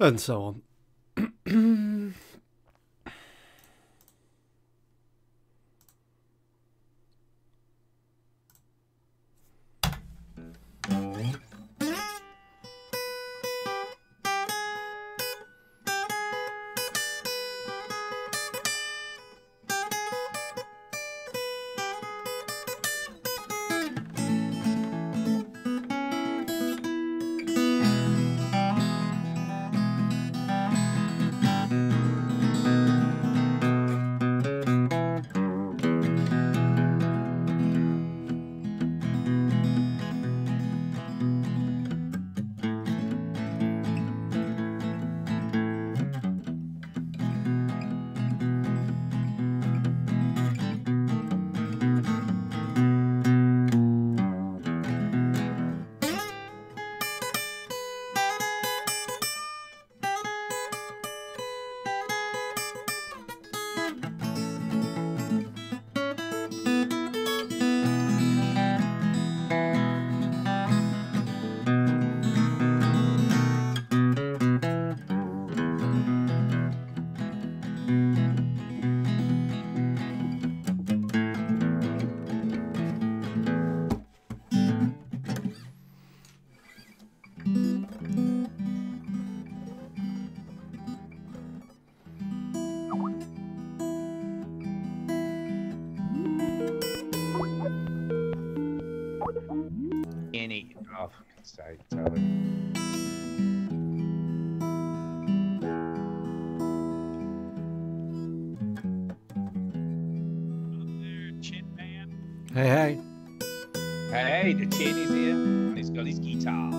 and so on. Any oh, for God's sake, tell him. Chin man. Hey, hey. Hey, the chin is here. And he's got his guitar.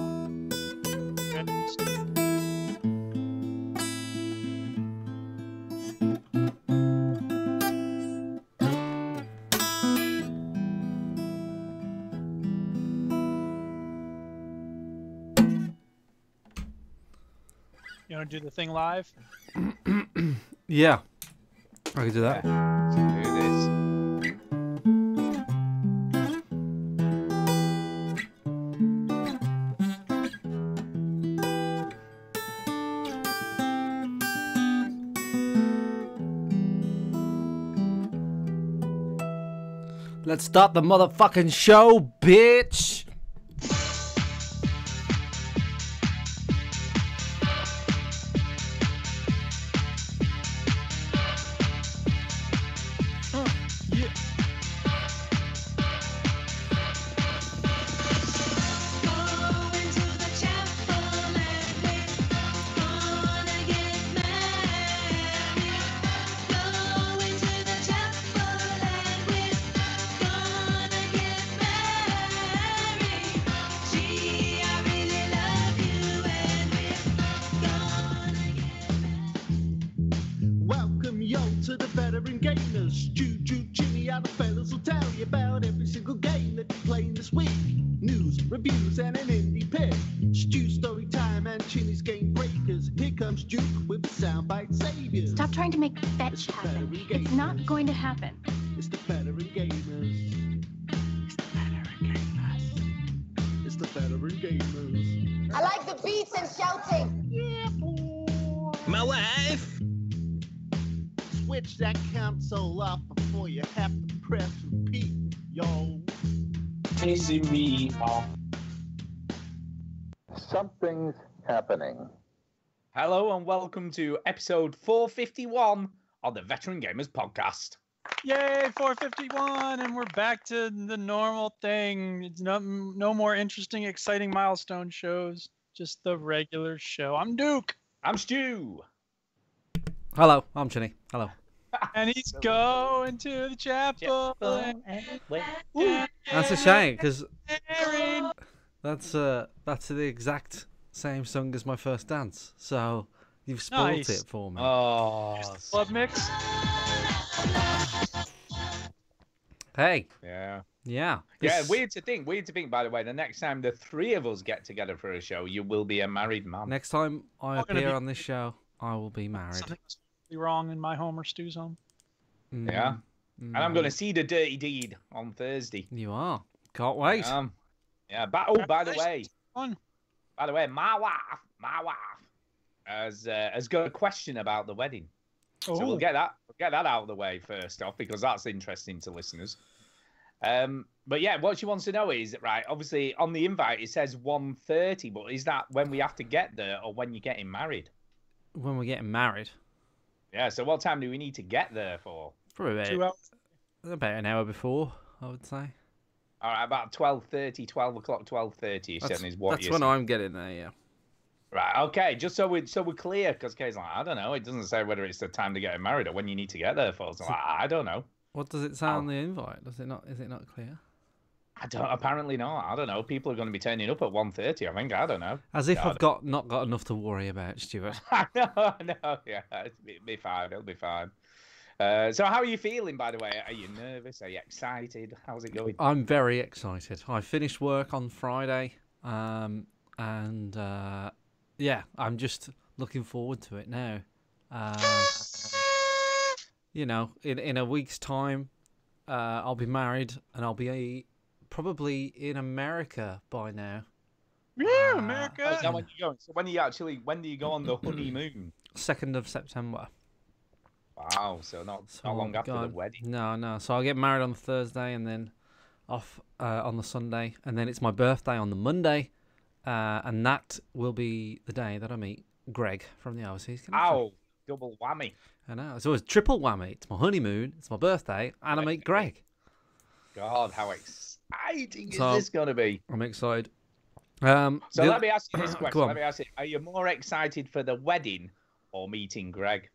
You want to do the thing live? Yeah, I can do that. Let's do this. Let's start the motherfucking show, bitch. Yeah. Welcome yo to the veteran gamers. Juju, Jimmy, and the fellas will tell you about every single game that you're playing this week. News, reviews, and an indie pick. Stu story time and Chinny's game breakers. Here comes Duke with the soundbite saviors. Stop trying to make fetch happen. It's not going to happen. It's the veteran gamers. It's the veteran gamers. It's the veteran gamers. I like the beats and shouting. Yeah, boy. My wife. Switch that console off before you have to press repeat, yo. Pissing me off. Something's happening. Hello and welcome to episode 451 of the Veteran Gamers Podcast. Yay, 451, and we're back to the normal thing. It's no more interesting, exciting milestone shows. Just the regular show. I'm Duke. I'm Stu. Hello, I'm Chinny. Hello. And he's going to the chapel. That's a shame because Aaron. that's the exact same song as my first dance. So you've spoilt Nice. it for me. Oh, Club mix. Hey, yeah. yeah, Yeah, this- weird to think, by the way, the next time the three of us get together for a show, you will be a married man. Next time I Not gonna appear be- on this show, I will be married. Something's wrong in my home or Stu's home. Yeah. And I'm going to see the dirty deed on Thursday. You are. Can't wait. Yeah, but oh, by the way, Fun. my wife, has got a question about the wedding. So we'll Oh. get that out of the way first off, because that's interesting to listeners. But yeah, what she wants to know is, right, obviously on the invite it says 1:30, but is that when we have to get there or when you're getting married? When we're getting married, Yeah, so what time do we need to get there for? probably 2 hours. about an hour before, I would say. All right, about 12:30, 12 o'clock, 12:30, is what That's you're when saying. I'm getting there. Yeah. Right, okay, just so we're clear, because Kay's like, I don't know, it doesn't say whether it's the time to get married or when you need to get there for. So like, I don't know. What does it say on the invite? Does it not? Is it not clear? Apparently not. I don't know. People are going to be turning up at 1:30, I think. I don't know. As if Yeah, I've not got enough to worry about, Stuart. No, yeah, it'll be fine. It'll be fine. So how are you feeling, by the way? Are you nervous? Are you excited? How's it going? I'm very excited. I finished work on Friday, and yeah, I'm just looking forward to it now. You know, in a week's time, I'll be married, and I'll be probably in America by now. Yeah, Oh, America. is that when you're going? So when do you go on the honeymoon? 2nd of September. Wow, so not So long after the God, wedding. No. So I'll get married on the Thursday, and then off on the Sunday, and then it's my birthday on the Monday, and that will be the day that I meet Greg from the Overseas Connection. Ow, double whammy. I know. It's always triple whammy. It's my honeymoon, it's my birthday, and I meet Greg. God, how exciting is So- this going to be? I'm excited. So the- let me ask you this Go question. on. Let me ask you, are you more excited for the wedding or meeting Greg?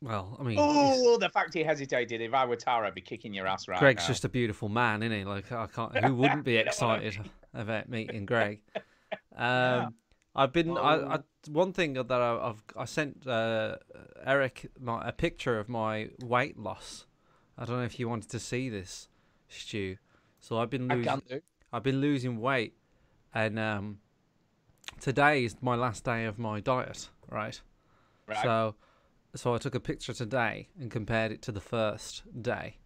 Well, I mean, Oh, the fact he hesitated. If I were Tara, I'd be kicking your ass right Greg's now. just a beautiful man, isn't he? Like, I can't. Who wouldn't be You know what I excited about meeting Greg? Yeah. I've been. Oh. One thing that I sent Eric a picture of my weight loss. I don't know if you wanted to see this, Stu. So I've been I losing. can do. I've been losing weight, and today is my last day of my diet. Right. Right. So I took a picture today and compared it to the first day,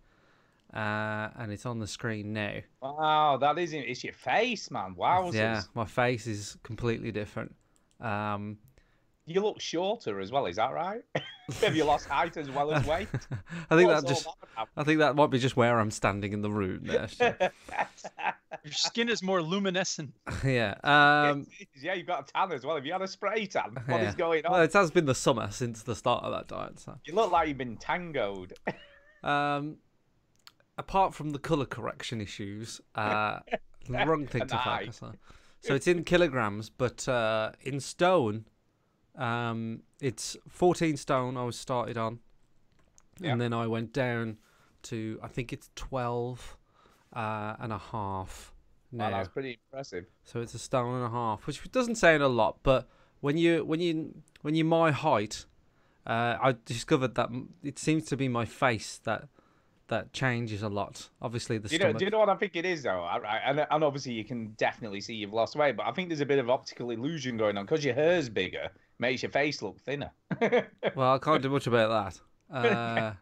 and it's on the screen now. Wow, that isn't. It's your face, man. Wow. Yeah, my face is completely different. You look shorter as well. Is that right? Have you lost height as well as weight? I think What's that all just. that I think that might be just where I'm standing in the room there. Stu. about? Your skin is more luminescent. Yeah. Yeah, you've got a tan as well. Have you had a spray tan? What is yeah. going on? Well, it has been the summer since the start of that diet. So. You look like you've been tangoed. Apart from the colour correction issues, the wrong thing An to eye. focus on. So it's in kilograms, but in stone, it's 14 stone I was started on. Yeah. And then I went down to, I think it's 12 and a half now. Wow, that's pretty impressive. So it's a stone and a half, which doesn't sound a lot, but when you're my height, I discovered that it seems to be my face that changes a lot. Obviously, the Do stomach. you know what I think it is, though? Right, and obviously you can definitely see you've lost weight, but I think there's a bit of optical illusion going on because your hair's bigger, makes your face look thinner. Well, I can't do much about that.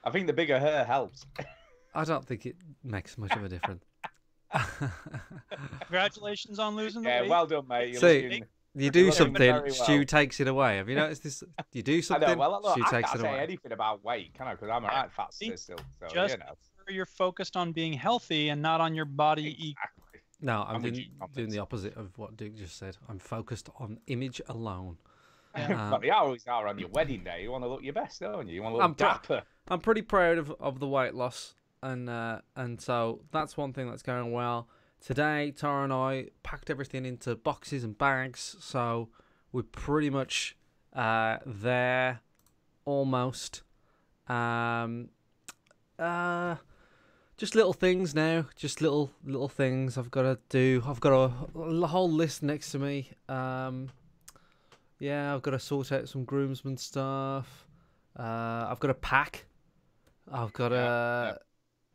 I think the bigger hair helps. I don't think it makes much of a difference. Congratulations on losing the Yeah, weight. well done, mate. You're See, looking- You do looking something, very Stu well. takes it away. Have you noticed this? You do I something, know. Well, look, Stu I takes can't it say away. anything about weight, can I? Because I'm a right fat See, still. So just you know. you're focused on being healthy and not on your body. Exactly. No, I'm I'm with doing, you on doing this. the opposite of what Duke just said. I'm focused on image alone. But they always are on your wedding day. You want to look your best, don't you? You want to look I'm proud. dapper. I'm pretty proud of the weight loss, and so that's one thing that's going well. Today, Tara and I packed everything into boxes and bags, so we're pretty much there, almost. Just little things now, just little things I've got to do. I've got a whole list next to me. Yeah, I've got to sort out some groomsmen stuff. I've got to pack. I've got to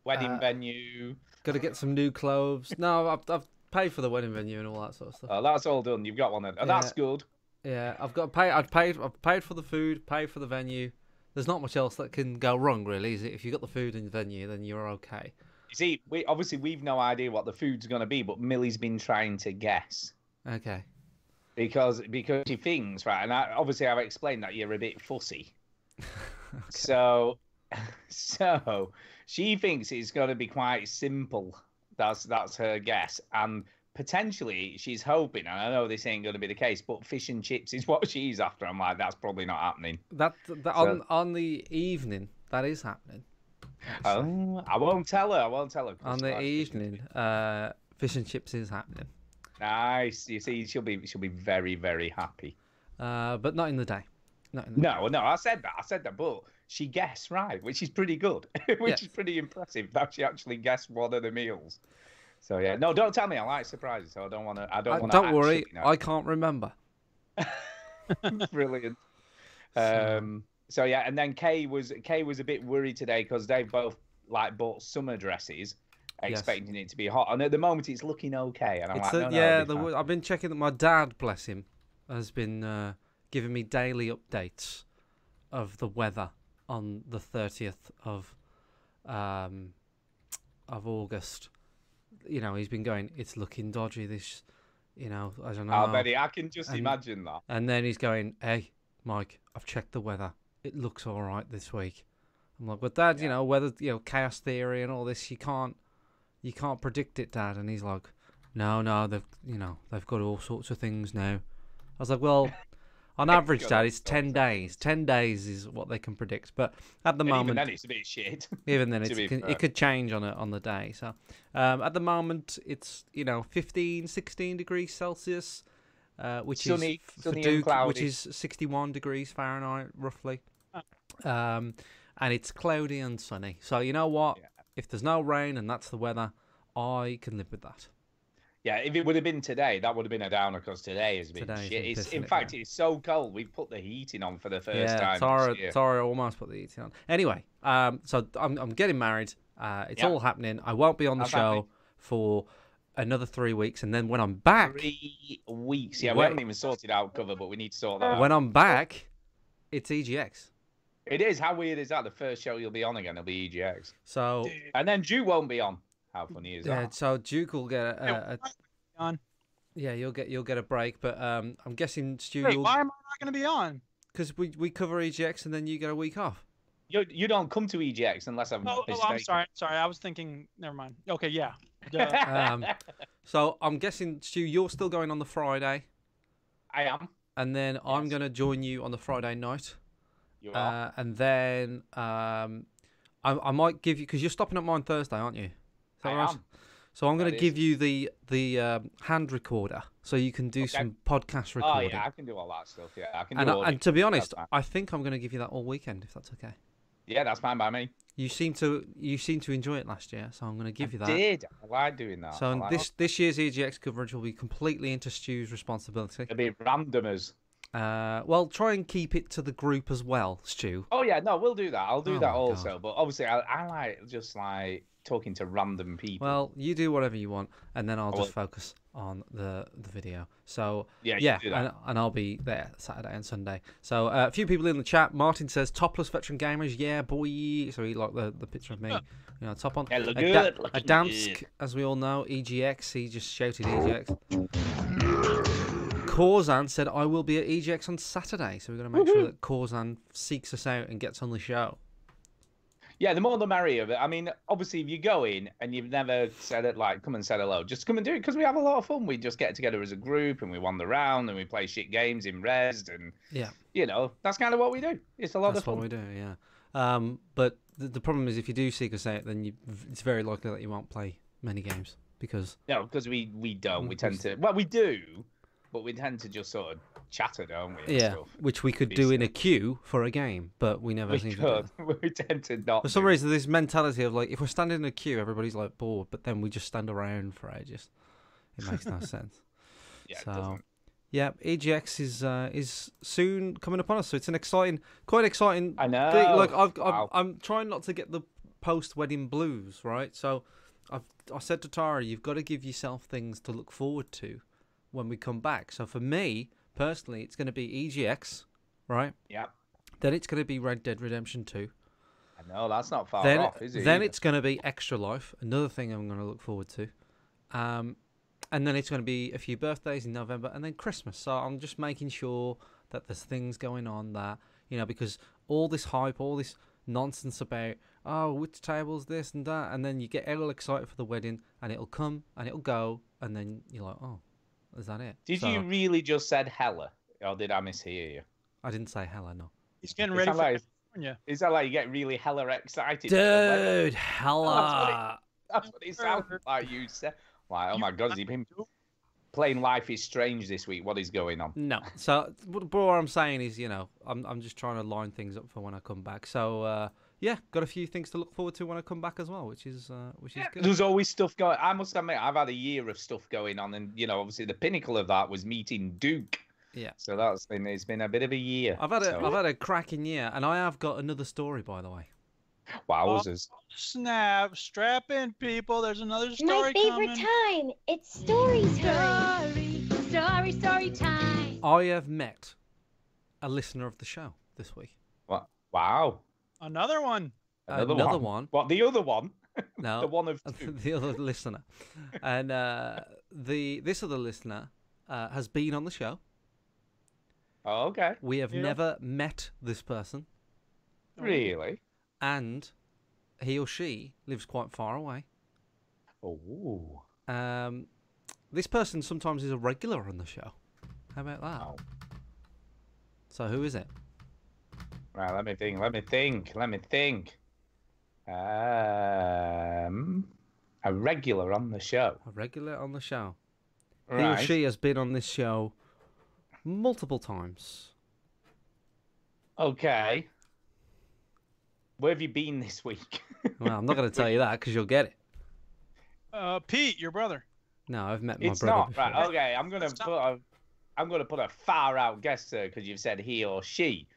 Wedding venue. got to get some new clothes. No, I've paid for the wedding venue and all that sort of stuff. Oh, that's all done. You've got one then. Oh, that's good. Yeah, I've got to pay. I've paid for the food, paid for the venue. There's not much else that can go wrong, really, is it? If you've got the food in the venue, then you're okay. You see, we've no idea what the food's going to be, but Millie's been trying to guess. Okay. because she thinks, right, and obviously I've explained that you're a bit fussy. So she thinks it's going to be quite simple. That's her guess, and potentially she's hoping, and I know this ain't going to be the case, but fish and chips is what she's after. I'm like, that's probably not happening. On the evening that is happening. Oh, I won't tell her. On the evening, fish and chips is happening. Nice. You see, she'll be very, very happy. But not in the day. No, I said that, but she guessed right, which is pretty good, which is pretty impressive that she actually guessed one of the meals. So yeah, no, don't tell me. I like surprises, so I don't want to. Don't worry, I can't remember. Brilliant. So yeah, and then Kay was a bit worried today because they both bought summer dresses, expecting it to be hot, and at the moment it's looking okay. And I'm like, I've been checking that my dad, bless him, has been giving me daily updates of the weather on the 30th of August. You know, he's been going, it's looking dodgy. This, I don't know. I bet I can just imagine that. And then he's going, hey, Mike, I've checked the weather. It looks all right this week. I'm like, but Dad, weather, chaos theory and all this, you can't predict it, Dad. And he's like, no, they've got all sorts of things now. I was like, well, on average, Dad, it's 10 days. 10 days is what they can predict. But at the moment, even then, it's a bit shit. Even then, it could change on the day. So at the moment, it's 15, 16 degrees Celsius, which sunny, is for Duke, which is 61 degrees Fahrenheit roughly. And it's cloudy and sunny. So you know what? Yeah. If there's no rain and that's the weather, I can live with that. Yeah, if it would have been today, that would have been a downer because today has been shit. In fact, it's so cold. We put the heating on for the first time. Tara almost put the heating on. Anyway, so I'm getting married. It's all happening. I won't be on the show for another 3 weeks, and then when I'm back, 3 weeks. Yeah, we haven't even sorted out cover, but we need to sort that out. When I'm back, it's EGX. It is. How weird is that? The first show you'll be on again will be EGX. So, and then Duke won't be on. How funny is that? Yeah, so Duke will get on. Yeah, you'll get a break, but I'm guessing Stu. Wait, why am I not going to be on? Because we cover EGX and then you get a week off. You don't come to EGX unless I'm. I'm sorry. I was thinking. Never mind. Okay, yeah. So I'm guessing Stu, you're still going on the Friday. I am. And then I'm going to join you on the Friday night. You are. And then I might give you, because you're stopping at mine Thursday, aren't you? I am. So I'm going to give you the hand recorder so you can do some podcast recording. Oh yeah, I can do all that stuff. Yeah, I can. And to be honest, I think I'm going to give you that all weekend if that's okay. Yeah, that's fine by me. You seem to enjoy it last year, so I'm going to give you that. I did. I like doing that. So this year's EGX coverage will be completely into Stu's responsibility. It'll be randomers. Well, try and keep it to the group as well, Stu. Oh yeah, no, we'll do that. I'll do that also. God. But obviously, I like just talking to random people. Well, you do whatever you want, and then I'll just focus on the video. So yeah, and I'll be there Saturday and Sunday. So a few people in the chat. Martin says topless veteran gamers. Yeah, boy. So he liked the picture of me. Top on. Yeah, look good. Adamsk, as we all know, EGX. He just shouted EGX. Corzan said, I will be at EGX on Saturday. So we're going to make sure that Corzan seeks us out and gets on the show. Yeah, the more the merrier. I mean, obviously, if you go in and you've never said it, come and say hello, just come and do it because we have a lot of fun. We just get together as a group and we wander around and we play shit games in Res. And, that's kind of what we do. It's a lot of fun. That's what we do, yeah. But the problem is if you do seek us out, then it's very likely that you won't play many games because... No, because we don't. We tend to... Well, we do. But we tend to just sort of chatter, don't we? Yeah, which we could do in a queue for a game, but we never seem to do it. We tend to not. For some reason, this mentality of if we're standing in a queue, everybody's bored, but then we just stand around for ages. It makes no sense. Yeah, it doesn't. Yeah, EGX is soon coming upon us, so it's quite exciting. I know. Thing. I'm trying not to get the post-wedding blues, right? So I said to Tara, you've got to give yourself things to look forward to when we come back. So for me personally, it's going to be EGX, right? Yeah. Then it's going to be Red Dead Redemption 2. I know that's not far off, is it? Then it's going to be Extra Life, another thing I'm going to look forward to. and then it's going to be a few birthdays in November, and then Christmas. So I'm just making sure that there's things going on that, because all this hype, all this nonsense about, oh, which table's this and that, and then you get all excited for the wedding, and it'll come and it'll go, and then you're like, oh, is that it? Did you really just said hella, or did I mishear you? I didn't say hella, no. He's getting ready for California. Is that like you get really hella excited? Dude, hella. That's what it sounded like you said. Like, oh my God, has he been playing Life is Strange this week? What is going on? No. So, but what I'm saying is, I'm just trying to line things up for when I come back. So, yeah, got a few things to look forward to when I come back as well, which is good. There's always stuff going. I must admit, I've had a year of stuff going on, and obviously the pinnacle of that was meeting Duke. Yeah. So it's been a bit of a year. I've had a cracking year, and I have got another story, by the way. Wowzers. Oh, snap. Strap in, people. There's another story My favorite coming. time. It's story time. Story time. I have met a listener of the show this week. What? Wow. Another one. Another one. What, the other one? No. The one of two. The other listener. And this other listener has been on the show. Oh, okay. We have never met this person. Really? And he or she lives quite far away. Oh. This person sometimes is a regular on the show. How about that? Oh. So who is it? Right, let me think. A regular on the show. A regular on the show. Right. He or she has been on this show multiple times. Okay. Where have you been this week? Well, I'm not going to tell you that because you'll get it. Pete, your brother. No, I've met my It's brother not before. right. Okay, I'm gonna put a far out guess there because you've said he or she,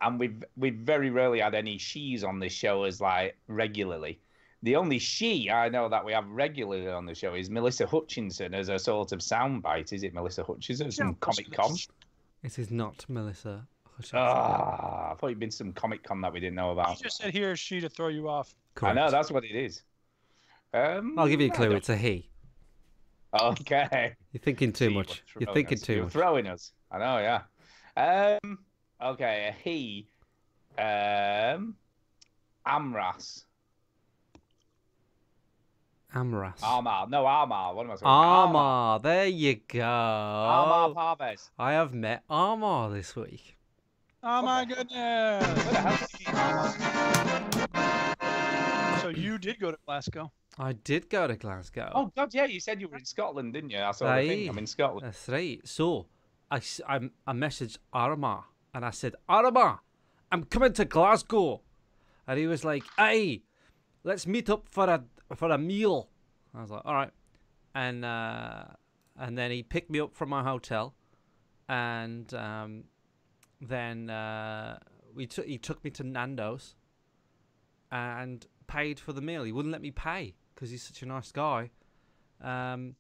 and we've very rarely had any she's on this show as like regularly. The only she I know that we have regularly on the show is Melissa Hutchinson as a sort of soundbite. Is it Melissa Hutchinson? Some Comic Con? It is not Melissa Hutchinson. I thought you'd been some Comic Con that we didn't know about. He just said he or she to throw you off. Correct. I know that's what it is. I'll give you a clue. It's a he. Okay. You're thinking too much. You're thinking too You're much. throwing us. I know, yeah. Okay, a he. Amras. Amras. Armar. No, Armar. What am I saying? Armar. There you go. Armar Parves. I have met Armar this week. Oh my goodness. Where the hell did you meet Armar? So you did go to Glasgow. I did go to Glasgow. Oh, God, yeah. You said you were in Scotland, didn't you? I saw the thing. I'm in Scotland. That's right. So, I messaged Armar, and I said, Armar, I'm coming to Glasgow. And he was like, hey, let's meet up for a meal. I was like, all right. And then he picked me up from my hotel, and then he took me to Nando's and paid for the meal. He wouldn't let me pay because he's such a nice guy. And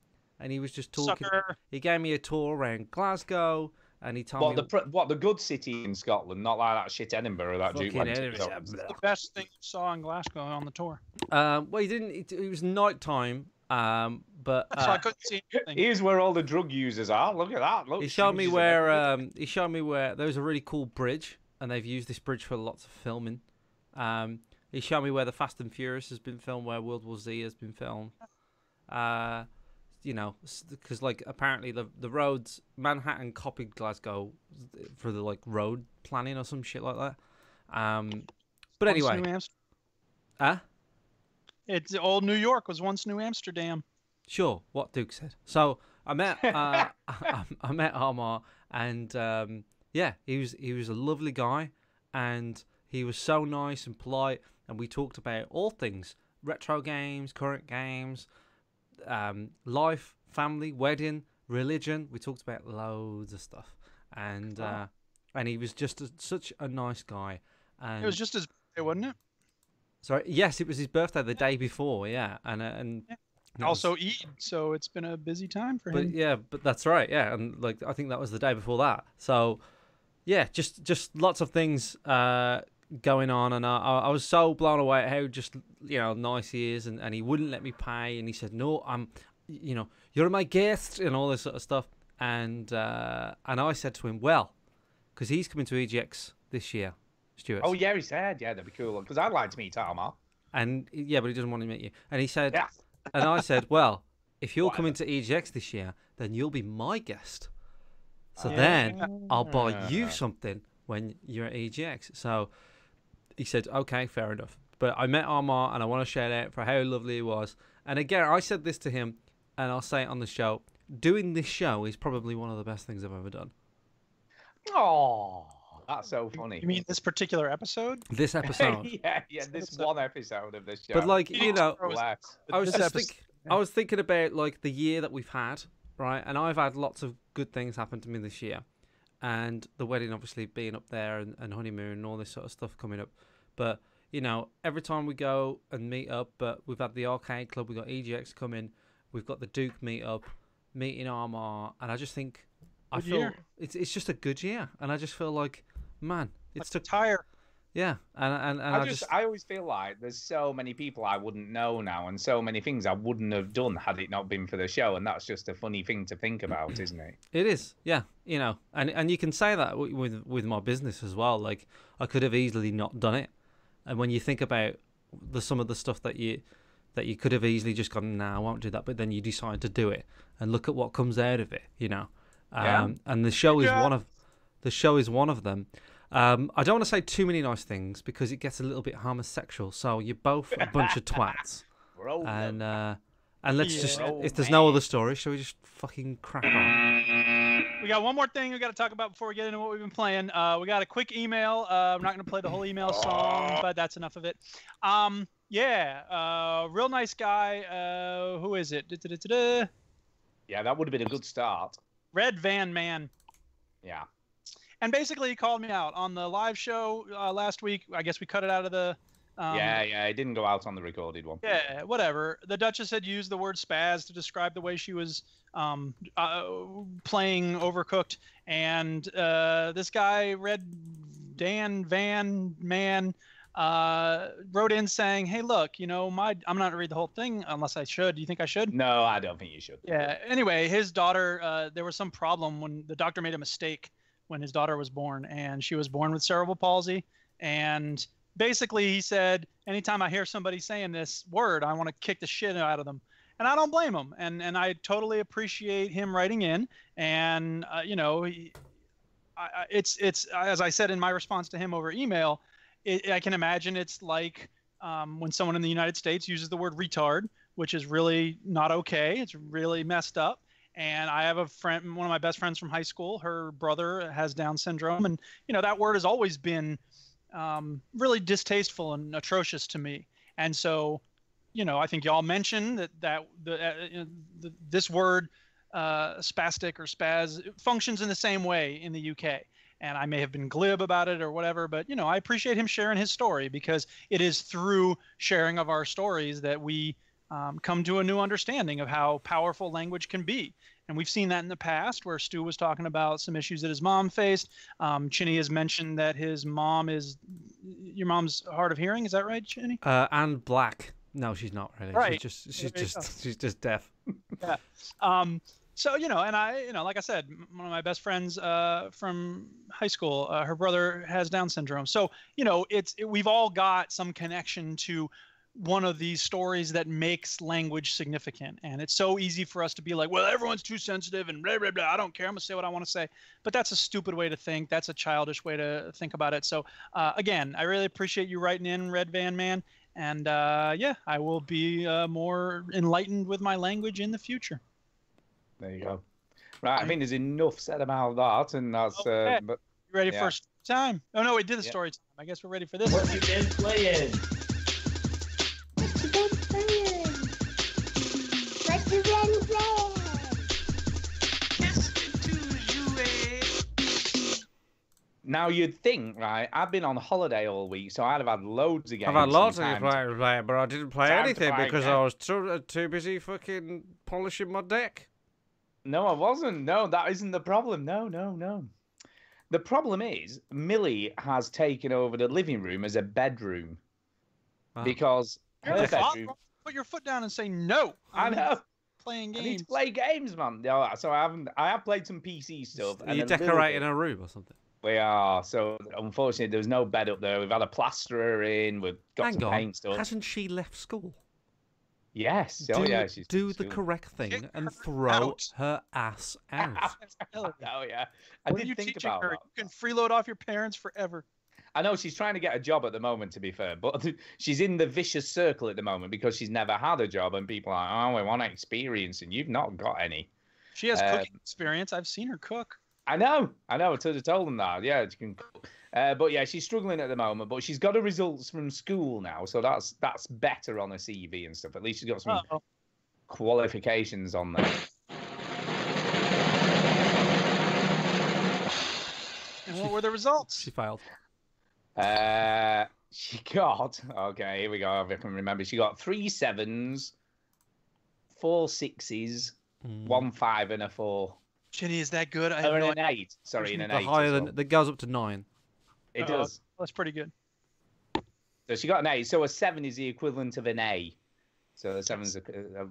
he was just talking. Sucker. He gave me a tour around Glasgow, and he told me What the good city in Scotland, not like that shit Edinburgh or that Fucking Duke Edinburgh. The best thing you saw in Glasgow on the tour. well, he didn't. It was nighttime. But So I couldn't see anything. Here's where all the drug users are. Look at that. Look, he showed me shoes where. and He showed me where there was a really cool bridge, and they've used this bridge for lots of filming. He showed me where the Fast and Furious has been filmed, where World War Z has been filmed. Because like apparently the roads, Manhattan copied Glasgow for the like road planning or some shit like that. But anyway, It's old New York was once New Amsterdam. Sure, what Duke said. So I met I met Armar, and yeah, he was a lovely guy, and he was so nice and polite, and we talked about all things: retro games, current games, life, family, wedding, religion. We talked about loads of stuff, and he was just such a nice guy. And It was just his birthday, wasn't it? sorry, yes, it was his birthday the day before, yeah, and that Also was- Eid, so it's been a busy time for But him. yeah, but that's right, yeah, and like I think that was the day before that. So yeah, just lots of things going on, and I was so blown away at how just nice he is, and he wouldn't let me pay, and he said no, you know, you're my guest and all this sort of stuff. And I said to him, well, because he's coming to EGX this year, Stuart. Oh yeah, he said, yeah, that'd be cool. Because I'd like to meet Armor. And yeah, but he doesn't want to meet you. And he said, Yeah. and I said, well, if you're Whatever. coming to EGX this year, then you'll be my guest. So then I'll buy you something when you're at EGX. So he said, okay, fair enough. But I met Armar, and I want to shout out for how lovely he was. And again, I said this to him, and I'll say it on the show. Doing this show is probably one of the best things I've ever done. Oh, that's so funny. You mean this particular episode? This episode. yeah, this one episode of this show. But like, you know, Bless. I was This just episode- I was thinking about like the year that we've had, right? And I've had lots of good things happen to me this year, and the wedding obviously being up there, and honeymoon and all this sort of stuff coming up. But you know, every time we go and meet up, but we've had the arcade club, we've got EGX coming, we've got the Duke meet up, meeting Armar, and I just think I Good feel year. it's just a good year, and I just feel like, man, it's Like took tire. yeah, and I always feel like there's so many people I wouldn't know now, and so many things I wouldn't have done had it not been for the show, and that's just a funny thing to think about, isn't it? It is, yeah. You know, and you can say that with my business as well. Like, I could have easily not done it, and when you think about some of the stuff that you could have easily just gone, nah, I won't do that, but then you decide to do it, and look at what comes out of it. You know, Yeah. And the show is Yeah. one of them. I don't want to say too many nice things because it gets a little bit homosexual. So you're both a bunch of twats. Bro, And let's just, Yeah. if there's no other story, shall we just fucking crack on? We got one more thing we got to talk about before we get into what we've been playing. We got a quick email. I'm not going to play the whole email song, but that's enough of it. Real nice guy. Who is it? Da-da-da-da-da. yeah, that would have been a good start. Red Van Man. Yeah. And basically, he called me out on the live show last week. I guess we cut it out of the. Yeah, it didn't go out on the recorded one. Yeah, whatever. The Duchess had used the word spaz to describe the way she was playing Overcooked, and this guy, Red Dan Van Man, wrote in saying, "Hey, look, you know, I'm not gonna read the whole thing unless I should. Do you think I should?" No, I don't think you should. Yeah. Anyway, his daughter, there was some problem when the doctor made a mistake when his daughter was born, and she was born with cerebral palsy. And basically, he said, anytime I hear somebody saying this word, I want to kick the shit out of them. And I don't blame him. And I totally appreciate him writing in. And you know, it's as I said in my response to him over email, I can imagine it's like when someone in the United States uses the word retard, which is really not okay. It's really messed up. And I have a friend, one of my best friends from high school, her brother has Down syndrome. And, you know, that word has always been really distasteful and atrocious to me. And so, you know, I think y'all mentioned that this word spastic or spaz functions in the same way in the UK. And I may have been glib about it or whatever, but, you know, I appreciate him sharing his story, because it is through sharing of our stories that we come to a new understanding of how powerful language can be. And we've seen that in the past, where Stu was talking about some issues that his mom faced. Chinny has mentioned that his mom is, your mom's hard of hearing. Is that right, Chinny? And black. No, she's not really. Right. She's just deaf. Yeah. So, you know, and I, you know, like I said, one of my best friends from high school, her brother has Down syndrome. So, you know, we've all got some connection to one of these stories that makes language significant. And it's so easy for us to be like, well, everyone's too sensitive and blah, blah, blah. I don't care. I'm going to say what I want to say. But that's a stupid way to think. That's a childish way to think about it. So, again, I really appreciate you writing in, Red Van Man. And, yeah, I will be more enlightened with my language in the future. There you go. Right, I think there's enough said about that, and that's. Okay. But You ready Yeah. for story time? Oh, no, we did the Yeah. story time. I guess we're ready for this. What you been playing? What you been playing? What you been playing? now you'd think, right? I've been on holiday all week, so I'd have had loads of games. I've had lots of and games times. to play, but I didn't play Time to anything play because again. I was too busy fucking polishing my deck. No, I wasn't. No, that isn't the problem. No. The problem is Millie has taken over the living room as a bedroom Wow. because You're her the father. bedroom. Put your foot down and say no. I know. playing I games. need to play games, man. No, so I have played some PC stuff. Are and you a little decorating bit- a room or something? We are. So unfortunately, there's no bed up there. We've had a plasterer in. We've got Hang some on. paint stuff. Hasn't she left school? Yes. Do, Oh yeah. She's do at the school. correct thing Kick and her throw out. her ass out. Hillary, Oh yeah. I what are did you think teaching about her? that. You can freeload off your parents forever. I know she's trying to get a job at the moment, to be fair, but she's in the vicious circle at the moment because she's never had a job, and people are like, "Oh, we want experience," and you've not got any. She has cooking experience. I've seen her cook. I know. I told them that. Yeah, she can cook. But yeah, she's struggling at the moment, but she's got her results from school now, so that's better on her CV and stuff. At least she's got some Uh-oh. qualifications on there. And what were the results? She failed. She got, okay, here we go. If I can remember, she got 3 7s, 4 6s, 1 5, and a 4. Jenny, is that good? I Oh, have no and an 8. Sorry, and an The 8. higher as than well. that goes up to 9. It idea. does. That's pretty good. So she got an 8. So a 7 is the equivalent of an A. So the 7's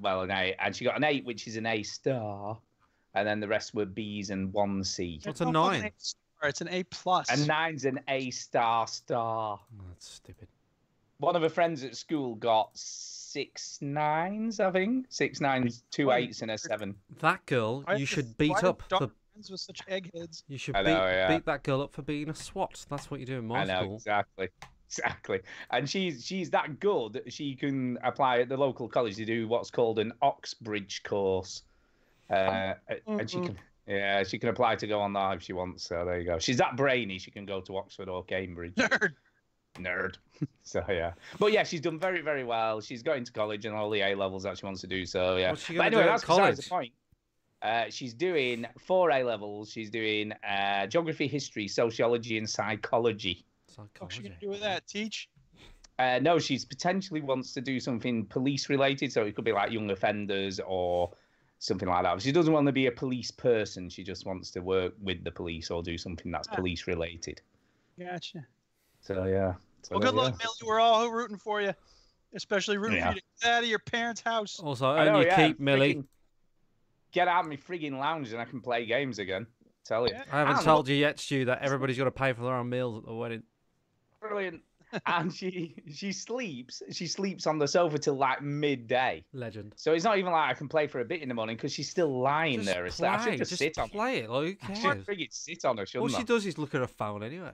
well an A, and she got an 8, which is an A star, and then the rest were B's and 1 C. What's a It's 9? It's an A plus. And 9's an A star star. Oh, that's stupid. One of her friends at school got 6 9s, I think. 6 9s, 2 8s, and a 7. That girl, Why you is- should why beat are up. doctor friends with such eggheads. You should I know, yeah. beat that girl up for being a SWAT. That's what you do in my I know, school. exactly. And she's that good. She can apply at the local college to do what's called an Oxbridge course, and she can apply to go on that if she wants. So there you go. She's that brainy. She can go to Oxford or Cambridge. Nerd. So yeah, but yeah, she's done very, very well. She's got into college and all the A levels that she wants to do. So yeah. What's she But gonna anyway, do at that's besides the college? point. She's doing 4 A levels. She's doing geography, history, sociology, and psychology. What's she gonna do with that? Teach? No, she's potentially wants to do something police related, so it could be like young offenders or something like that. She doesn't want to be a police person. She just wants to work with the police or do something that's police related. Gotcha. So yeah. So Well, good there you luck, Millie. We're all rooting for you, especially rooting Yeah. for you to get out of your parents' house. Also, I earn know, your yeah, keep, Millie. friggin' Get out of my frigging lounge and I can play games again. Tell you. I haven't And told you yet, Stu, that everybody's got to pay for their own meals at the wedding. Brilliant. And she sleeps on the sofa till like midday. Legend. So it's not even like I can play for a bit in the morning because she's still lying Just there asleep. I play, should just sit on her. play it. Like, I who should cares? friggin' sit on her, All shouldn't she I? does is look at her phone anyway.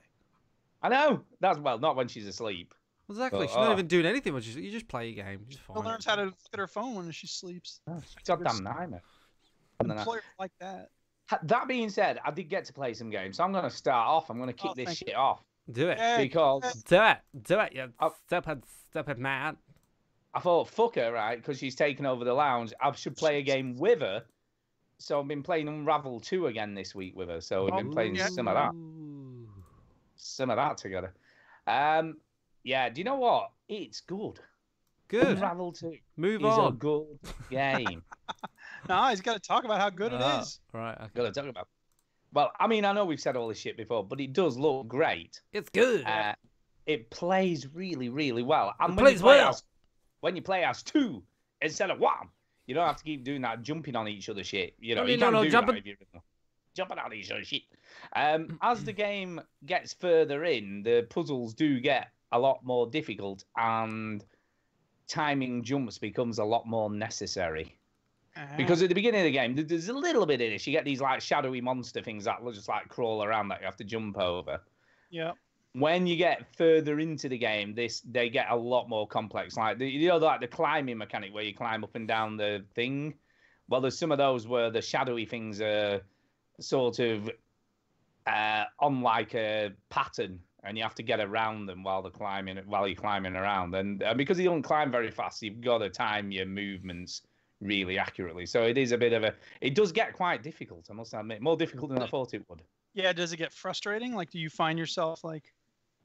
I know. That's well, not when she's asleep. Exactly. Well, She's not even doing anything. When you just play your game. It's She fine. learns how to look at her phone when she sleeps. Goddamn nightmare. And then Employers like that. that being said, I did get to play some games, so I'm going to start off. I'm going to kick Oh, this thank shit off Do it. Hey, because Do it. Do it. You Oh. stupid man. I thought, fuck her, right? Because she's taken over the lounge. I should play a game with her. So I've been playing Unravel 2 again this week with her. So we've been playing yeah. some of that. Some of that together. Yeah, do you know what? It's good. Good. Unravel 2 Move is a on. good game. No, he's got to talk about how good it Ah, is. Right. Okay. Got to talk about. Well, I mean, I know we've said all this shit before, but it does look great. It's good. It plays really, really well. And It when plays you play well. when you play as 2 instead of 1, you don't have to keep doing that jumping on each other shit. You know, No, you no, can no, do jumping- that if you're jumping on each other shit. As the game gets further in, the puzzles do get a lot more difficult, and timing jumps becomes a lot more necessary. Because at the beginning of the game, there's a little bit in this. You get these like shadowy monster things that will just like crawl around that you have to jump over. Yeah. When you get further into the game, they get a lot more complex. Like like the climbing mechanic where you climb up and down the thing. Well, there's some of those where the shadowy things are sort of on like a pattern, and you have to get around them while you're climbing around. And because you don't climb very fast, you've got to time your movements really accurately. So it is a bit of it does get quite difficult, I must admit. More difficult than I thought it would. Yeah. Does it get frustrating? Like, do you find yourself like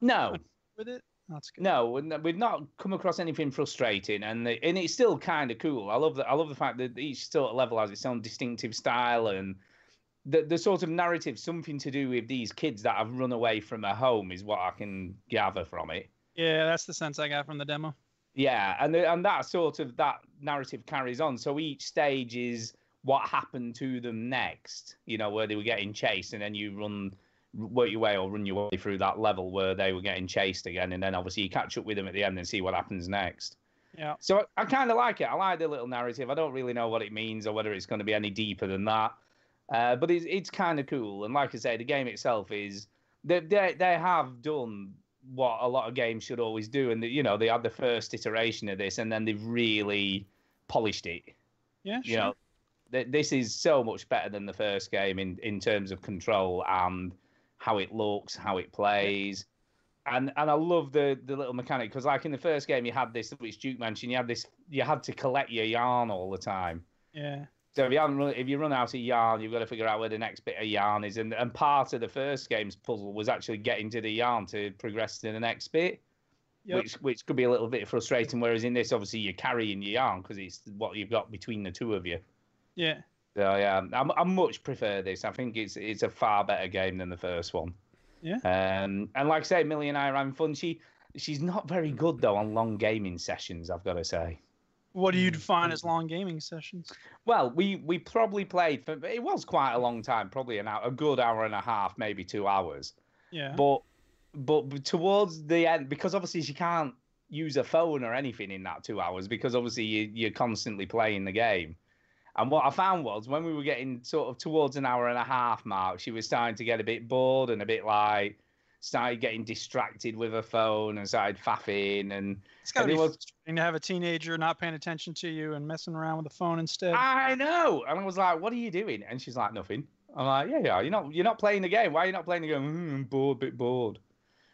No. with it? That's good. No, we've not come across anything frustrating, and it's still kind of cool. I love the fact that each sort of level has its own distinctive style, and the sort of narrative, something to do with these kids that have run away from a home, is what I can gather from it. Yeah, that's the sense I got from the demo. Yeah, and that sort of that narrative carries on. So each stage is what happened to them next. You know, where they were getting chased, and then you work your way or run your way through that level where they were getting chased again, and then obviously you catch up with them at the end and see what happens next. Yeah. So I kind of like it. I like the little narrative. I don't really know what it means or whether it's going to be any deeper than that, but it's kind of cool. And like I say, the game itself is they have done what a lot of games should always do, and you know they had the first iteration of this, and then they've really polished it. Yeah, you know, this is so much better than the first game in terms of control and how it looks, how it plays, and I love the little mechanic because like in the first game you had this, which Duke mentioned, you had to collect your yarn all the time. Yeah. So if you run out of yarn, you've got to figure out where the next bit of yarn is. And part of the first game's puzzle was actually getting to the yarn to progress to the next bit, which could be a little bit frustrating. Whereas in this, obviously, you're carrying your yarn because it's what you've got between the two of you. Yeah. So yeah, I much prefer this. I think it's a far better game than the first one. Yeah. And like I say, Millie and I are having fun. She's not very good though on long gaming sessions, I've got to say. What do you define as long gaming sessions? Well, we probably played for, it was quite a long time, probably a good hour and a half, maybe 2 hours. Yeah. But towards the end, because obviously she can't use a phone or anything in that 2 hours, because obviously you're constantly playing the game. And what I found was when we were getting sort of towards an hour and a half mark, she was starting to get a bit bored and a bit like started getting distracted with her phone and started faffing. And it's got to be frustrating to have a teenager not paying attention to you and messing around with the phone instead. I know. And I was like, what are you doing? And she's like, nothing. I'm like, yeah, you're not playing the game. Why are you not playing the game? I'm bored, bit bored.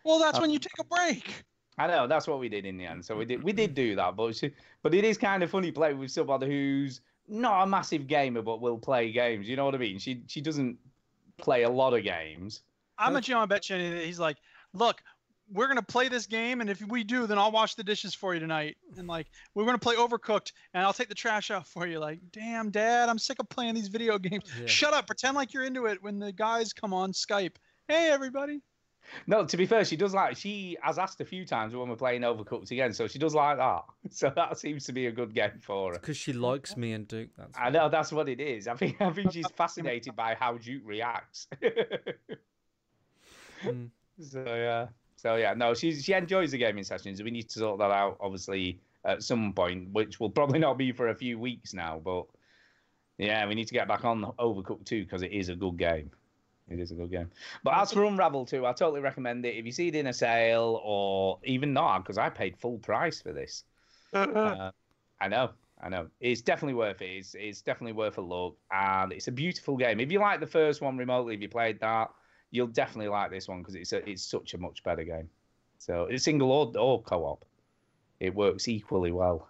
Well, that's when you take a break. I know, that's what we did in the end. So we did do that, but it is kind of funny playing with somebody who's not a massive gamer but will play games. You know what I mean? She doesn't play a lot of games. I'm a John bet you he's like, look, we're gonna play this game, and if we do, then I'll wash the dishes for you tonight. And like, we're gonna play Overcooked, and I'll take the trash out for you. Like, damn, Dad, I'm sick of playing these video games. Yeah. Shut up, pretend like you're into it when the guys come on Skype. Hey, everybody. No, to be fair, she has asked a few times when we're playing Overcooked again, so she does like that. So that seems to be a good game for her. Because she likes me and Duke. I know, that's what it is. I think she's fascinated by how Duke reacts. So yeah, no, she enjoys the gaming sessions. We need to sort that out, obviously, at some point, which will probably not be for a few weeks now. But yeah, we need to get back on Overcooked 2 because it is a good game. It is a good game. But as for Unravel 2, I totally recommend it. If you see it in a sale or even not, because I paid full price for this. I know. It's definitely worth it. It's definitely worth a look. And it's a beautiful game. If you like the first one remotely, if you played that, you'll definitely like this one because it's such a much better game. So it's single or co-op. It works equally well.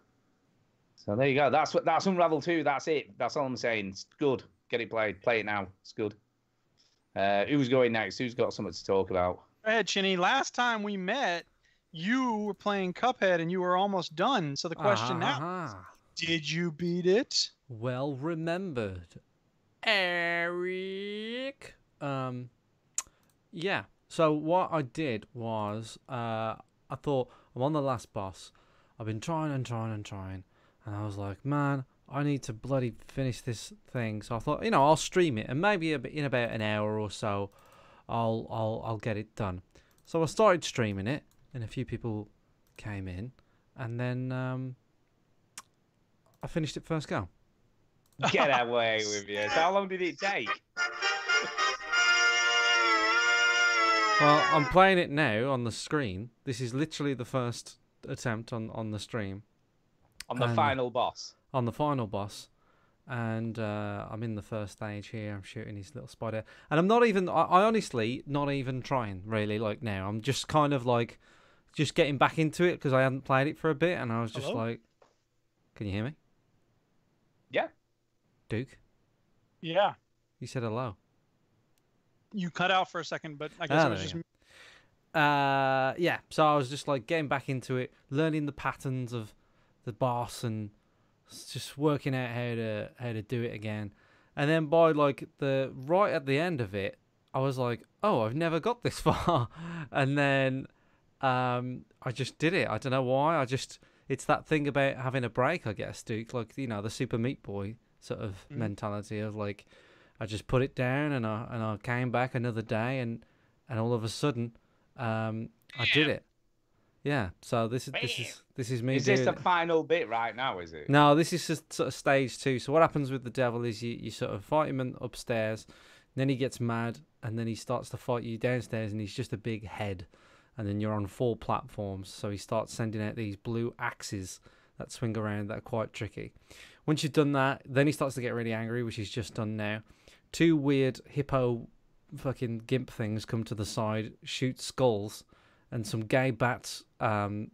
So there you go. That's Unravel 2. That's it. That's all I'm saying. It's good. Get it played. Play it now. It's good. Who's going next? Who's got something to talk about? Go ahead, Chinny. Last time we met, you were playing Cuphead and you were almost done. So the question now, did you beat it? Well remembered, Eric. Yeah. So what I did was, I thought I'm on the last boss. I've been trying, and I was like, man, I need to bloody finish this thing. So I thought, I'll stream it, and maybe in about an hour or so, I'll get it done. So I started streaming it, and a few people came in, and then I finished it first go. Get away with you! So how long did it take? Well, I'm playing it now on the screen. This is literally the first attempt on the stream. On the final boss. On the final boss. And I'm in the first stage here. I'm shooting his little spider. And I'm not even... I honestly not even trying, really, like now. I'm just kind of like... Just getting back into it because I hadn't played it for a bit. And I was just like... Can you hear me? Yeah. Duke? Yeah. You said hello. You cut out for a second, but I guess it was just... yeah, so I was just like getting back into it, learning the patterns of the boss and just working out how to do it again. And then by like right at the end of it, I was like, oh, I've never got this far. And then I just did it. I don't know why. it's that thing about having a break, I guess, Duke. Like, you know, the Super Meat Boy sort of mentality of like, I just put it down and I came back another day and all of a sudden, I did it. Yeah. So this is me. Is this the final bit right now? Is it? No, this is just sort of stage 2. So what happens with the devil is you sort of fight him upstairs, then he gets mad, and then he starts to fight you downstairs, and he's just a big head, and then you're on 4 platforms. So he starts sending out these blue axes that swing around that are quite tricky. Once you've done that, then he starts to get really angry, which he's just done now. 2 weird hippo fucking gimp things come to the side, shoot skulls, and some gay bats fly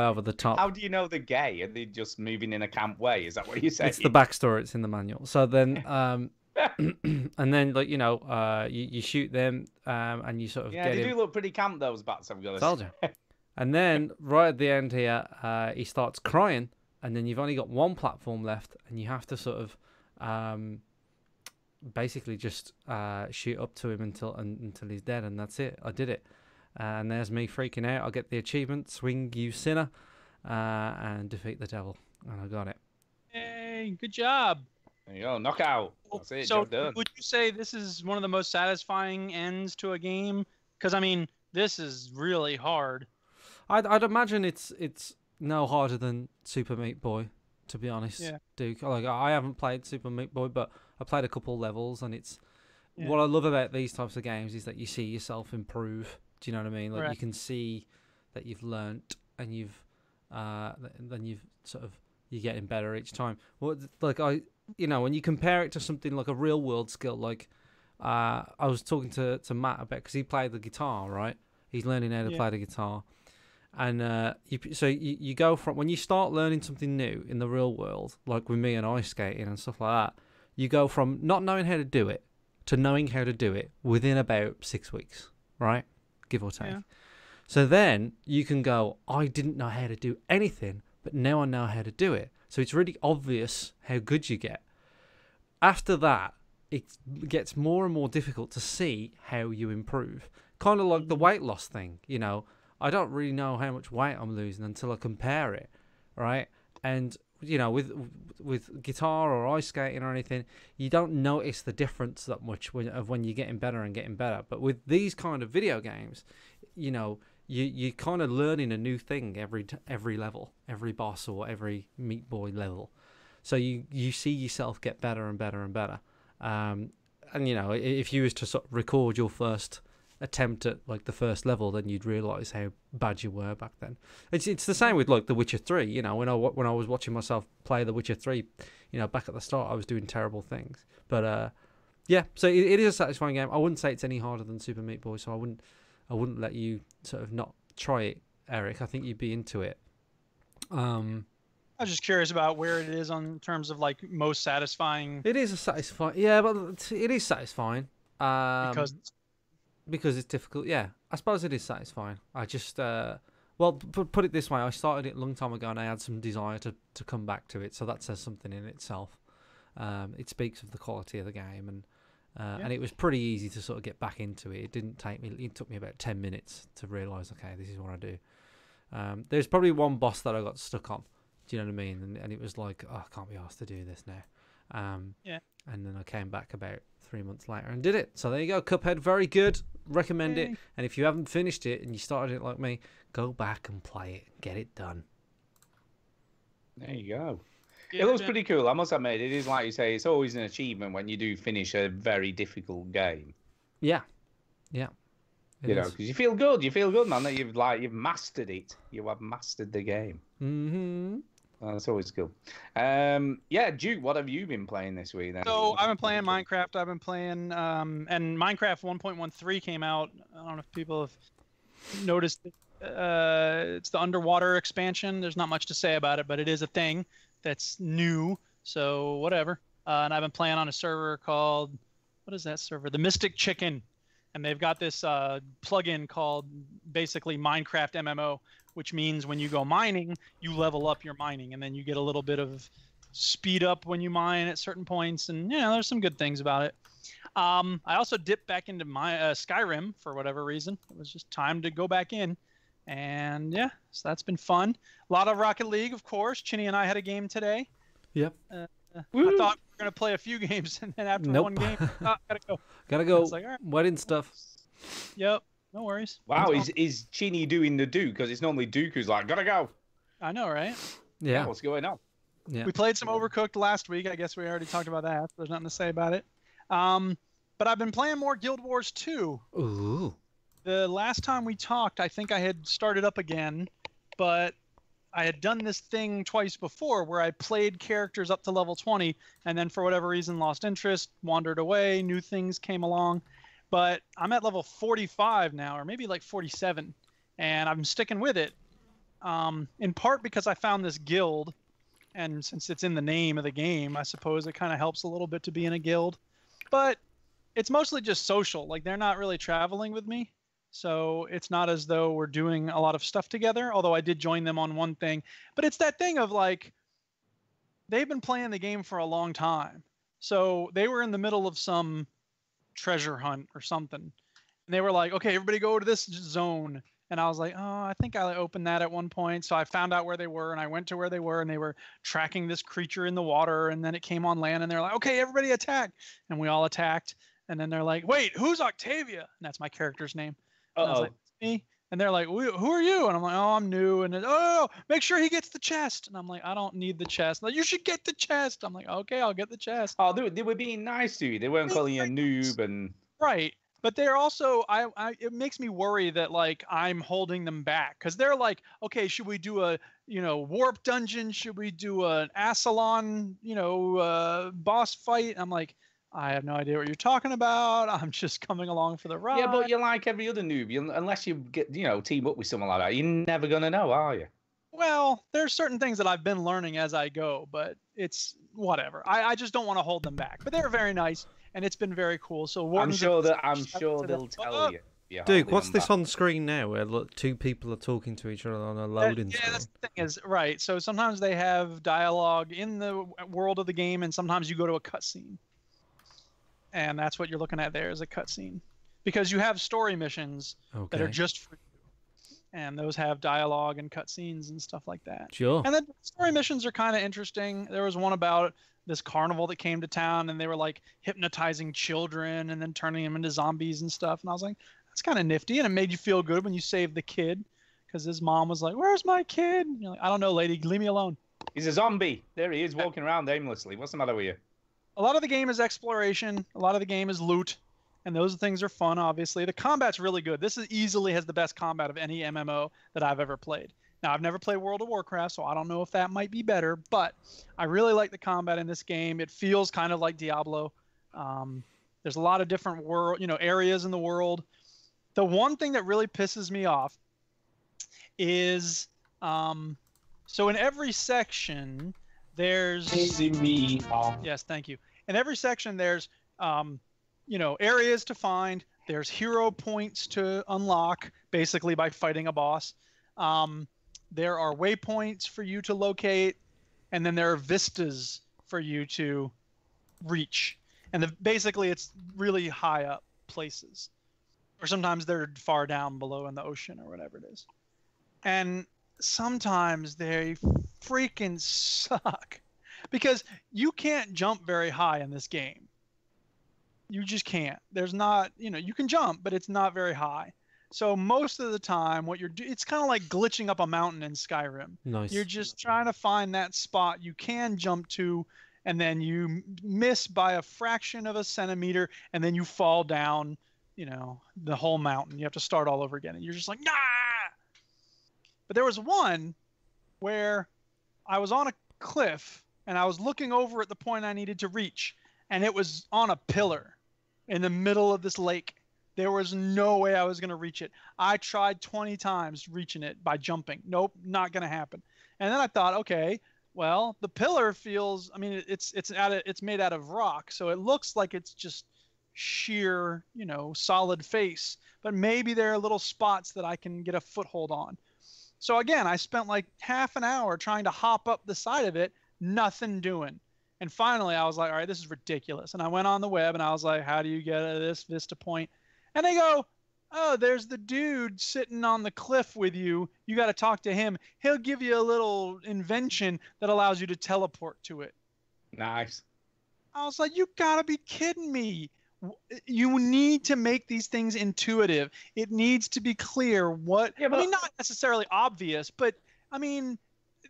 over the top. How do you know they're gay? Are they just moving in a camp way? Is that what you're saying? It's the backstory. It's in the manual. So then, and then, like, you know, you shoot them, and you sort of they do look pretty camp, those bats, I've got to say. And then, right at the end here, he starts crying, and then you've only got 1 platform left, and you have to sort of basically just shoot up to him until he's dead, and that's it. I did it. And there's me freaking out. I get the achievement, swing you sinner, and defeat the devil. And I got it. Hey, good job. There you go, knockout. That's it, so job done. Would you say this is one of the most satisfying ends to a game? Because, I mean, this is really hard. I'd imagine it's no harder than Super Meat Boy, to be honest, Duke. Like, I haven't played Super Meat Boy, but I played a couple levels, and it's... What I love about these types of games is that you see yourself improve. Do you know what I mean? Like, you can see that you've learnt, and you're getting better each time. When you compare it to something like a real world skill, like I was talking to Matt about, because he played the guitar, right? He's learning how to play the guitar, and you go from, when you start learning something new in the real world, like with me and ice skating and stuff like that, you go from not knowing how to do it to knowing how to do it within about 6 weeks, right? Give or take. Yeah. So then you can go, I didn't know how to do anything, but now I know how to do it. So it's really obvious how good you get. After that, it gets more and more difficult to see how you improve. Kind of like the weight loss thing, you know. I don't really know how much weight I'm losing until I compare it, right? And, you know, with guitar or ice skating or anything, you don't notice the difference that much when you're getting better and getting better. But with these kind of video games, you know, you're kind of learning a new thing every level, every boss or every Meat Boy level. So you see yourself get better and better and better. And, you know, if you was to sort of record your first attempt at like the first level, then you'd realise how bad you were back then. It's the same with like The Witcher 3. You know, when I was watching myself play The Witcher 3, you know, back at the start I was doing terrible things. But yeah, so it is a satisfying game. I wouldn't say it's any harder than Super Meat Boy, so I wouldn't let you sort of not try it, Eric. I think you'd be into it. I was just curious about where it is on terms of like most satisfying. It is a satisfying, yeah, but it is satisfying. Because it's difficult, yeah. I suppose it is satisfying. I just, put it this way. I started it a long time ago, and I had some desire to come back to it. So that says something in itself. It speaks of the quality of the game, and it was pretty easy to sort of get back into it. It didn't take me. It took me about 10 minutes to realise, okay, this is what I do. There's probably one boss that I got stuck on. Do you know what I mean? And it was like, oh, I can't be asked to do this now. And then I came back about 3 months later and did it. So there you go. Cuphead, very good. Recommend it. And if you haven't finished it and you started it like me, go back and play it. Get it done. There you go. It looks pretty cool. I must admit, it is like you say, it's always an achievement when you do finish a very difficult game. Yeah. You know, because you feel good. You feel good, man, that you've mastered it. You have mastered the game. Mm-hmm. That's always cool. Yeah, Duke, what have you been playing this week then? So I've been playing Minecraft. I've been playing, and Minecraft 1.13 came out. I don't know if people have noticed. It's the underwater expansion. There's not much to say about it, but it is a thing that's new. So whatever. And I've been playing on a server called, what is that server? The Mystic Chicken. And they've got this plugin called basically Minecraft MMO, which means when you go mining, you level up your mining, and then you get a little bit of speed up when you mine at certain points. And, there's some good things about it. I also dipped back into my Skyrim for whatever reason. It was just time to go back in. And yeah, so that's been fun. A lot of Rocket League, of course. Chinny and I had a game today. Yep. I thought we were going to play a few games, and then after Nope. one game, gotta go. Gotta go. It's like, all right. Wedding stuff. Yep, no worries. Wow, is Chinny doing the Duke? Because it's normally Duke who's like, gotta go. I know, right? Yeah. What's going on? Yeah. We played some Overcooked last week. I guess we already talked about that. There's nothing to say about it. But I've been playing more Guild Wars 2. Ooh. The last time we talked, I think I had started up again, but I had done this thing twice before where I played characters up to level 20 and then for whatever reason lost interest, wandered away, new things came along. But I'm at level 45 now, or maybe like 47, and I'm sticking with it. In part because I found this guild, and since it's in the name of the game, I suppose it kind of helps a little bit to be in a guild. But it's mostly just social. Like, they're not really traveling with me. So it's not as though we're doing a lot of stuff together, although I did join them on one thing. But it's that thing of like, they've been playing the game for a long time. So they were in the middle of some treasure hunt or something. And they were like, okay, everybody go to this zone. And I was like, oh, I think I opened that at one point. So I found out where they were, and I went to where they were, and they were tracking this creature in the water. And then it came on land, and they're like, okay, everybody attack. And we all attacked. And then they're like, wait, who's Octavia? And that's my character's name. And I was like, me. And they're like, who are you? And I'm like, oh, I'm new. And then, oh, make sure he gets the chest. And I'm like, I don't need the chest. Like, you should get the chest. I'm like, okay, I'll get the chest. Oh, they were being nice to you. They weren't calling you a noob and. Right. But they're also, it makes me worry that like I'm holding them back, because they're like, okay, should we do a, warp dungeon? Should we do an Ascalon, boss fight? I'm like, I have no idea what you're talking about. I'm just coming along for the ride. Yeah, but you're like every other noob. Unless you get, team up with someone like that, you're never gonna know, are you? Well, there's certain things that I've been learning as I go, but it's whatever. I just don't want to hold them back. But they're very nice, and it's been very cool. So I'm sure they'll tell you. Dude, what's this on screen now where two people are talking to each other on a loading screen? Yeah, that's the thing is, right. So sometimes they have dialogue in the world of the game, and sometimes you go to a cutscene. And that's what you're looking at there is a cutscene. Because you have story missions that are just for you. And those have dialogue and cutscenes and stuff like that. Sure. And the story missions are kind of interesting. There was one about this carnival that came to town, and they were like hypnotizing children and then turning them into zombies and stuff. And I was like, that's kind of nifty. And it made you feel good when you saved the kid. Because his mom was like, where's my kid? And you're like, I don't know, lady. Leave me alone. He's a zombie. There he is, walking around aimlessly. What's the matter with you? A lot of the game is exploration. A lot of the game is loot. And those things are fun, obviously. The combat's really good. This easily has the best combat of any MMO that I've ever played. Now, I've never played World of Warcraft, so I don't know if that might be better. But I really like the combat in this game. It feels kind of like Diablo. There's a lot of different areas in the world. The one thing that really pisses me off is, so in every section, there's Pissing me off. Yes, thank you. In every section, there's areas to find. There's hero points to unlock, basically by fighting a boss. There are waypoints for you to locate, and then there are vistas for you to reach. And basically, it's really high up places, or sometimes they're far down below in the ocean or whatever it is. And sometimes they freaking suck, because you can't jump very high in this game. You just can't. There's not, you can jump, but it's not very high. So most of the time, what you're doing, it's kind of like glitching up a mountain in Skyrim. Nice. You're just trying to find that spot you can jump to, and then you miss by a fraction of a centimeter, and then you fall down, the whole mountain. You have to start all over again, and you're just like, nah! But there was one where I was on a cliff, and I was looking over at the point I needed to reach, and it was on a pillar in the middle of this lake. There was no way I was going to reach it. I tried 20 times reaching it by jumping. Nope, not going to happen. And then I thought, okay, well, the pillar feels, it's made out of rock, so it looks like it's just sheer, solid face. But maybe there are little spots that I can get a foothold on. So again, I spent like half an hour trying to hop up the side of it, nothing doing. And finally, I was like, all right, this is ridiculous. And I went on the web, and I was like, how do you get to this vista point? And they go, oh, there's the dude sitting on the cliff with you. You got to talk to him. He'll give you a little invention that allows you to teleport to it. Nice. I was like, you got to be kidding me. You need to make these things intuitive. It needs to be clear what, I mean, not necessarily obvious, but I mean,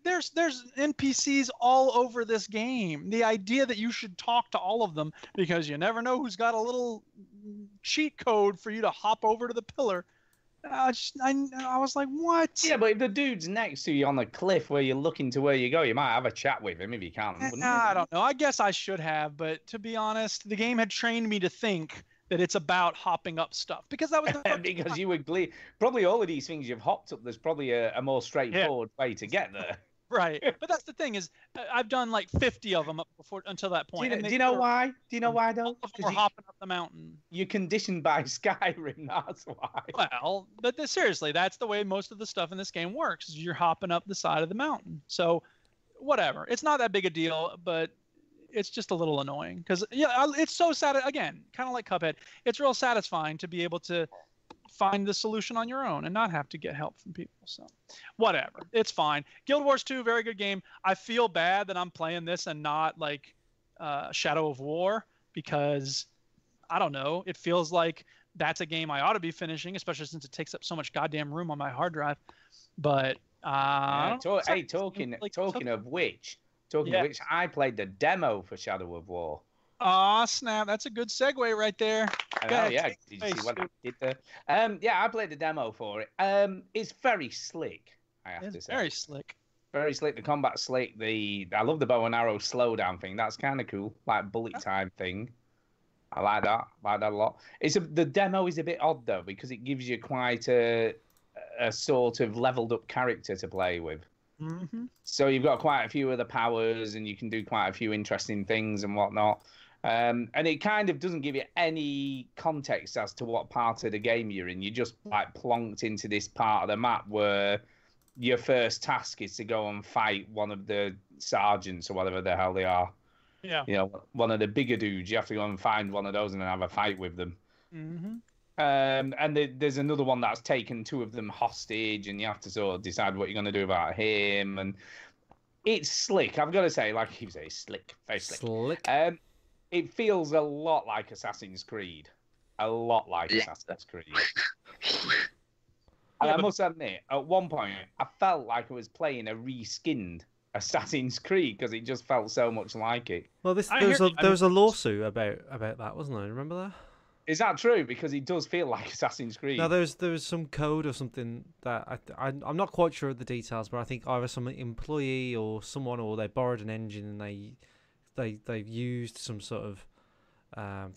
there's NPCs all over this game. The idea that you should talk to all of them because you never know who's got a little cheat code for you to hop over to the pillar. I was like, what? Yeah, but if the dude's next to you on the cliff where you're looking to where you go, you might have a chat with him if you can. Wouldn't you? I don't know. I guess I should have, but to be honest, the game had trained me to think that it's about hopping up stuff because that was the because you would probably all of these things you've hopped up. There's probably a more straightforward way to get there. Right, but that's the thing is, I've done like 50 of them up before until that point. Do you know why? Do you know why though? Because hopping up the mountain. You're conditioned by Skyrim. That's why. Well, but seriously, that's the way most of the stuff in this game works. Is you're hopping up the side of the mountain. So, whatever. It's not that big a deal, but it's just a little annoying because it's so sad. Again, kind of like Cuphead. It's real satisfying to be able to find the solution on your own and not have to get help from people. So whatever, it's fine. Guild Wars 2, very good game. I feel bad that I'm playing this and not like Shadow of War because I don't know, it feels like that's a game I ought to be finishing, especially since it takes up so much goddamn room on my hard drive. But talking of which, I played the demo for Shadow of War. Aw, snap. That's a good segue right there. Yeah. Did you see what I did there? I played the demo for it. It's very slick, I have to say. Very slick. Very slick. The combat's slick. I love the bow and arrow slowdown thing. That's kind of cool. Like bullet time thing. I like that. I like that a lot. The demo is a bit odd, though, because it gives you quite a sort of leveled up character to play with. Mm-hmm. So you've got quite a few of the powers and you can do quite a few interesting things and whatnot. And it kind of doesn't give you any context as to what part of the game you're in. You're just like plonked into this part of the map where your first task is to go and fight one of the sergeants or whatever the hell they are. Yeah. You know, one of the bigger dudes. You have to go and find one of those and then have a fight with them. Mm-hmm. And there's another one that's taken two of them hostage, and you have to sort of decide what you're going to do about him. And it's slick. I've got to say, like you say, slick, very slick. It feels a lot like Assassin's Creed. A lot like Assassin's Creed. And I must admit, at one point, I felt like I was playing a reskinned Assassin's Creed because it just felt so much like it. Well, there was a lawsuit about that, wasn't there? Remember that? Is that true? Because it does feel like Assassin's Creed. No, there was some code or something that I'm not quite sure of the details, but I think either some employee or someone, or they borrowed an engine and they used some sort of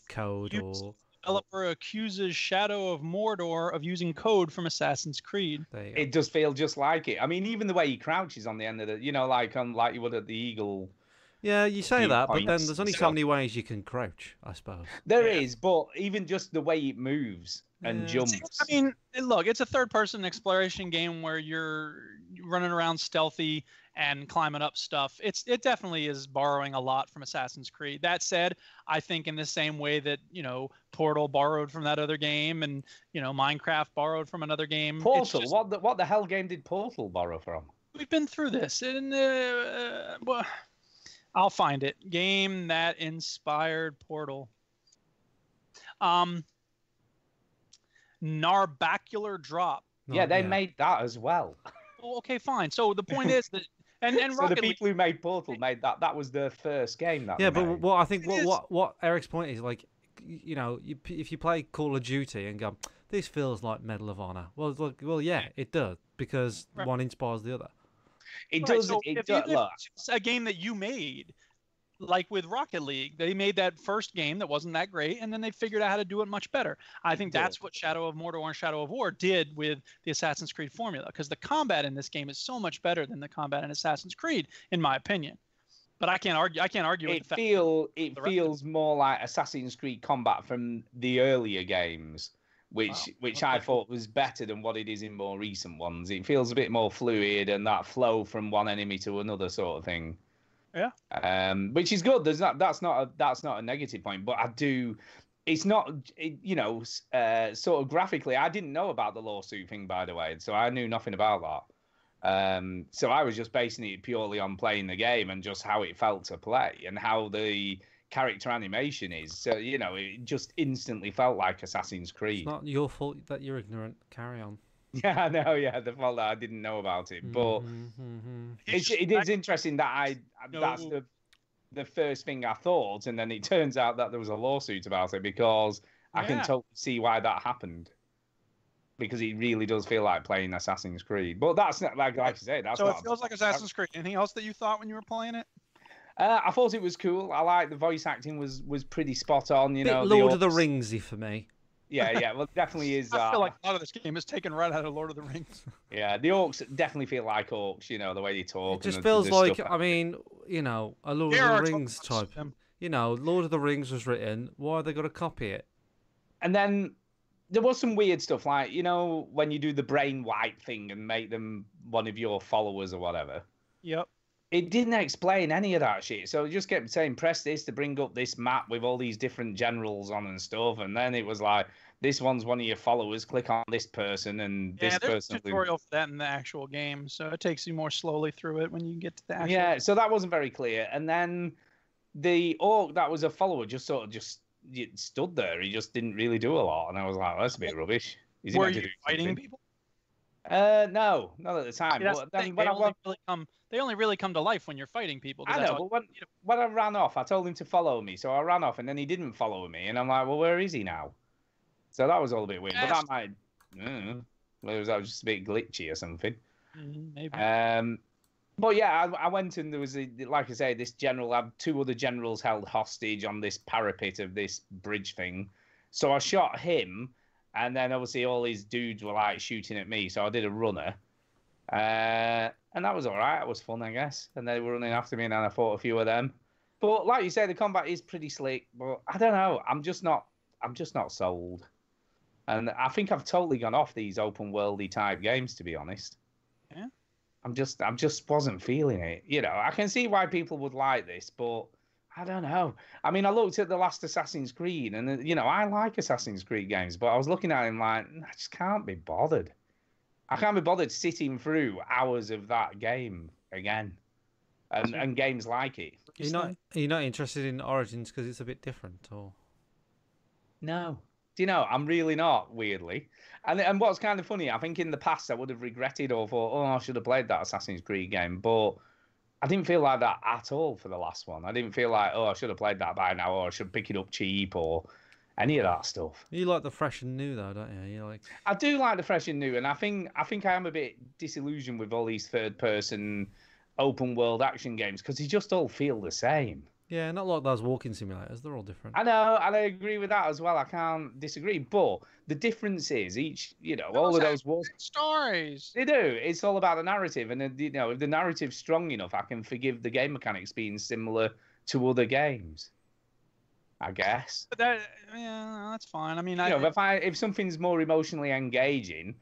code or. Developer accuses Shadow of Mordor of using code from Assassin's Creed. It does feel just like it. I mean, even the way he crouches on the end of the, like you would at the Eagle. Yeah, you say that, but then there's only so many ways you can crouch, I suppose. There is, but even just the way it moves and jumps. I mean, look, it's a third-person exploration game where you're running around stealthy and climbing up stuff. It definitely is borrowing a lot from Assassin's Creed. That said, I think in the same way that, Portal borrowed from that other game and, Minecraft borrowed from another game. Portal? What the hell game did Portal borrow from? We've been through this. I'll find it. Game that inspired Portal. Narbacular Drop. Yeah, they made that as well. Oh, okay, fine. So the point is that, and so Rocket the people who made Portal made that. That was their first game. That but what I think what Eric's point is, like, if you play Call of Duty and go, this feels like Medal of Honor. Well, yeah, it does, because one inspires the other. It does. So it if does. Look, it's a game that you made, like with Rocket League, they made that first game that wasn't that great, and then they figured out how to do it much better. I think that's what Shadow of Mordor and Shadow of War did with the Assassin's Creed formula, because the combat in this game is so much better than the combat in Assassin's Creed, in my opinion. But I can't argue. With the fact it feels more like Assassin's Creed combat from the earlier games, which I thought was better than what it is in more recent ones. It feels a bit more fluid and that flow from one enemy to another sort of thing. Yeah. Which is good. That's not a negative point, but it's not, sort of graphically. I didn't know about the lawsuit thing, by the way, so I knew nothing about that. So I was just basing it purely on playing the game and just how it felt to play and how the character animation is. So, it just instantly felt like Assassin's Creed. It's not your fault that you're ignorant. Carry on. Yeah, I know. Yeah, the fault that I didn't know about it, but it is interesting that that's the first thing I thought, and then it turns out that there was a lawsuit about it because I can totally see why that happened. Because it really does feel like playing Assassin's Creed, but that's not like I said. That's so not it feels like Assassin's Creed. Anything else that you thought when you were playing it? I thought it was cool. I like the voice acting was pretty spot on. Bit Lord of the Ringsy for me. Yeah, well, it definitely is. I feel like a lot of this game is taken right out of Lord of the Rings. Yeah, the orcs definitely feel like orcs. The way they talk. It just feels like, I mean, a Lord of the Rings type. Lord of the Rings was written. Why they got to copy it? And then there was some weird stuff, like when you do the brain wipe thing and make them one of your followers or whatever. Yep. It didn't explain any of that shit. So it just kept saying, press this to bring up this map with all these different generals on and stuff. And then it was like, this one's one of your followers. Click on this person and this person. There's a tutorial for that in the actual game. So it takes you more slowly through it when you get to the actual game. So that wasn't very clear. And then the orc that was a follower just stood there. He just didn't really do a lot. And I was like, that's a bit rubbish. Were you fighting people? No, not at the time. See, but then they only really come to life when you're fighting people. I know, but when I ran off, I told him to follow me. So I ran off, and then he didn't follow me. And I'm like, well, where is he now? So that was all a bit weird. But that might... that was just a bit glitchy or something. Maybe. But yeah, I went and there was, like I say, this general had 2 other generals held hostage on this parapet of this bridge thing. So I shot him, and then obviously all these dudes were like shooting at me. So I did a runner. And that was all right. It was fun, I guess. And they were running after me, and I fought a few of them. But like you say, the combat is pretty slick. But I don't know. I'm just not sold. And I think I've totally gone off these open worldy type games, to be honest. Yeah. I'm just wasn't feeling it. I can see why people would like this, but I don't know. I mean, I looked at the last Assassin's Creed, and I like Assassin's Creed games, but I was looking at him like, I just can't be bothered. I can't be bothered sitting through hours of that game again, and games like it. You're not interested in Origins because it's a bit different, or? No. Do you know? I'm really not, weirdly. And what's kind of funny, I think in the past I would have regretted or thought, oh, I should have played that Assassin's Creed game, but I didn't feel like that at all for the last one. I didn't feel like, oh, I should have played that by now, or I should pick it up cheap, or any of that stuff. You like the fresh and new, though, don't you? I do like the fresh and new, and I think I am a bit disillusioned with all these third-person open-world action games because they just all feel the same. Yeah, not like those walking simulators. They're all different. I know, and I agree with that as well. I can't disagree. But the difference is all of those stories. They do. It's all about the narrative. And, if the narrative's strong enough, I can forgive the game mechanics being similar to other games, I guess. But that's fine. I mean, if something's more emotionally engaging,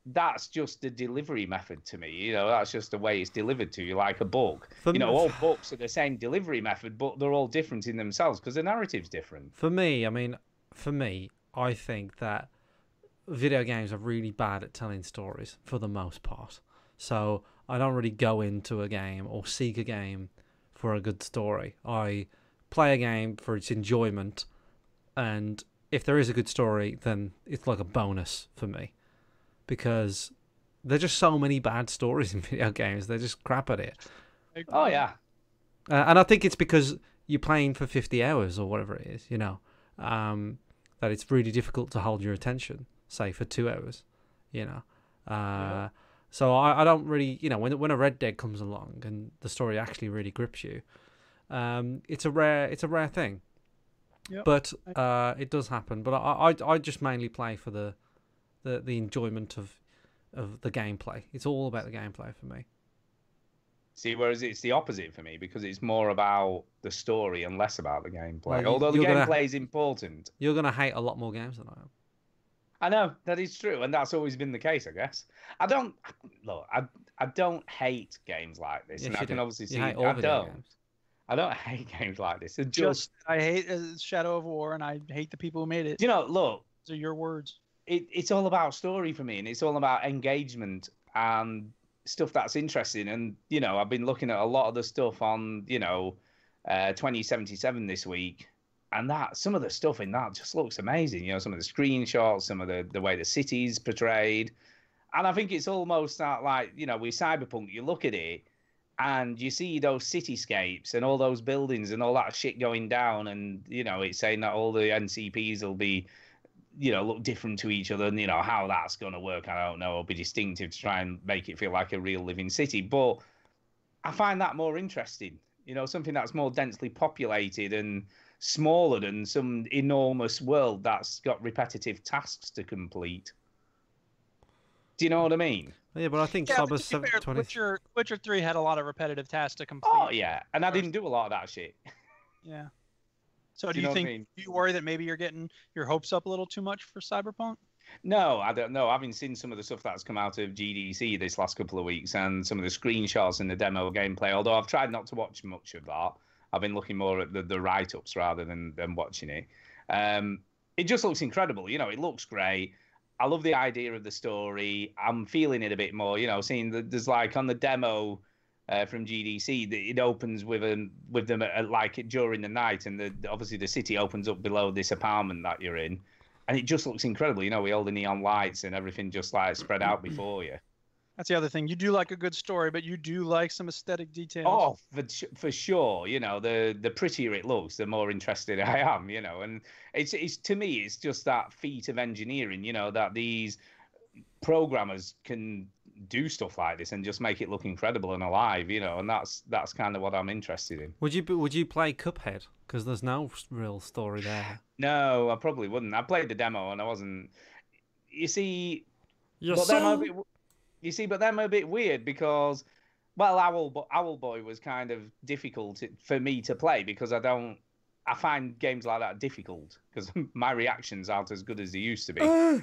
that's just the delivery method to me. That's just the way it's delivered to you, like a book. All books are the same delivery method, but they're all different in themselves because the narrative's different. For me, I think that video games are really bad at telling stories for the most part. So I don't really go into a game or seek a game for a good story. I play a game for its enjoyment, and if there is a good story, then it's like a bonus for me. Because there's just so many bad stories in video games. They're just crap at it. Oh, yeah. And I think it's because you're playing for 50 hours or whatever it is, that it's really difficult to hold your attention, say, for 2 hours, Yeah. So I don't really, when a Red Dead comes along and the story actually really grips you, it's a rare thing. Yep. But it does happen. But I just mainly play for the enjoyment of the gameplay. It's all about the gameplay for me. See, whereas it's the opposite for me because it's more about the story and less about the gameplay. Well, although the gameplay is important. You're going to hate a lot more games than I am. I know, that is true, and that's always been the case, I guess. I don't hate games like this, Yes, and I can do. obviously see you hate I all video don't. games. I don't hate games like this. They're Just I hate Shadow of War, and I hate the people who made it. you know, look, Those are your words. it's all about story for me, and it's all about engagement and stuff that's interesting. And you know, I've been looking at a lot of the stuff on 2077 this week, and that some of the stuff in that just looks amazing. You know, some of the screenshots, some of the way the city's portrayed, and I think it's almost that, like, you know, with Cyberpunk, you look at it and you see those cityscapes and all those buildings and all that shit going down, and you know, it's saying that all the NCPs will be, you know, look different to each other, and you know how that's going to work, I don't know, or be distinctive to try and make it feel like a real living city. But I find that more interesting, you know, something that's more densely populated and smaller than some enormous world that's got repetitive tasks to complete. Do you know what I mean? Yeah, but I think Yeah, Cyber but to be fair, 720. Witcher 3 had a lot of repetitive tasks to complete. Oh yeah, and I didn't do a lot of that shit. Yeah. So Do do you know you what I think mean? do you worry that maybe you're getting your hopes up a little too much for Cyberpunk? No, I don't know. Having seen some of the stuff that's come out of GDC this last couple of weeks and some of the screenshots and the demo gameplay, although I've tried not to watch much of that, I've been looking more at the write-ups rather than watching it. It just looks incredible. You know, it looks great. I love the idea of the story. I'm feeling it a bit more. You know, seeing there's like on the demo from GDC, it opens with them like during the night, and obviously the city opens up below this apartment that you're in, and it just looks incredible. You know, with all the neon lights and everything just like spread out before you. That's the other thing. You do like a good story, but you do like some aesthetic details. Oh, for sure. You know, the prettier it looks, the more interested I am. You know, and it's to me, it's just that feat of engineering. You know, that these programmers can do stuff like this and just make it look incredible and alive. You know, and that's kind of what I'm interested in. Would you play Cuphead? Because there's no real story there. No, I probably wouldn't. I played the demo and I wasn't. You see, You're but then so... but then I'm a bit weird because, well, Owlboy was kind of difficult for me to play because I find games like that difficult because my reactions aren't as good as they used to be.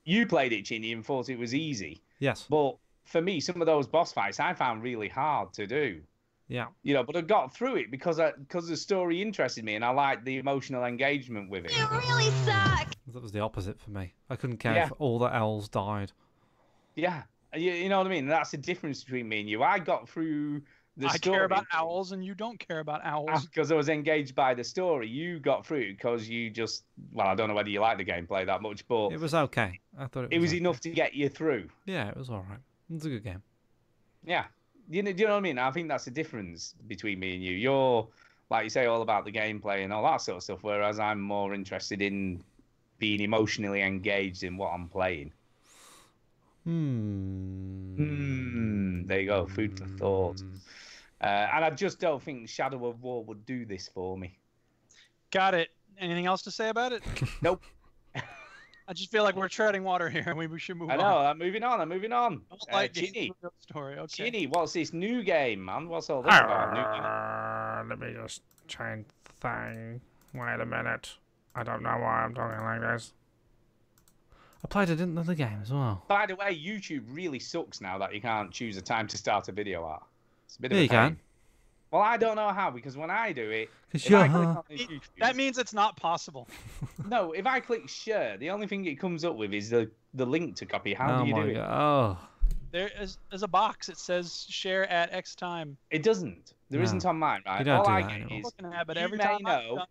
You played it, Chinny, and thought it was easy. Yes. But for me, some of those boss fights I found really hard to do. Yeah. You know, but I got through it because the story interested me and I liked the emotional engagement with it. You really suck. That was the opposite for me. I couldn't care Yeah. if all the owls died. Yeah. You know what I mean? That's the difference between me and you. I got through the I story. care about owls, and you don't care about owls. Because I was engaged by the story. You got through because you just, well, I don't know whether you like the gameplay that much, but It was okay. I thought it was okay. enough to get you through. Yeah, it was all right. It was a good game. Yeah. Do you know what I mean? I think that's the difference between me and you. You're, like you say, all about the gameplay and all that sort of stuff, whereas I'm more interested in being emotionally engaged in what I'm playing. There you go. Food for thought. And I just don't think Shadow of War would do this for me. Got it. Anything else to say about it? Nope. I just feel like we're treading water here, and we should move I on. know. I'm moving on. I don't like games Chinny. with no story. Okay. Chinny, what's this new game, man? What's all this about? Let me just change the thing. Wait a minute. I don't know why I'm talking like this. I played another game as well. By the way, YouTube really sucks now that you can't choose a time to start a video at. It's a bit of Yeah, a you pain. can. Well, I don't know how, because when I do it, 'Cause if I you're- click on this YouTube, That means it's not possible. no, if I click share, the only thing it comes up with is the link to copy. How Oh do you my do it? god. Oh. There's a box. It says share at X time. It doesn't. There No. isn't on mine, right? You don't All do I that get anymore. is Looking at, but you every may time I've know, done-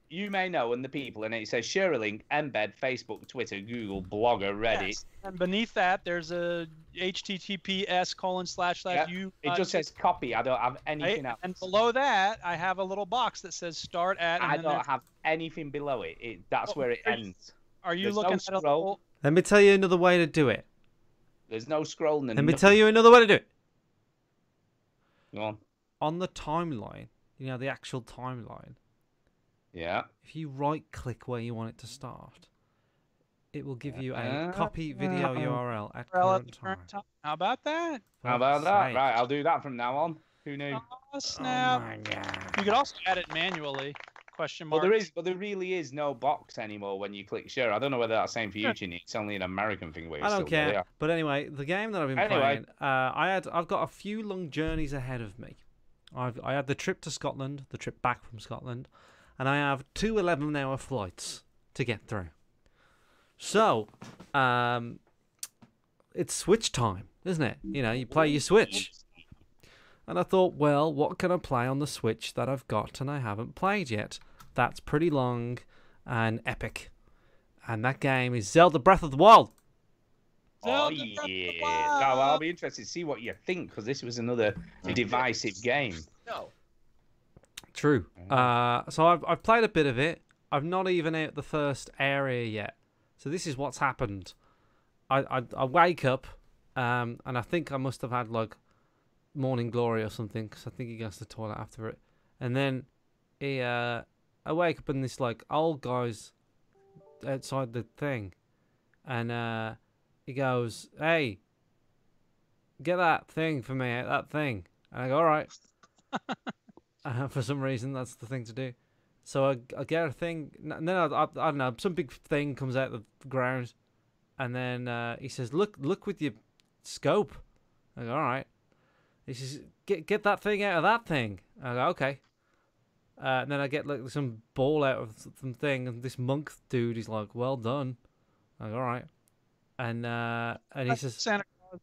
you may know, and the people, and it says share a link, embed, Facebook, Twitter, Google, Blogger, Reddit. Yes. And beneath that, there's a https:// Yeah, you. It just says copy. I don't have anything else. And below that, I have a little box that says start at. And I then don't there's- have anything below it. That's Well, where it are you- ends. Are you there's no looking at a scroll. little? Let me tell you another way to do it. There's no scrolling. And Let me tell you another way to do it. Go on. On the timeline, you know, the actual timeline, Yeah. if you right click where you want it to start, it will give you a copy video URL at current time. How about that? How about For that? sake. Right, I'll do that from now on. Who knew? Oh, Oh snap. my god. You could also add it manually. Question Well, mark. there really is no box anymore when you click share. I don't know whether that's the same for you, Ginny. It's only an American thing where you I don't still care. But anyway, the game that I've been Anyway. playing, I've got a few long journeys ahead of me. I had the trip to Scotland, the trip back from Scotland, and I have 2 11-hour flights to get through. So, it's Switch time, isn't it? You know, you play your Switch. And I thought, well, what can I play on the Switch that I've got and I haven't played yet? That's pretty long and epic. And that game is Zelda Breath of the Wild. Oh, yeah. Now, I'll be interested to see what you think, because this was another divisive game. No. True. So I've played a bit of it. I've not even out the first area yet. So this is what's happened. I wake up, and I think I must have had, like, morning glory or something, because I think he goes to the toilet after it. And then I wake up and this, like, old guy's outside the thing. And he goes, "Hey, get that thing for me, that thing." And I go, "All right." For some reason, that's the thing to do. So I get a thing, and then I don't know, some big thing comes out of the ground, and then he says, "Look with your scope." I go, "All right." He says, "Get that thing out of that thing." I go, "Okay." And then I get like some ball out of some thing, and this monk dude is like, "Well done." I go, "All right." And he says, Santa Claus.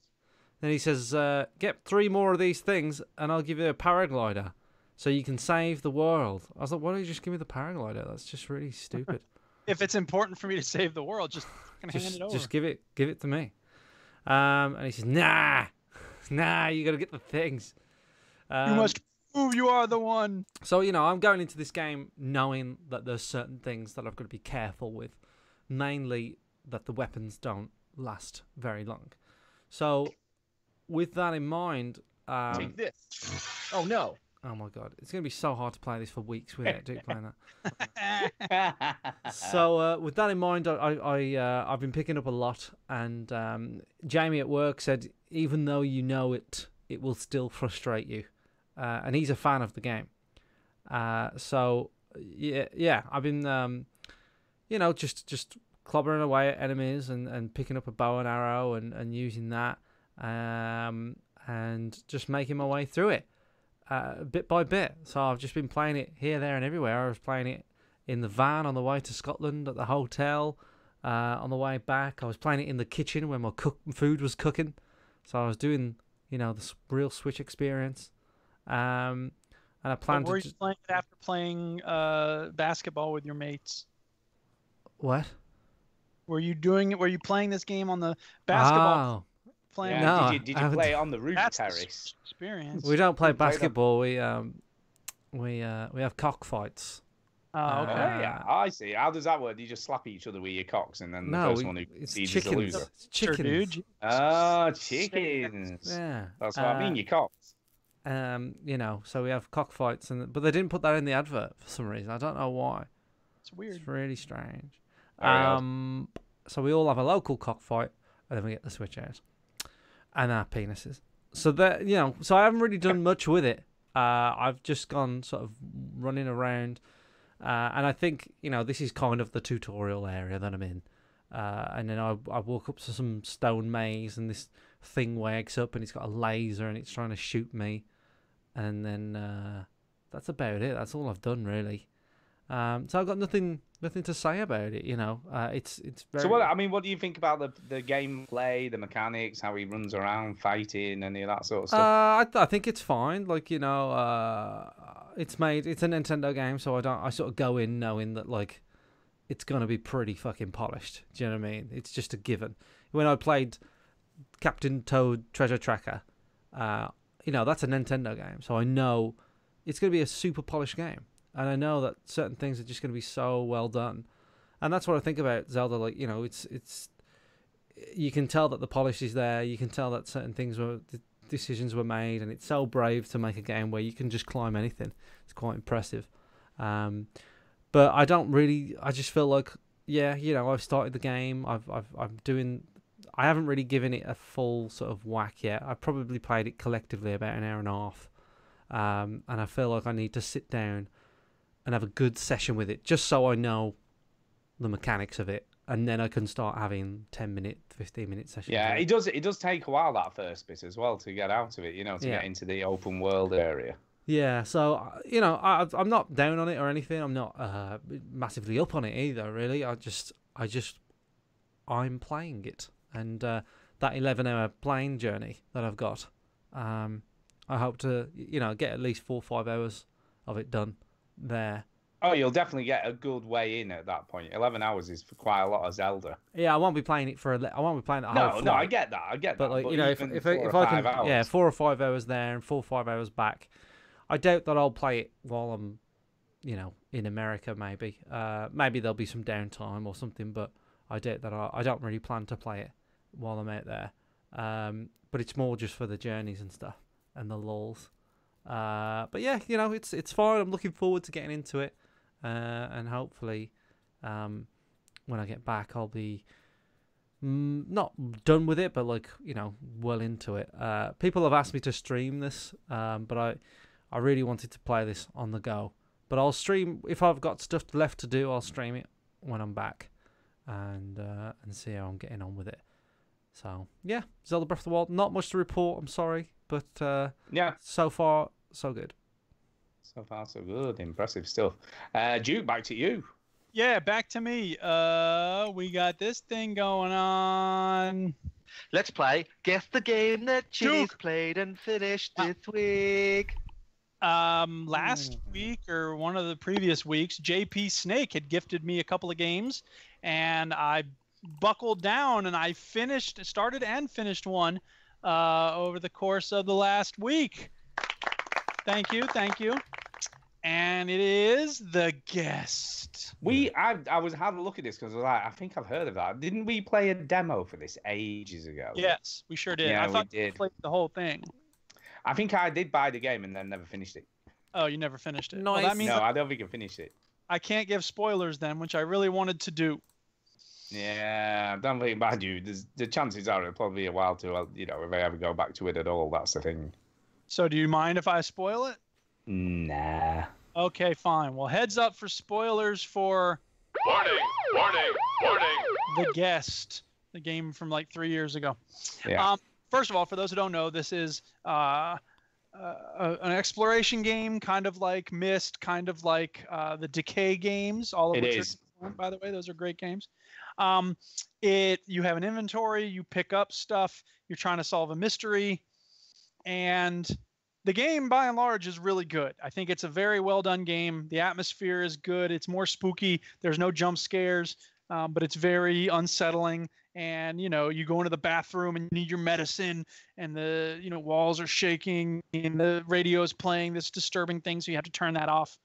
then he says, "Get 3 more of these things, and I'll give you a paraglider, so you can save the world." I was like, "Why don't you just give me the paraglider? That's just really stupid." If it's important for me to save the world, just fucking hand it over. Just give it to me. And he says, "Nah, you gotta get the things." You must prove you are the one. So, you know, I'm going into this game knowing that there's certain things that I've got to be careful with. Mainly that the weapons don't last very long. So, with that in mind... Take this. Oh, no. Oh, my God. It's going to be so hard to play this for weeks without Duke playing that. So, with that in mind, I've been picking up a lot. And Jamie at work said, even though you know it, it will still frustrate you. And he's a fan of the game. So, yeah, I've been, you know, just clobbering away at enemies and picking up a bow and arrow and using that. And just making my way through it bit by bit. So I've just been playing it here, there, and everywhere. I was playing it in the van on the way to Scotland, at the hotel, on the way back. I was playing it in the kitchen when my food was cooking. So I was doing, you know, the real Switch experience. And I plan Were to... you playing it after playing basketball with your mates? What? Were you playing this game on the basketball? Playing? Yeah. No, Did you play it on the roof That's terrace? Experience. We don't play We played basketball. We have cockfights. Oh, okay. Yeah, I see. How does that work? Do you just slap each other with your cocks, and then the No, first one who it's sees is the chickens. loser? It's chickens. Dude. Oh, chickens. Yeah. That's what I mean. Your cocks. You know, so we have cockfights, but they didn't put that in the advert for some reason. I don't know why. It's weird. It's really strange. Very odd. So we all have a local cockfight, and then we get the Switch out and our penises. So that, you know, so I haven't really done much with it. I've just gone sort of running around, and I think, you know, this is kind of the tutorial area that I'm in. And then I walk up to some stone maze, and this thing wakes up, and it's got a laser, and it's trying to shoot me. And then that's about it. That's all I've done, really. So I've got nothing to say about it. You know, it's very. So what do you think about the gameplay, the mechanics, how he runs around fighting, any of that sort of stuff? I think it's fine. Like, you know, it's a Nintendo game, so I sort of go in knowing that, like, it's gonna be pretty fucking polished. Do you know what I mean? It's just a given. When I played Captain Toad Treasure Tracker, you know, that's a Nintendo game, so I know it's gonna be a super polished game. And I know that certain things are just going to be so well done. And that's what I think about Zelda. Like, you know, it's you can tell that the polish is there. You can tell that certain decisions were made. And it's so brave to make a game where you can just climb anything. It's quite impressive. But I just feel like, yeah, you know, I've started the game. I haven't really given it a full sort of whack yet. I've probably played it collectively about an hour and a half. And I feel like I need to sit down and have a good session with it, just so I know the mechanics of it, and then I can start having 10-minute, 15-minute sessions. Yeah, it does take a while, that first bit as well, to get out of it, you know, to get into the open world area. Yeah, so I'm not down on it or anything. I'm not massively up on it either. Really, I'm playing it, and that 11-hour plane journey that I've got, I hope to get at least 4 or 5 hours of it done there. Oh, you'll definitely get a good way in at that point. 11 hours is for quite a lot of Zelda. Yeah, I won't be playing it I won't be playing the whole flight. No, I get that. But like, if I can, hours. 4 or 5 hours there and 4 or 5 hours back. I doubt that I'll play it while I'm, in America. Maybe, maybe there'll be some downtime or something. But I doubt that I don't really plan to play it while I'm out there. But it's more just for the journeys and stuff and the lulls. But yeah, it's fine. I'm looking forward to getting into it, and hopefully, when I get back, I'll be not done with it, but well into it. People have asked me to stream this, but I really wanted to play this on the go. But I'll stream if I've got stuff left to do. I'll stream it when I'm back, and see how I'm getting on with it. So yeah, Zelda Breath of the Wild. Not much to report. I'm sorry, but yeah, so far so good. So far so good. Impressive stuff. Duke, back to you. Yeah, back to me. We got this thing going on. Let's play Guess the Game That Chili's played and finished this week. Last week or one of the previous weeks, JP Snake had gifted me a couple of games, and I buckled down and I started and finished one over the course of the last week. Thank you. And it is The Guest. I had a look at this because I think I've heard of that. Didn't we play a demo for this ages ago? Yes, we sure did. Yeah, I thought we did. you played the whole thing. I think I did buy the game and then never finished it. Oh, you never finished it. Nice. Well, that means No, I don't think I finished it. I can't give spoilers then, which I really wanted to do. Yeah, I don't think by you. The chances are it'll probably be a while to, if I ever go back to it at all. That's the thing. So do you mind if I spoil it? Nah. Okay, fine. Well, heads up for spoilers for Warning! The Guest, the game from like 3 years ago. Yeah. First of all, for those who don't know, this is an exploration game, kind of like Myst, kind of like the Decay games. All of which are, by the way, those are great games. You have an inventory, you pick up stuff, you're trying to solve a mystery, and the game by and large is really good. I think it's a very well done game. The atmosphere is good. It's more spooky. There's no jump scares, but it's very unsettling. And you go into the bathroom and you need your medicine, and the walls are shaking and the radio is playing this disturbing thing, so you have to turn that off.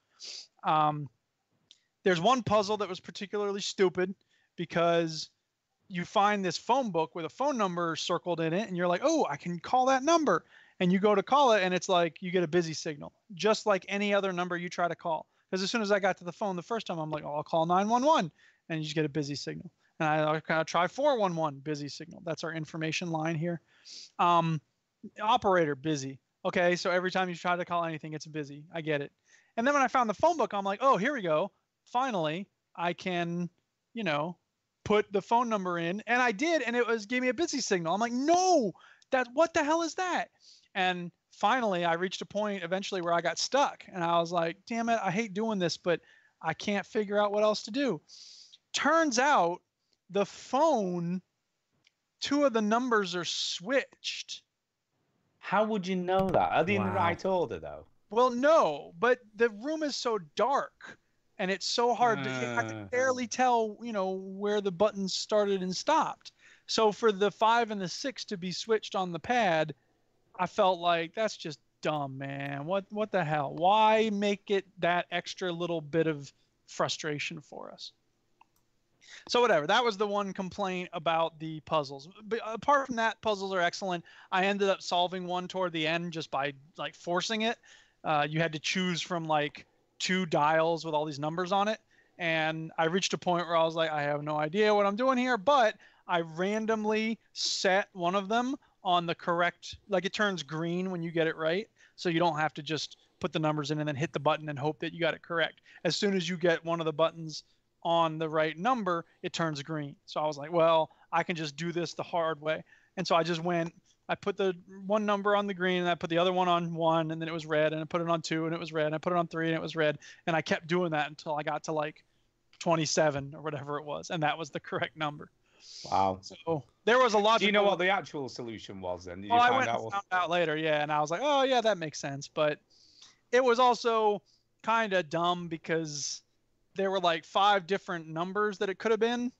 There's one puzzle that was particularly stupid because you find this phone book with a phone number circled in it, and you're like, oh, I can call that number. And you go to call it, and it's like you get a busy signal, just like any other number you try to call. Because as soon as I got to the phone the first time, I'm like, oh, I'll call 911, and you just get a busy signal. And I kind of try 411, busy signal. That's our information line here. Operator, busy. Okay, so every time you try to call anything, it's busy. I get it. And then when I found the phone book, I'm like, oh, here we go. Finally, I can, put the phone number in. And I did, and gave me a busy signal. I'm like, no, what the hell is that? And finally, I reached a point eventually where I got stuck. And I was like, damn it, I hate doing this, but I can't figure out what else to do. Turns out the phone, 2 of the numbers are switched. How would you know that? Are they in the right order, though? Well, no, but the room is so dark, and it's so hard to I can barely tell, where the buttons started and stopped. So for the 5 and the 6 to be switched on the pad, I felt like that's just dumb, man. What the hell? Why make it that extra little bit of frustration for us? So whatever. That was the one complaint about the puzzles. But apart from that, puzzles are excellent. I ended up solving one toward the end just by forcing it. You had to choose from 2 dials with all these numbers on it. And I reached a point where I was like, I have no idea what I'm doing here, but I randomly set one of them on the correct, it turns green when you get it right. So you don't have to just put the numbers in and then hit the button and hope that you got it correct. As soon as you get one of the buttons on the right number, it turns green. So I was like, well, I can just do this the hard way. And so I just went I put the one number on the green, and I put the other one on 1, and then it was red, and I put it on 2, and it was red, and I put it on 3, and it was red, and I kept doing that until I got to like 27 or whatever it was, and that was the correct number. Wow. So there was a lot. Do you know what the actual solution was then? Did you I find went out? and found out later, yeah, and I was like, oh yeah, that makes sense. But it was also kind of dumb because there were like 5 different numbers that it could have been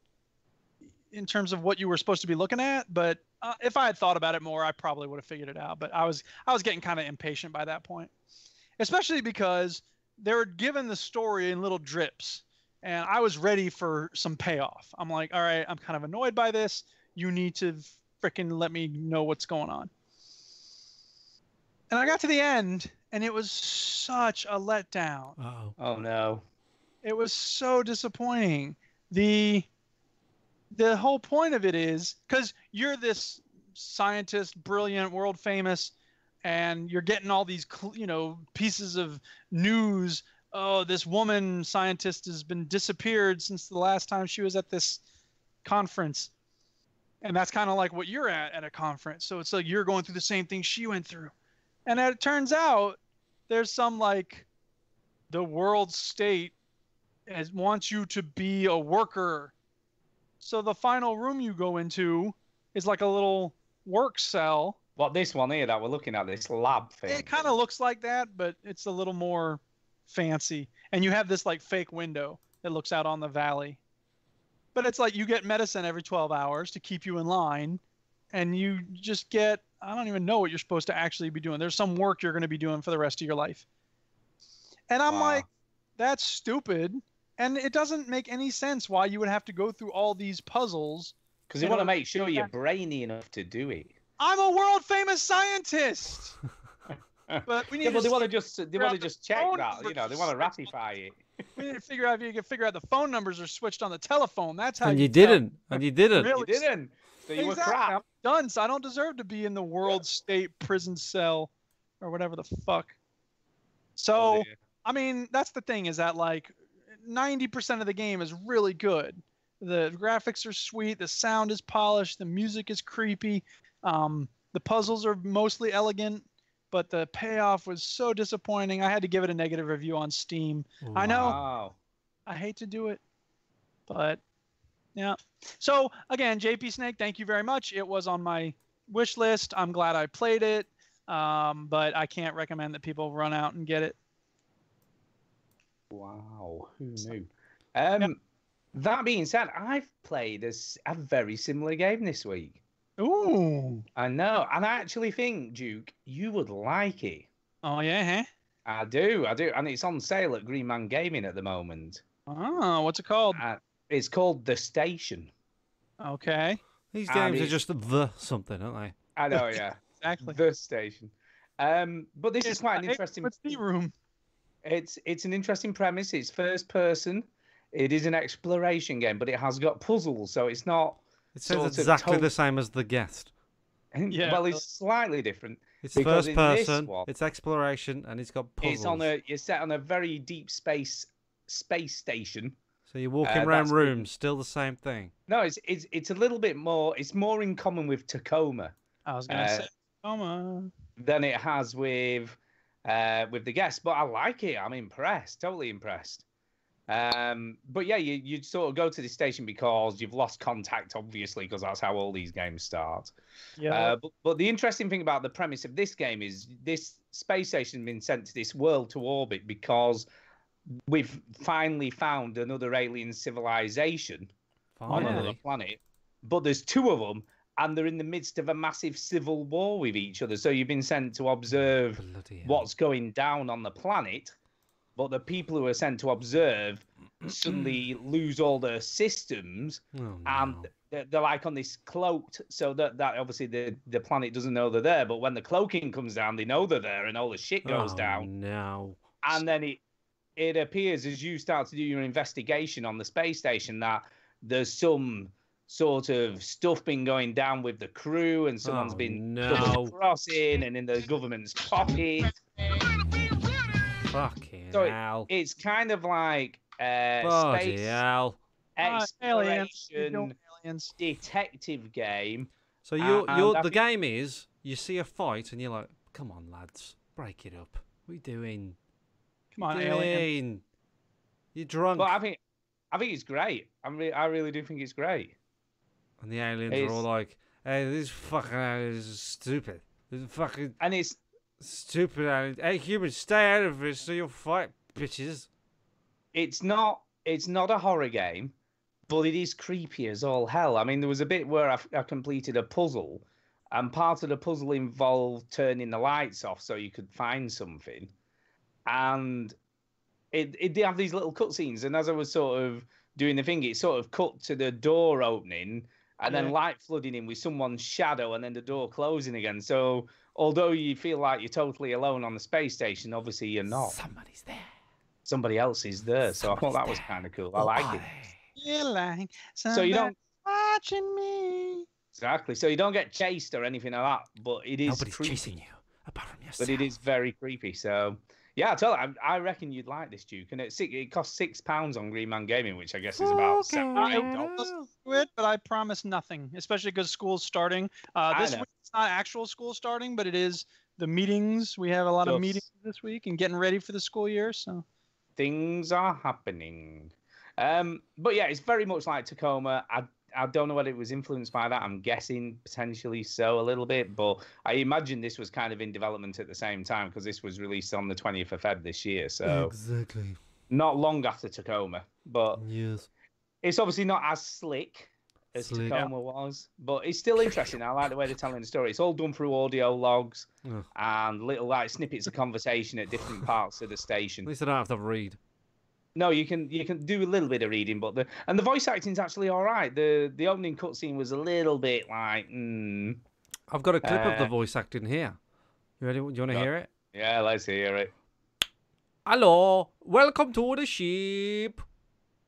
in terms of what you were supposed to be looking at. But if I had thought about it more, I probably would have figured it out. But I was getting kind of impatient by that point, especially because they were given the story in little drips, and I was ready for some payoff. I'm like, all right, I'm kind of annoyed by this. You need to freaking let me know what's going on. And I got to the end, and it was such a letdown. Oh no. It was so disappointing. The whole point of it is because you're this scientist, brilliant, world famous, and you're getting all these, pieces of news. Oh, this woman scientist has been disappeared since the last time she was at this conference. And that's kind of like what you're at a conference. So it's like you're going through the same thing she went through. And it turns out there's some like the world state wants you to be a worker. So the final room you go into is like a little work cell. What, this one here that we're looking at, this lab thing? It kind of looks like that, but it's a little more fancy. And you have this like fake window that looks out on the valley. But it's like you get medicine every 12 hours to keep you in line, and you just get, I don't even know what you're supposed to actually be doing. There's some work you're going to be doing for the rest of your life. And I'm like, that's stupid. And it doesn't make any sense why you would have to go through all these puzzles. Because you want to make sure you're brainy enough to do it. I'm a world famous scientist. But we need they want to just check that. They want to ratify it. We need to figure out if you can figure out the phone numbers are switched on the telephone. That's how. And you didn't. And you didn't. Really? You didn't. So you were crap. I'm done. So I don't deserve to be in the world state prison cell, or whatever the fuck. So I mean, that's the thing, is that like 90% of the game is really good. The graphics are sweet. The sound is polished. The music is creepy. The puzzles are mostly elegant. But the payoff was so disappointing. I had to give it a negative review on Steam. Wow. I know. I hate to do it. But, yeah. So, again, JP Snake, thank you very much. It was on my wish list. I'm glad I played it. But I can't recommend that people run out and get it. Wow. Who knew? That being said, I've played a very similar game this week. Ooh. I know. And I actually think, Duke, you would like it. Oh, yeah? Huh? I do. And it's on sale at Green Man Gaming at the moment. Oh, what's it called? It's called The Station. Okay. These games are just the something, aren't they? I know, yeah. Exactly. The Station. But this is quite an interesting... room. It's an interesting premise. It's first person. It is an exploration game, but it has got puzzles, so it's not... It says exactly the same as The Guest. Yeah, well, it's slightly different. It's first person, it's exploration, and it's got puzzles. You're set on a very deep space station. So you're walking around rooms, still the same thing. No, it's a little bit more. It's more in common with Tacoma. I was gonna say Tacoma than it has with The Guest, but I like it. I'm impressed, totally impressed. But yeah, you sort of go to the station because you've lost contact, obviously, because that's how all these games start. Yeah. But the interesting thing about the premise of this game is this space station has been sent to this world to orbit because we've finally found another alien civilization on another planet. But there's 2 of them, and they're in the midst of a massive civil war with each other. So you've been sent to observe what's going down on the planet. But the people who are sent to observe suddenly lose all their systems, and they're like on this cloaked, so that obviously the planet doesn't know they're there. But when the cloaking comes down, they know they're there, and all the shit goes down. No. And then it appears as you start to do your investigation on the space station that there's some sort of stuff been going down with the crew, and someone's been double-crossing and in the government's pocket. Fucking so hell. It's kind of like space exploration detective game. So the game is you see a fight and you're like, come on, lads, break it up. What are you doing? Come on, What are you alien. doing? You're drunk. But I think it's great. I really do think it's great. And the aliens are all like, hey, this fucking alien is stupid. This is fucking And it's stupid alien. Hey, humans, stay out of this so you'll fight, bitches. it's not a horror game, but it is creepy as all hell. I mean, there was a bit where I completed a puzzle, and part of the puzzle involved turning the lights off so you could find something. And it did have these little cutscenes, and as I was sort of doing the thing, it sort of cut to the door opening and then light flooding in with someone's shadow and then the door closing again. So although you feel like you're totally alone on the space station, obviously you're not. Somebody's there. Somebody else is there. So I thought that was kind of cool. I like it. You like So you don't watching me. exactly. So you don't get chased or anything like that, but it is Nobody's creepy. chasing you apart from yourself. But it is very creepy. So yeah, I reckon you'd like this, Duke. And it costs £6 on Green Man Gaming, which I guess is about $7. Do it, but I promise nothing, especially because school's starting. This week it's not actual school starting, but it is the meetings. We have a lot of meetings this week and getting ready for the school year. So things are happening. But yeah, it's very much like Tacoma. I don't know whether it was influenced by that. I'm guessing potentially so a little bit, but I imagine this was kind of in development at the same time because this was released on the 20th of Feb this year. So exactly. Not long after Tacoma, but yes, it's obviously not as slick as Tacoma was, but it's still interesting. I like the way they're telling the story. It's all done through audio logs and little like snippets of conversation at different parts of the station. At least I don't have to read. No, you can do a little bit of reading, but the voice acting's actually all right. The opening cutscene was a little bit like. I've got a clip of the voice acting here. You ready? Do you want to hear it? Yeah, let's hear it. Hello, welcome to the ship.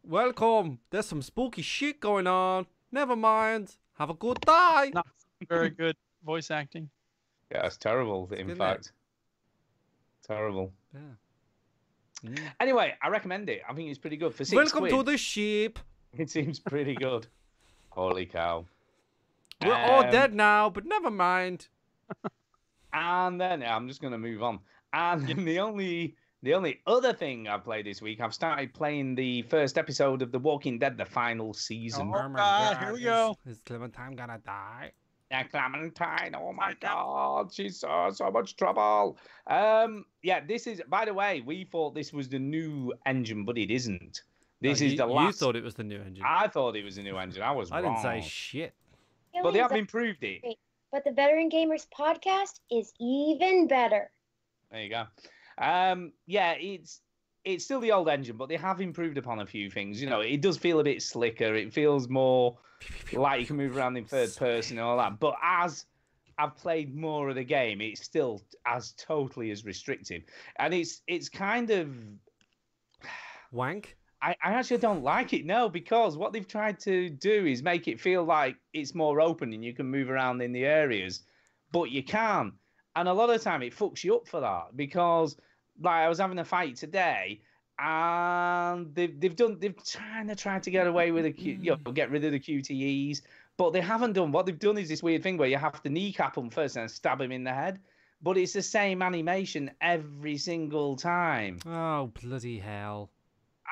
Welcome. There's some spooky shit going on. Never mind. Have a good day. Not very good voice acting. Yeah, it's terrible. In fact, terrible. Yeah. Anyway, I recommend it. I think it's pretty good for £6. Welcome to the ship. It seems pretty good. Holy cow! We're all dead now, but never mind. And then I'm just gonna move on. And the only other thing I've played this week, I've started playing the first episode of The Walking Dead, the final season. Oh my God, here we go. Is Clementine gonna die? Yeah, Clementine, oh my God, she's so much trouble. Yeah, this is, by the way, we thought this was the new engine, but it isn't. This is the last. You thought it was the new engine. I thought it was the new engine. I was wrong. I didn't say shit. But they have improved it. But the Veteran Gamers podcast is even better. There you go. Yeah, it's still the old engine, but they have improved upon a few things. You know, it does feel a bit slicker. It feels more like you can move around in third person and all that. But as I've played more of the game, it's still as totally as restrictive. And it's kind of wank. I actually don't like it, no, because what they've tried to do is make it feel like it's more open and you can move around in the areas, but you can't. And a lot of the time it fucks you up for that because, like, I was having a fight today and they've tried to get away with get rid of the QTEs, but they haven't done. What they've done is this weird thing where you have to kneecap them first and stab him in the head, but it's the same animation every single time. Oh, bloody hell.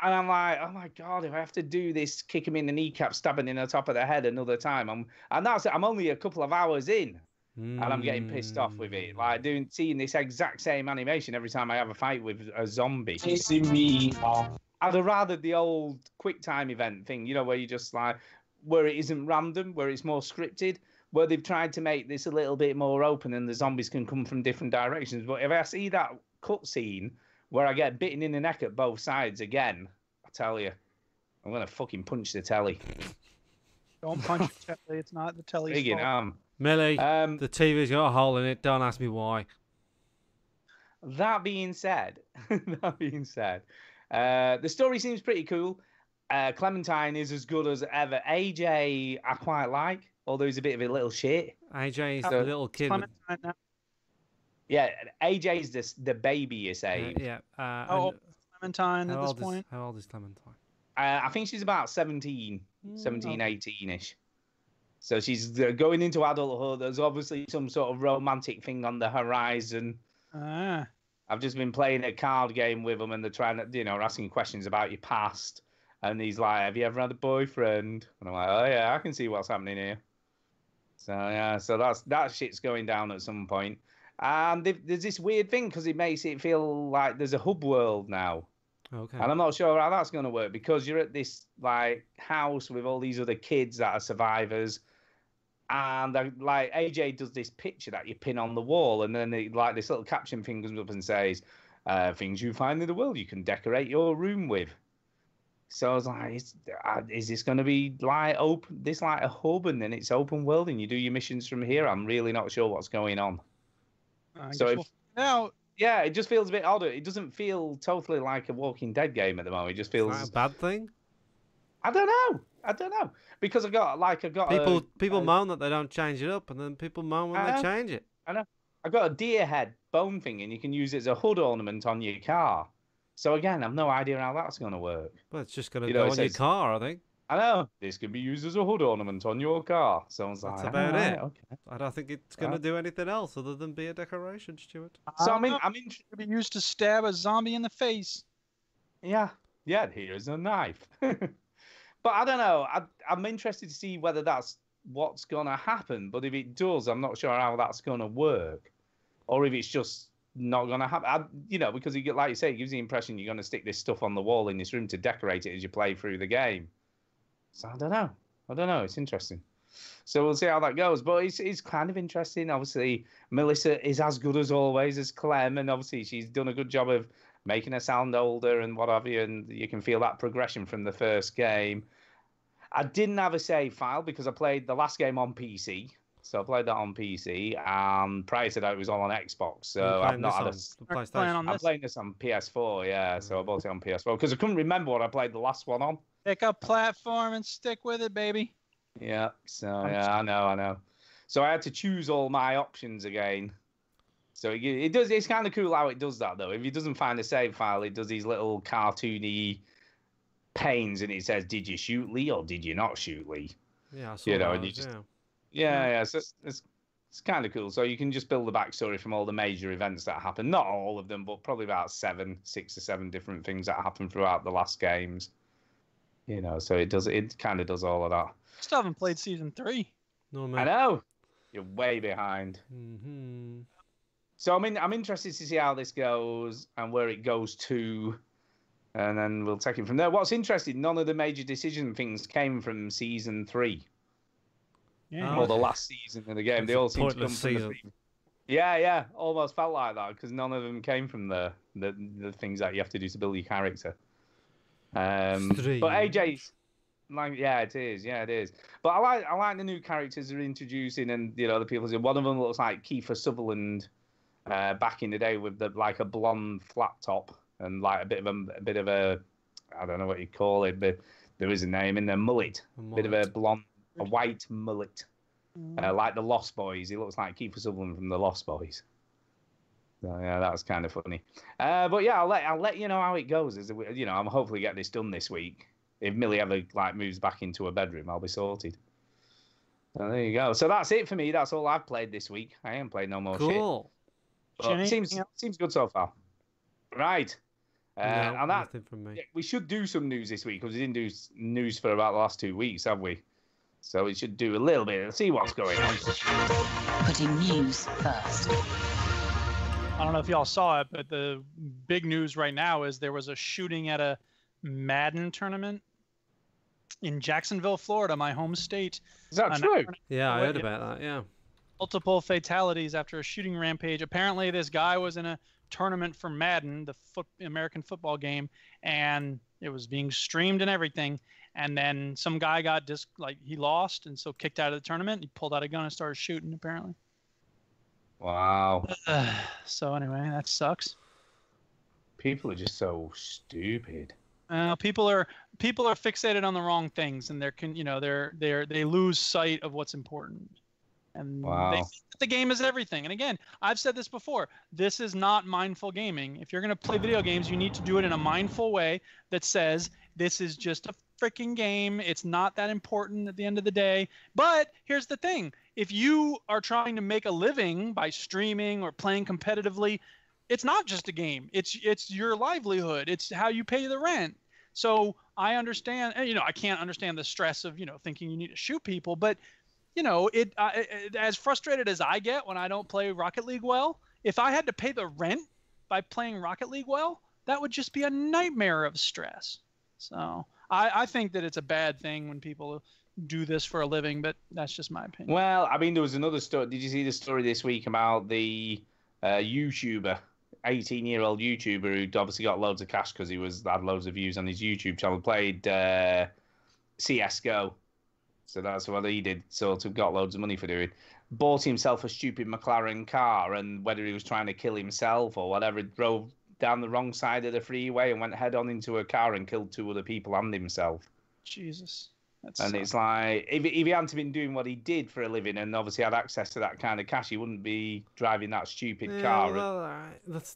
And I'm like, oh my God, if I have to do this, kick him in the kneecap, stabbing in the top of the head another time, I'm only a couple of hours in, and I'm getting pissed off with it. Like seeing this exact same animation every time I have a fight with a zombie. Pissing me off. I'd have rather the old quick time event thing, you know, where you just like, where it isn't random, where it's more scripted, where they've tried to make this a little bit more open and the zombies can come from different directions. But if I see that cutscene where I get bitten in the neck at both sides again, I tell you, I'm going to fucking punch the telly. Don't punch the telly. It's not the telly's fault. Millie, the TV's got a hole in it. Don't ask me why. That being said, the story seems pretty cool. Clementine is as good as ever. AJ, I quite like, although he's a bit of a little shit. AJ is the little kid. Yeah, AJ's the baby you saved. Yeah. Clementine at this point? How old is Clementine? I think she's about 17, 18-ish. So she's going into adulthood. There's obviously some sort of romantic thing on the horizon. I've just been playing a card game with them, and they're trying to, asking questions about your past. And he's like, "Have you ever had a boyfriend?" And I'm like, "Oh yeah, I can see what's happening here." So yeah, so that shit's going down at some point. And there's this weird thing because it makes it feel like there's a hub world now. Okay. And I'm not sure how that's going to work because you're at this like house with all these other kids that are survivors. And like AJ does this picture that you pin on the wall, and then like this little caption thing comes up and says, "Things you find in the world you can decorate your room with." So I was like, "Is this going to be like open? This like a hub, and then it's open world, and you do your missions from here?" I'm really not sure what's going on. Yeah, it just feels a bit odd. It doesn't feel totally like a Walking Dead game at the moment. It just feels Is that a bad thing? I don't know because I got people moan that they don't change it up, and then people moan when they change it. I know. I got a deer head bone thing, and you can use it as a hood ornament on your car. So again, I've no idea how that's going to work. Well, it's just going to go on your car, I think. I know. This can be used as a hood ornament on your car. So I was That's like, about it. Okay. I don't think it's going to do anything else other than be a decoration, Stuart. So I'm to be used to stab a zombie in the face. Yeah. Here's a knife. But I don't know. I'm interested to see whether that's what's going to happen. But if it does, I'm not sure how that's going to work, or if it's just not going to happen. Because you get, like you say, it gives the impression you're going to stick this stuff on the wall in this room to decorate it as you play through the game. So I don't know. It's interesting. So we'll see how that goes. But it's kind of interesting. Obviously, Melissa is as good as always as Clem, and obviously she's done a good job of making her sound older and what have you, and you can feel that progression from the first game. I didn't have a save file because I played the last game on PC. So I played that on PC, and prior to that, it was all on Xbox. So I've not had I'm playing this on PS4, yeah. So I bought it on PS4 because I couldn't remember what I played the last one on. Pick a platform and stick with it, baby. Yeah. So yeah, I know. So I had to choose all my options again. So it does. It's kind of cool how it does that, though. If it doesn't find a save file, it does these little cartoony panes, and it says, "Did you shoot Lee or did you not shoot Lee?" Yeah, I saw those, and you just yeah. So it's kind of cool. So you can just build the backstory from all the major events that happen. Not all of them, but probably about 6 or 7 different things that happen throughout the last games. So it kind of does all of that. Still haven't played season 3. No, man. I know. You're way behind. Mm-hmm. So I'm interested to see how this goes and where it goes to, and then we'll take it from there. What's interesting, none of the major decision things came from season 3. Yeah. Or the last season of the game. They all seem to come from the Yeah, almost felt like that because none of them came from the things that you have to do to build your character. But AJ's it is. But I like the new characters they're introducing, and the people. One of them looks like Kiefer Sutherland back in the day with a blonde flat top and like a bit of a I don't know what you call it, but there is a name in there, mullet. Bit of a white mullet, like the Lost Boys. He looks like Kiefer Sutherland from the Lost Boys. So yeah, that was kind of funny. But yeah, I'll let you know how it goes. I'm hopefully get this done this week. If Millie ever moves back into a bedroom, I'll be sorted. So there you go. So that's it for me. That's all I've played this week. I ain't played no more shit. Cool. But seems good so far. Right. And nothing from me. Yeah, we should do some news this week because we didn't do news for about the last 2 weeks, have we? So we should do a little bit and see what's going on. Putting news first. I don't know if y'all saw it, but the big news right now is there was a shooting at a Madden tournament in Jacksonville, Florida, my home state. Is that true? Yeah, I heard about that, yeah. Multiple fatalities after a shooting rampage. Apparently, this guy was in a tournament for Madden, the American football game, and it was being streamed and everything. And then some guy got he lost, and so kicked out of the tournament. He pulled out a gun and started shooting, apparently. Wow. So anyway, that sucks. People are just so stupid. People are fixated on the wrong things, and they lose sight of what's important. And they think the game is everything. And again, I've said this before. This is not mindful gaming. If you're going to play video games, you need to do it in a mindful way that says this is just a freaking game. It's not that important at the end of the day. But here's the thing. If you are trying to make a living by streaming or playing competitively, it's not just a game. It's your livelihood. It's how you pay the rent. So I understand, and, I can't understand the stress of, thinking you need to shoot people, but as frustrated as I get when I don't play Rocket League well, if I had to pay the rent by playing Rocket League well, that would just be a nightmare of stress. So I think that it's a bad thing when people do this for a living, but that's just my opinion. Well, I mean, there was another story. Did you see the story this week about the YouTuber, 18-year-old YouTuber who'd obviously got loads of cash because he had loads of views on his YouTube channel, played CSGO. So that's what he did, sort of got loads of money for doing. Bought himself a stupid McLaren car, and whether he was trying to kill himself or whatever, drove down the wrong side of the freeway and went head-on into a car and killed 2 other people and himself. Jesus. It's like, if he hadn't been doing what he did for a living and obviously had access to that kind of cash, he wouldn't be driving that stupid car. Well,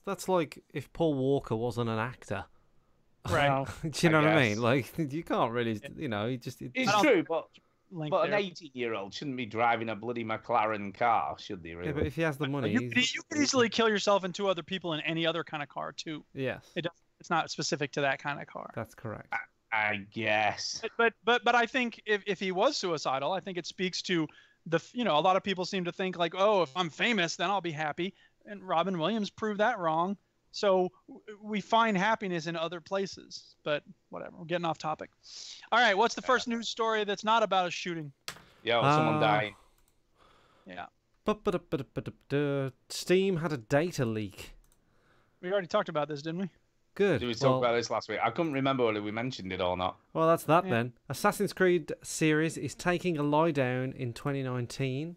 that's like if Paul Walker wasn't an actor. Right. Do you know what I mean? Like, you can't really, he just... It's true, but an 18-year-old shouldn't be driving a bloody McLaren car, should they, really? Yeah, but if he has the money... You could easily kill yourself and 2 other people in any other kind of car, too. Yes. It's not specific to that kind of car. That's correct. I guess. But I think if he was suicidal, I think it speaks to a lot of people seem to think like, oh, if I'm famous, then I'll be happy. And Robin Williams proved that wrong. So we find happiness in other places. But whatever, we're getting off topic. All right, what's the first news story that's not about a shooting? Someone dying. Yeah. Steam had a data leak. We already talked about this, didn't we? Good. Did we talk about this last week? I couldn't remember whether we mentioned it or not. Well, that's that then. Assassin's Creed series is taking a lie down in 2019.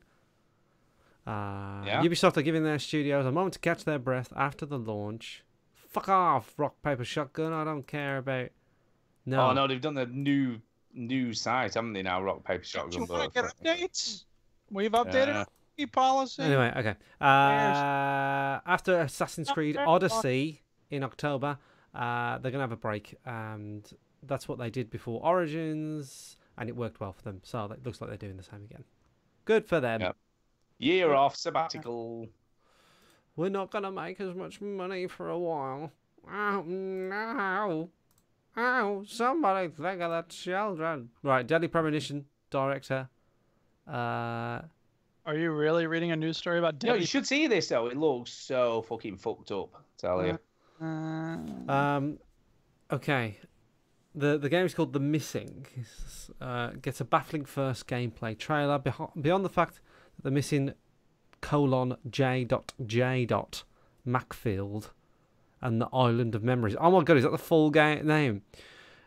Ubisoft are giving their studios a moment to catch their breath after the launch. Fuck off, Rock Paper Shotgun. I don't care about. No. Oh no, they've done the new site, haven't they? Now, Rock Paper Shotgun. Do you want to get updates? We've updated our policy. Anyway, okay. After Assassin's Creed Odyssey in October, they're gonna have a break, and that's what they did before Origins, and it worked well for them. So it looks like they're doing the same again. Good for them. Yep. Year off, sabbatical. We're not gonna make as much money for a while. Oh no! Oh, somebody think of the children. Right, Deadly Premonition director. Are you really reading a news story about Deadly? No, you should see this though. It looks so fucking fucked up. Tell you. Okay. The game is called The Missing. Gets a baffling first gameplay trailer. Beyond the fact that the missing :J.J. Macfield and the Island of Memories. Oh my god, is that the full game name?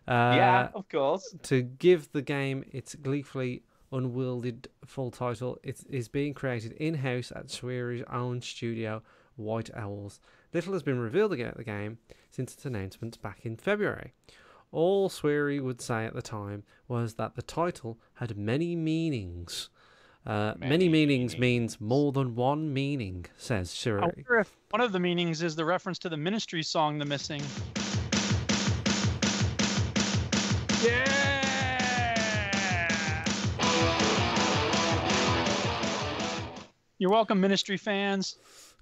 Yeah, of course. To give the game its gleefully unwielded full title, it is being created in-house at Swery's own studio, White Owls. Little has been revealed about the game since its announcement back in February. All Swery would say at the time was that the title had many meanings. Many meanings means more than one meaning, says Swery. I wonder if one of the meanings is the reference to the Ministry song, The Missing. You're welcome, Ministry fans.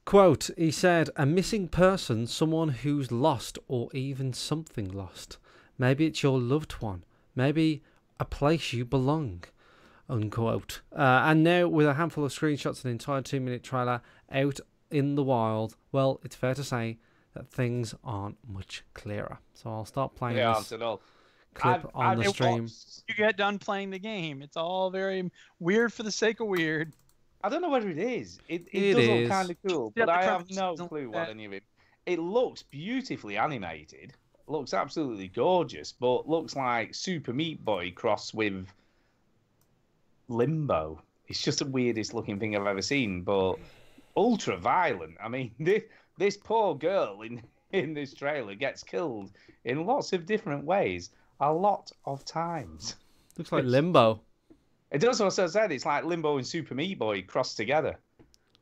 Quote, he said, a missing person, someone who's lost or even something lost. Maybe it's your loved one. Maybe a place you belong. Unquote. And now with a handful of screenshots and an entire 2-minute trailer out in the wild, well, it's fair to say that things aren't much clearer. So I'll start playing this clip on the stream. You get done playing the game. It's all very weird for the sake of weird. I don't know whether it is. It does look kind of cool, but I have no clue what any of it. It looks beautifully animated. Looks absolutely gorgeous, but looks like Super Meat Boy crossed with Limbo. It's just the weirdest looking thing I've ever seen, but ultra violent. I mean, this poor girl in this trailer gets killed in lots of different ways, a lot of times. Looks like Limbo. It does also say it's like Limbo and Super Meat Boy crossed together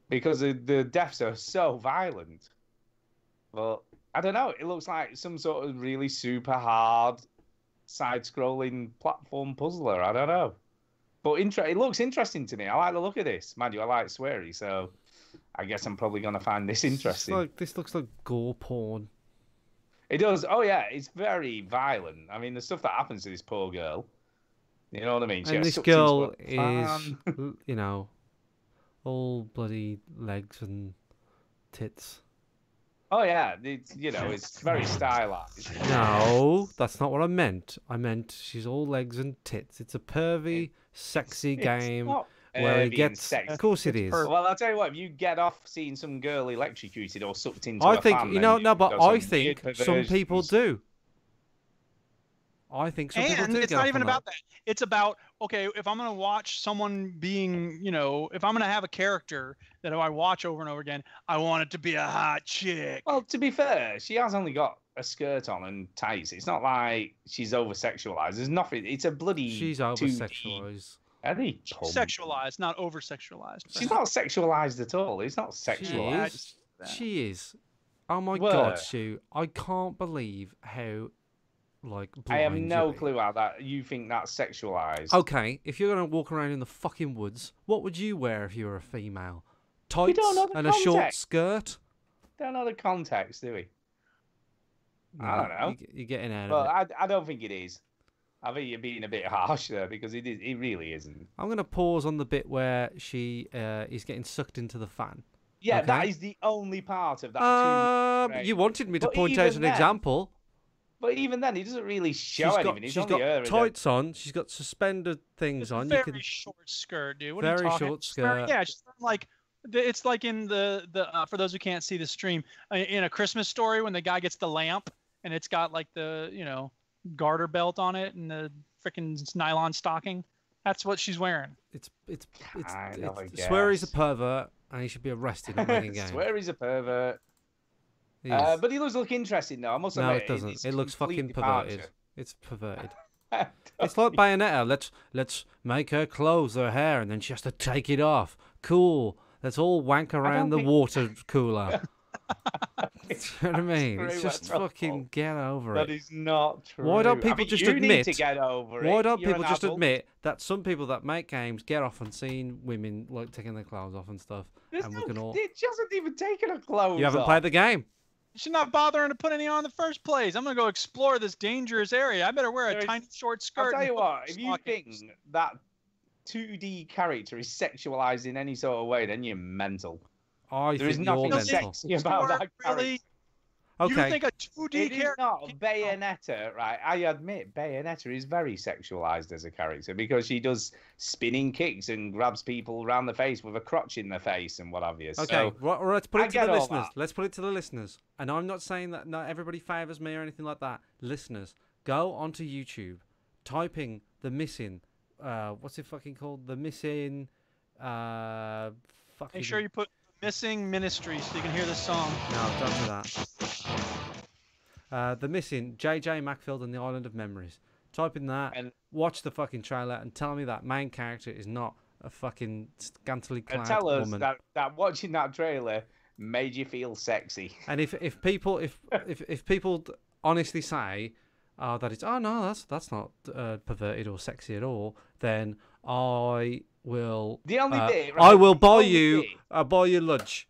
because the deaths are so violent. But I don't know. It looks like some sort of really super hard side-scrolling platform puzzler. I don't know. But it looks interesting to me. I like the look of this. Mind you, I like sweary, so I guess I'm probably going to find this interesting. This looks like gore porn. It does. Oh, yeah, it's very violent. I mean, the stuff that happens to this poor girl. You know what I mean? And this girl is, you know, all bloody legs and tits. Oh, yeah. It's very stylized. No, that's not what I meant. I meant she's all legs and tits. It's a pervy, sexy game where he gets... Of course it is. Well, I'll tell you what. If you get off seeing some girl electrocuted or sucked into I a think, fan, but I think some people do. I think some people do. And it's not even about that. It's about, okay, if I'm going to watch someone being, if I'm going to have a character that I watch over and over again, I want it to be a hot chick. Well, to be fair, she has only got a skirt on and tights. It's not like she's over-sexualized. There's nothing. It's a bloody... She's over-sexualized. She's sexualized, not over-sexualized. She's not sexualized at all. It's not sexualized. She is. Oh, my God, Stu. I can't believe how... I have no clue how that you think that's sexualized. Okay, if you're gonna walk around in the fucking woods, what would you wear if you were a female? Tights and a short skirt? Don't know the context, do we? No, I don't know. You're getting out of it. I don't think it is. I think you're being a bit harsh there because it really isn't. I'm gonna pause on the bit where she is getting sucked into the fan. Yeah, okay? That is the only part of that. You wanted me to point out an example. But even then, he doesn't really show anything. She's got tights on. She's got suspended things on. Very short skirt, dude. What are you very talking? Short skirt. Yeah, she's like it's like in the for those who can't see the stream, in A Christmas Story when the guy gets the lamp and it's got like the garter belt on it and the freaking nylon stocking. That's what she's wearing. It's Sweary's a pervert and he should be arrested on making game. Sweary's a pervert. But he does look interesting, though. I must admit. No, it doesn't. It looks fucking perverted. It's perverted. It's like Bayonetta. Let's make her close her hair, and then she has to take it off. Cool. Let's all wank around the water cooler. You know what I mean? It's just fucking get over it. That is not true. Why don't people just admit? Need to get over it. Why don't people just admit that some people that make games get off on seeing women like taking their clothes off and stuff? She hasn't even taken her clothes off. You haven't played the game. She's not bothering to put any on in the first place. I'm going to go explore this dangerous area. I better wear a tiny short skirt. I'll tell you what, if you think that 2D character is sexualized in any sort of way, then you're mental. There is nothing sexy about that character. Okay. You think a 2D character... It is not Bayonetta, right? I admit Bayonetta is very sexualized as a character because she does spinning kicks and grabs people around the face with a crotch in the face and what have you. Okay, let's put it to the listeners. Let's put it to the listeners. And I'm not saying that not everybody favours me or anything like that. Listeners, go onto YouTube, typing the missing... what's it fucking called? The missing... Make sure you put Missing Ministry so you can hear the song. No, don't do that. The Missing, J.J. Macfield and the Island of Memories. Type in that, and watch the fucking trailer, and tell me that main character is not a fucking scantily clad woman. And tell us that watching that trailer made you feel sexy. And if people honestly say, that it's that's not perverted or sexy at all, then I will. The only bit, right, I will buy you lunch.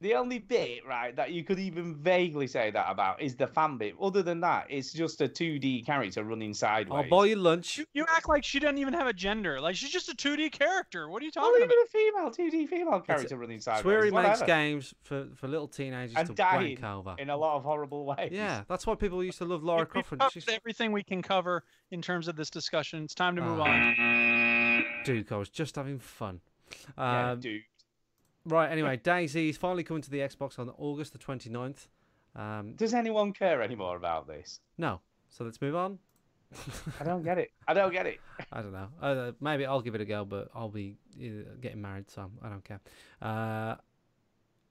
The only bit, right, that you could even vaguely say that about is the fan bit. Other than that, it's just a 2D character running sideways. I'll buy you lunch. You act like she doesn't even have a gender. Like, she's just a 2D character. What are you talking about? Even a 2D female character running sideways. Sweary makes games for little teenagers and to wank over. In a lot of horrible ways. Yeah, that's why people used to love Lara Croft. We've covered everything we can cover in terms of this discussion. It's time to move on. Duke, I was just having fun. Duke. Right, anyway, DayZ is finally coming to the Xbox on August the 29th. Does anyone care anymore about this? No. So let's move on. I don't get it. I don't know. Maybe I'll give it a go, but I'll be getting married, so I don't care.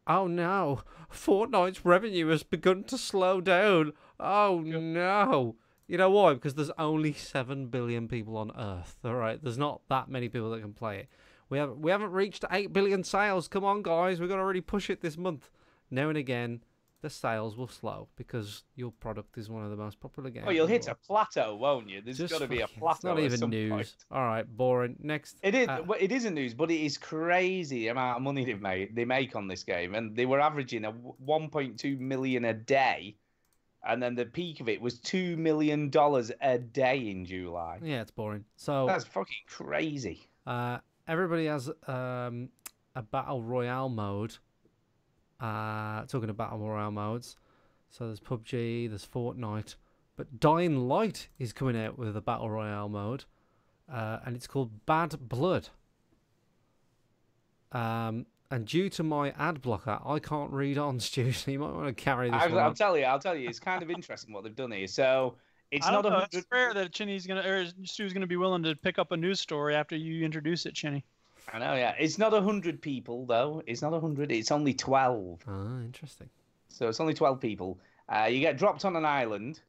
Oh no, Fortnite's revenue has begun to slow down. Oh no. You know why? Because there's only 7 billion people on Earth, all right? There's not that many people that can play it. We haven't reached 8 billion sales. Come on, guys. We've got to really push it this month. Now and again, the sales will slow because your product is one of the most popular games. Oh, you'll in the hit a world. plateau, won't you? There's Just got to be a fucking- plateau. It's not at even some news. point. All right, boring. Next. It is. Well, it isn't news, but it is crazy the amount of money they make on this game, and they were averaging 1.2 million a day, and then the peak of it was $2 million a day in July. Yeah, it's boring. So That's fucking crazy. everybody has a battle royale mode. Talking of battle royale modes, so there's PUBG, there's Fortnite, but Dying Light is coming out with a battle royale mode, and it's called Bad Blood. And due to my ad blocker, I can't read on, Stu. So you might want to carry this one I'll on. tell you, it's kind of interesting what they've done here. So it's I not don't know. 100. It's rare that Chinny's gonna or Stu's gonna be willing to pick up a news story after you introduce it, Chinny. I know, yeah. It's not 100 people though. It's not 100. It's only 12. Ah, interesting. So it's only 12 people. You get dropped on an island.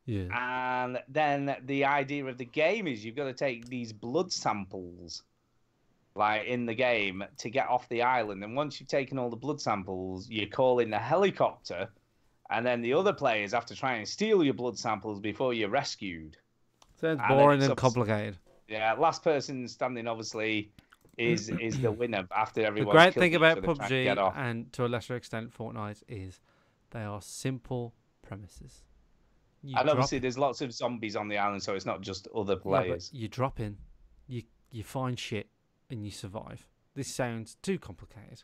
Yeah. And then the idea of the game is you've got to take these blood samples, like in the game, to get off the island. And once you've taken all the blood samples, you call in the helicopter, and then the other players have to try and steal your blood samples before you're rescued. Sounds And then boring it's and complicated. Yeah, last person standing obviously is the winner after The everyone. great thing about PUBG and to a lesser extent Fortnite is they are simple premises. You And drop- obviously, there's lots of zombies on the island, so it's not just other Yeah, but players. you drop in, you find shit, and you survive. This sounds too complicated.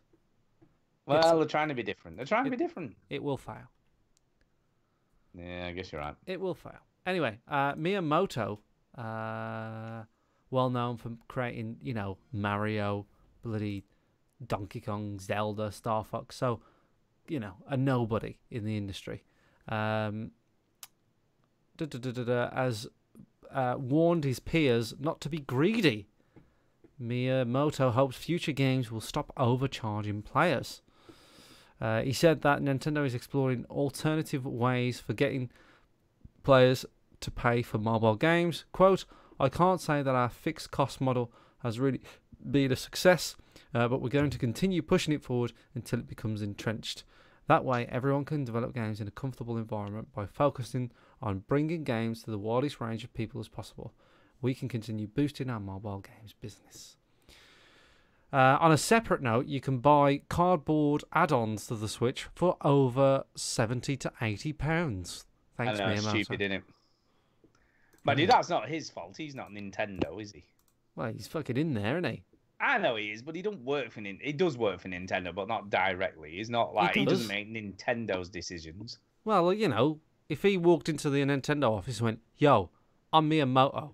Well, they're trying to be different. They're trying to be different. It will fail. Yeah, I guess you're right. It will fail. Anyway, Miyamoto, well known for creating, Mario, bloody Donkey Kong, Zelda, Star Fox. So, a nobody in the industry. Has warned his peers not to be greedy. Miyamoto hopes future games will stop overcharging players. He said that Nintendo is exploring alternative ways for getting players to pay for mobile games. Quote, I can't say that our fixed cost model has really been a success, but we're going to continue pushing it forward until it becomes entrenched. That way, everyone can develop games in a comfortable environment by focusing on bringing games to the widest range of people as possible. We can continue boosting our mobile games business. On a separate note, you can buy cardboard add-ons to the Switch for over £70 to £80. Thanks, I know, it's Miyamoto. stupid, isn't it? But that's not his fault. He's not Nintendo, is he? Well, he's fucking in there, isn't he? I know he is, but he don't work for He does work for Nintendo, but not directly. He's not like he does. doesn't make Nintendo's decisions. Well, if he walked into the Nintendo office and went, "Yo, I'm Miyamoto.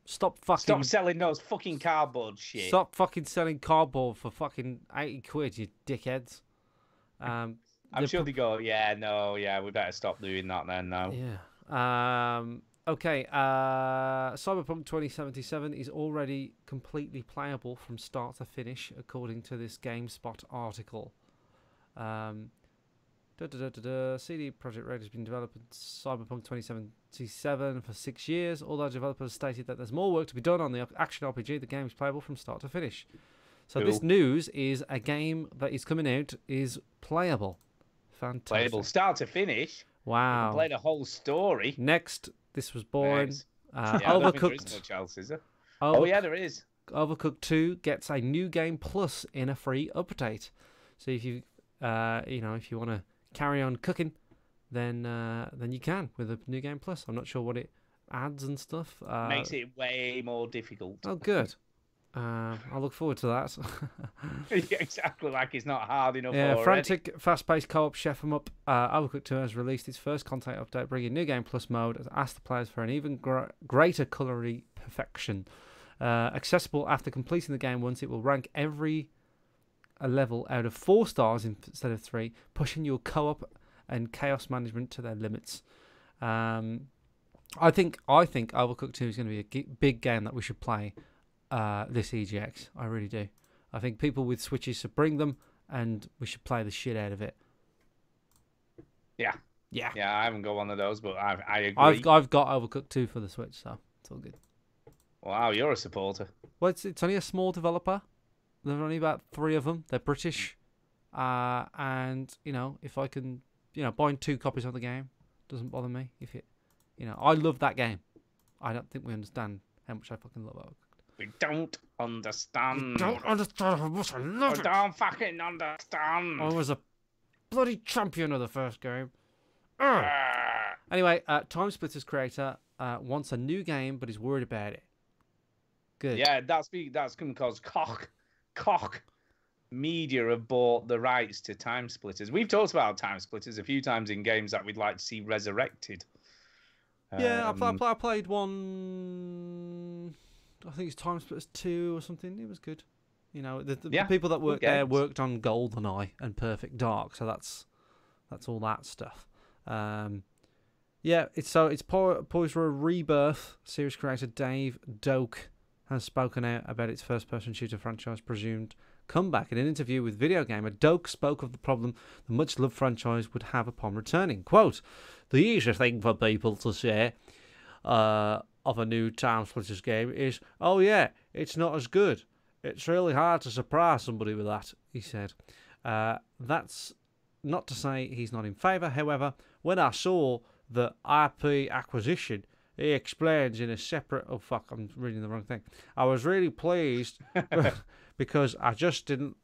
Stop selling those fucking cardboard shit. Stop fucking selling cardboard for fucking 80 quid, you dickheads." I'm sure they go, we better stop doing that then now. Yeah. Okay. Cyberpunk 2077 is already completely playable from start to finish, according to this GameSpot article. CD Projekt Red has been developing Cyberpunk 2077 for 6 years. Although developers stated that there's more work to be done on the action RPG, the game is playable from start to finish. So this news is a game that is coming out is playable. Fantastic. Playable start to finish. Wow. You can play the whole story. Next, this was boring. Nice. I don't think there is much else, is there? Oh yeah, there is. Overcooked 2 gets a new game plus in a free update. So if you, if you want to carry on cooking, then you can with a new game plus. I'm not sure what it adds and stuff. Makes it way more difficult. Oh, good. I look forward to that. Exactly, like it's not hard enough. Yeah, already. frantic, fast-paced co-op chef 'em up. Overcooked 2 has released its first content update, bringing new game plus mode. Has asked the players for an even greater culinary perfection. Accessible after completing the game once, it will rank every level out of 4 stars instead of 3, pushing your co-op and chaos management to their limits. I think Overcooked 2 is going to be a big game that we should play this EGX. I really do. I think people with Switches should bring them, and we should play the shit out of it. Yeah. I haven't got one of those, but I agree. I've got Overcooked 2 for the Switch, so it's all good. Wow, you're a supporter. Well, it's only a small developer. There are only about 3 of them. They're British, and if I can, buying 2 copies of the game doesn't bother me. If it, I love that game. I don't think we understand how much I fucking love it. We don't understand. You don't understand how much I love We it. don't fucking understand. I was a bloody champion of the first game. Anyway, Time Splitters creator wants a new game, but he's worried about it. Good. Yeah, that's because Koch Media have bought the rights to Time Splitters. We've talked about Time Splitters a few times in games that we'd like to see resurrected. Yeah, I played one. I think it's Time Splitters 2 or something. It was good. The people that worked there worked on GoldenEye and Perfect Dark, so that's all that stuff. It's poised for a rebirth. Series creator Dave Doak has spoken out about its first-person shooter franchise presumed comeback. In an interview with Video Gamer, Doak spoke of the problem the much-loved franchise would have upon returning. Quote, "The easy thing for people to say of a new Time Splitters game is, oh yeah, it's not as good. It's really hard to surprise somebody with that," he said. That's not to say he's not in favour. However, when I saw the IP acquisition, he explains in a separate... Oh, fuck, I'm reading the wrong thing. I was really pleased because I just didn't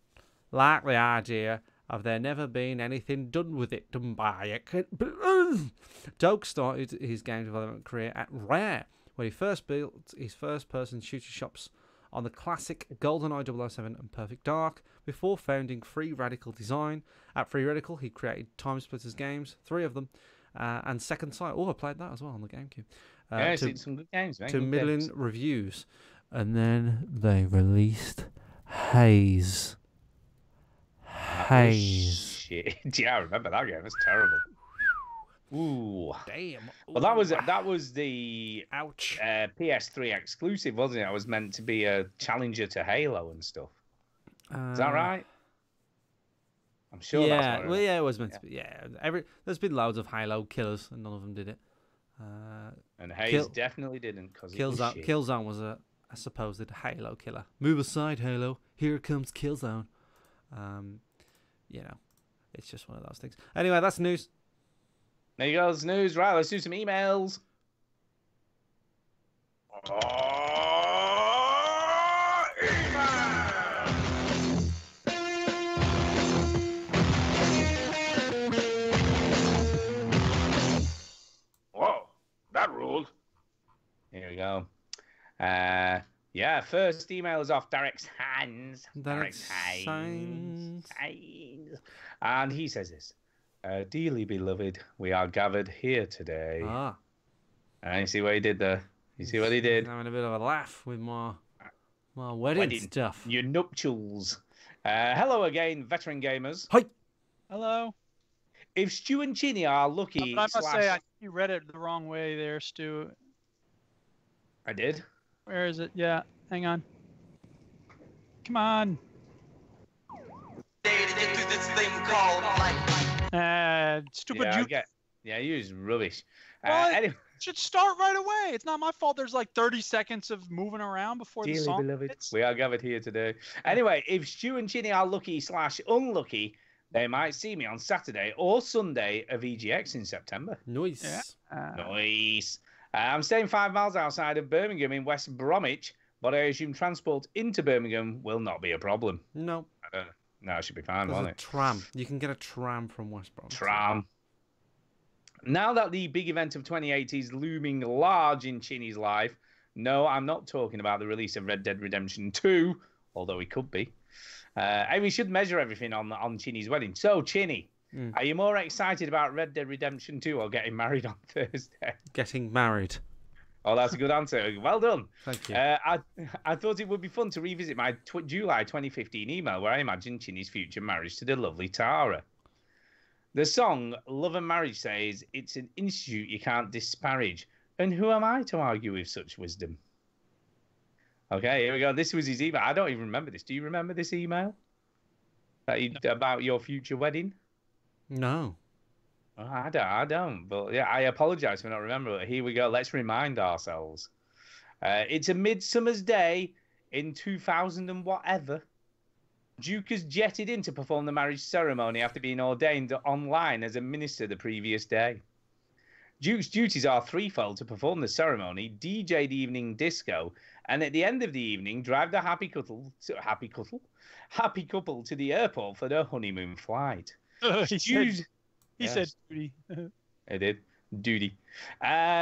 like the idea of there never being anything done with it, done by it. Doak started his game development career at Rare, where he first built his first-person shooter shops on the classic GoldenEye 007 and Perfect Dark, before founding Free Radical Design. At Free Radical, he created Time Splitters games, 3 of them, and Second Sight. Oh, I played that as well on the GameCube. I've seen some good games, man. To middling reviews. And then they released Haze. Haze. Shit. Yeah, I remember that game. It was terrible. Ooh. Damn. Well, that was the PS3 exclusive, wasn't it? It was meant to be a challenger to Halo and stuff. Is that right? I'm sure. Yeah. That's what it was meant to be. Yeah. There's been loads of Halo killers, and none of them did it. And Haze definitely didn't, because Killzone was a supposed Halo killer. Move aside, Halo. Here comes Killzone. It's just one of those things. Anyway, that's news. There you go, it's news. Right, let's do some emails. Whoa, that ruled. Here we go. First email is off Derek's hands. Derek's hands. And he says this. Dearly beloved, we are gathered here today. And you see what he did there? You see what he did? Having a bit of a laugh with my wedding stuff. Your nuptials. Hello again, veteran gamers. Hi. Hello. If Stu and Chinny are lucky... But I must say, you read it the wrong way there, Stu. I did? Where is it? Yeah, hang on. Come on. Stupid. You use rubbish. Anyway. It should start right away. It's not my fault. There's like 30 seconds of moving around before the song hits. We are gathered here today. Anyway, if Stu and Chinny are lucky/unlucky, they might see me on Saturday or Sunday of EGX in September. Nice. Yeah. Nice. I'm staying 5 miles outside of Birmingham in West Bromwich, but I assume transport into Birmingham will not be a problem. No. I don't know. No, it should be fine, There's won't a it? tram. You can get a tram from West Bromwich. Tram. Now that the big event of 2080 is looming large in Chinny's life, no, I'm not talking about the release of Red Dead Redemption 2, although it could be. And we should measure everything on Chinny's wedding. So, Chinny, are you more excited about Red Dead Redemption 2 or getting married on Thursday? Getting married. Oh, that's a good answer. Well done. Thank you. I thought it would be fun to revisit my July 2015 email where I imagined Chinny's future marriage to the lovely Tara. The song Love and Marriage says it's an institute you can't disparage. And who am I to argue with such wisdom? Okay, here we go. This was his email. I don't even remember this. Do you remember this email? About your future wedding? No. Oh, I don't. But yeah, I apologise for not remembering. But here we go. Let's remind ourselves. It's a midsummer's day in 2000 and whatever. Duke has jetted in to perform the marriage ceremony after being ordained online as a minister the previous day. Duke's duties are threefold: to perform the ceremony, DJ the evening disco, and at the end of the evening, drive the happy couple to the airport for their honeymoon flight. He said duty. It did. Duty.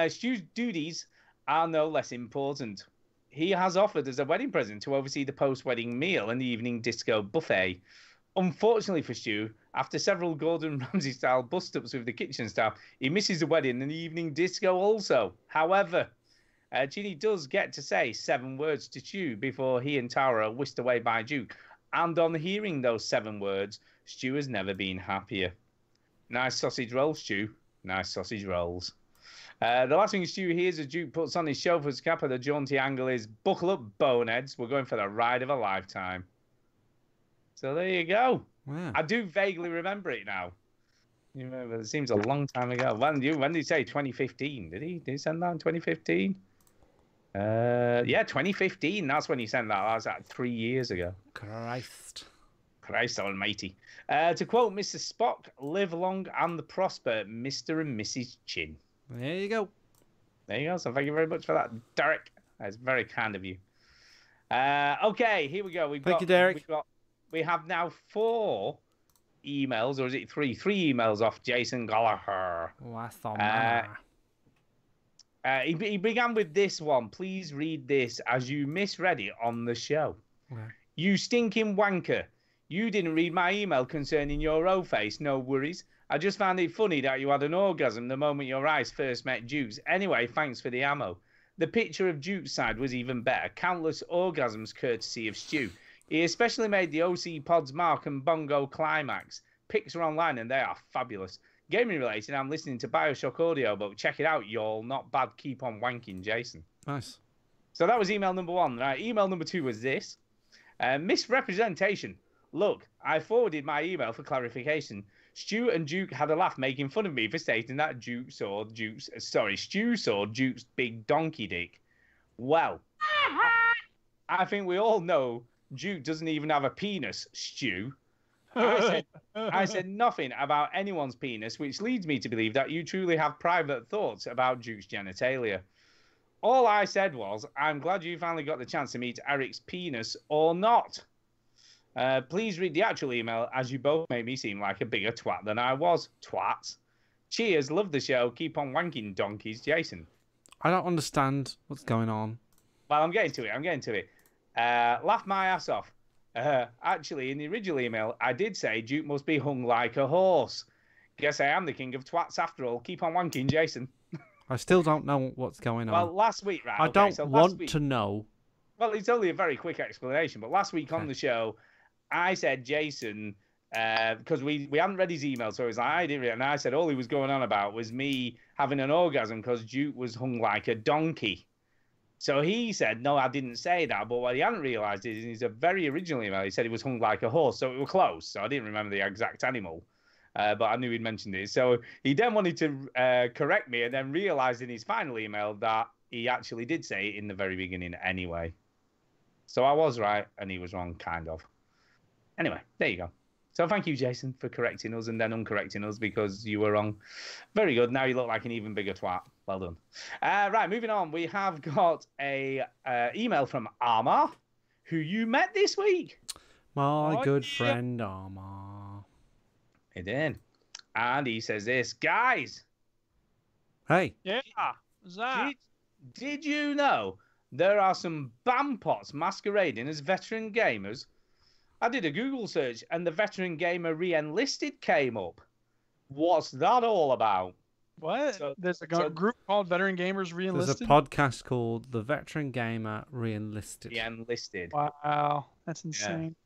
Stu's duties are no less important. He has offered as a wedding present to oversee the post-wedding meal and the evening disco buffet. Unfortunately for Stu, after several Gordon Ramsay-style bust-ups with the kitchen staff, he misses the wedding and the evening disco also. However, Ginny does get to say 7 words to Stu before he and Tara are whisked away by Duke. And on hearing those 7 words, Stu has never been happier. Nice sausage rolls, Stu. Nice sausage rolls. The last thing Stu hears as Duke puts on his chauffeur's cap at the jaunty angle is, "Buckle up, boneheads. We're going for the ride of a lifetime." So there you go. Wow. I do vaguely remember it now. You remember, it seems a long time ago. When did he say 2015? Did he send that in 2015? Yeah, 2015. That's when he sent that. That was like 3 years ago. Christ almighty. To quote Mr. Spock, "Live long and prosper, Mr. and Mrs. Chin." There you go. There you go. So thank you very much for that, Derek. That's very kind of you. Okay, here we go. Thank you, Derek. We have now 4 emails, or is it 3? 3 emails off Jason Gallagher. He began with this one. "Please read this as you misread it on the show. Okay. You stinking wanker. You didn't read my email concerning your O-face. No worries. I just found it funny that you had an orgasm the moment your eyes first met Duke's. Anyway, thanks for the ammo. The picture of Duke's side was even better. Countless orgasms courtesy of Stu. He especially made the OC Pods Mark and Bongo climax. Pics are online and they are fabulous. Gaming related, I'm listening to Bioshock audio, but check it out, y'all. Not bad. Keep on wanking, Jason." Nice. So that was email number 1. Right, email number 2 was this. Misrepresentation. Look, I forwarded my email for clarification. Stu and Duke had a laugh making fun of me for stating that Stu saw Duke's big donkey dick. Well, I think we all know Duke doesn't even have a penis, Stu. I said nothing about anyone's penis, which leads me to believe that you truly have private thoughts about Duke's genitalia. All I said was, I'm glad you finally got the chance to meet Eric's penis or not. Please read the actual email, as you both made me seem like a bigger twat than I was. Twats. Cheers, love the show. Keep on wanking, donkeys, Jason. I don't understand what's going on. Well, I'm getting to it. Laugh my ass off. Actually, in the original email, I did say Duke must be hung like a horse. Guess I am the king of twats after all. Keep on wanking, Jason. I still don't know what's going on. Well, last week, right? I don't want to know. Well, it's only a very quick explanation, but last week on the show, I said Jason, because we hadn't read his email, so it was like, I didn't read it, and I said all he was going on about was me having an orgasm because Duke was hung like a donkey. So he said, no, I didn't say that, but what he hadn't realised is in his very original email, he said he was hung like a horse, so it was close, so I didn't remember the exact animal, but I knew he'd mentioned it. So he then wanted to correct me and then realised in his final email that he actually did say it in the very beginning anyway. So I was right, and he was wrong, kind of. Anyway, there you go. So thank you, Jason, for correcting us and then uncorrecting us because you were wrong. Very good. Now you look like an even bigger twat. Well done. Right, moving on. We have got a email from Armar, who you met this week. My good friend Armar. He did. And he says this. Guys. Hey. Yeah. What's that? Did you know there are some BAMPOTs masquerading as veteran gamers? I did a Google search and the veteran gamer re-enlisted came up. What's that all about? What? There's a group called Veteran Gamers Re-enlisted? There's a podcast called The Veteran Gamer Re-enlisted. Re-enlisted. Wow. That's insane.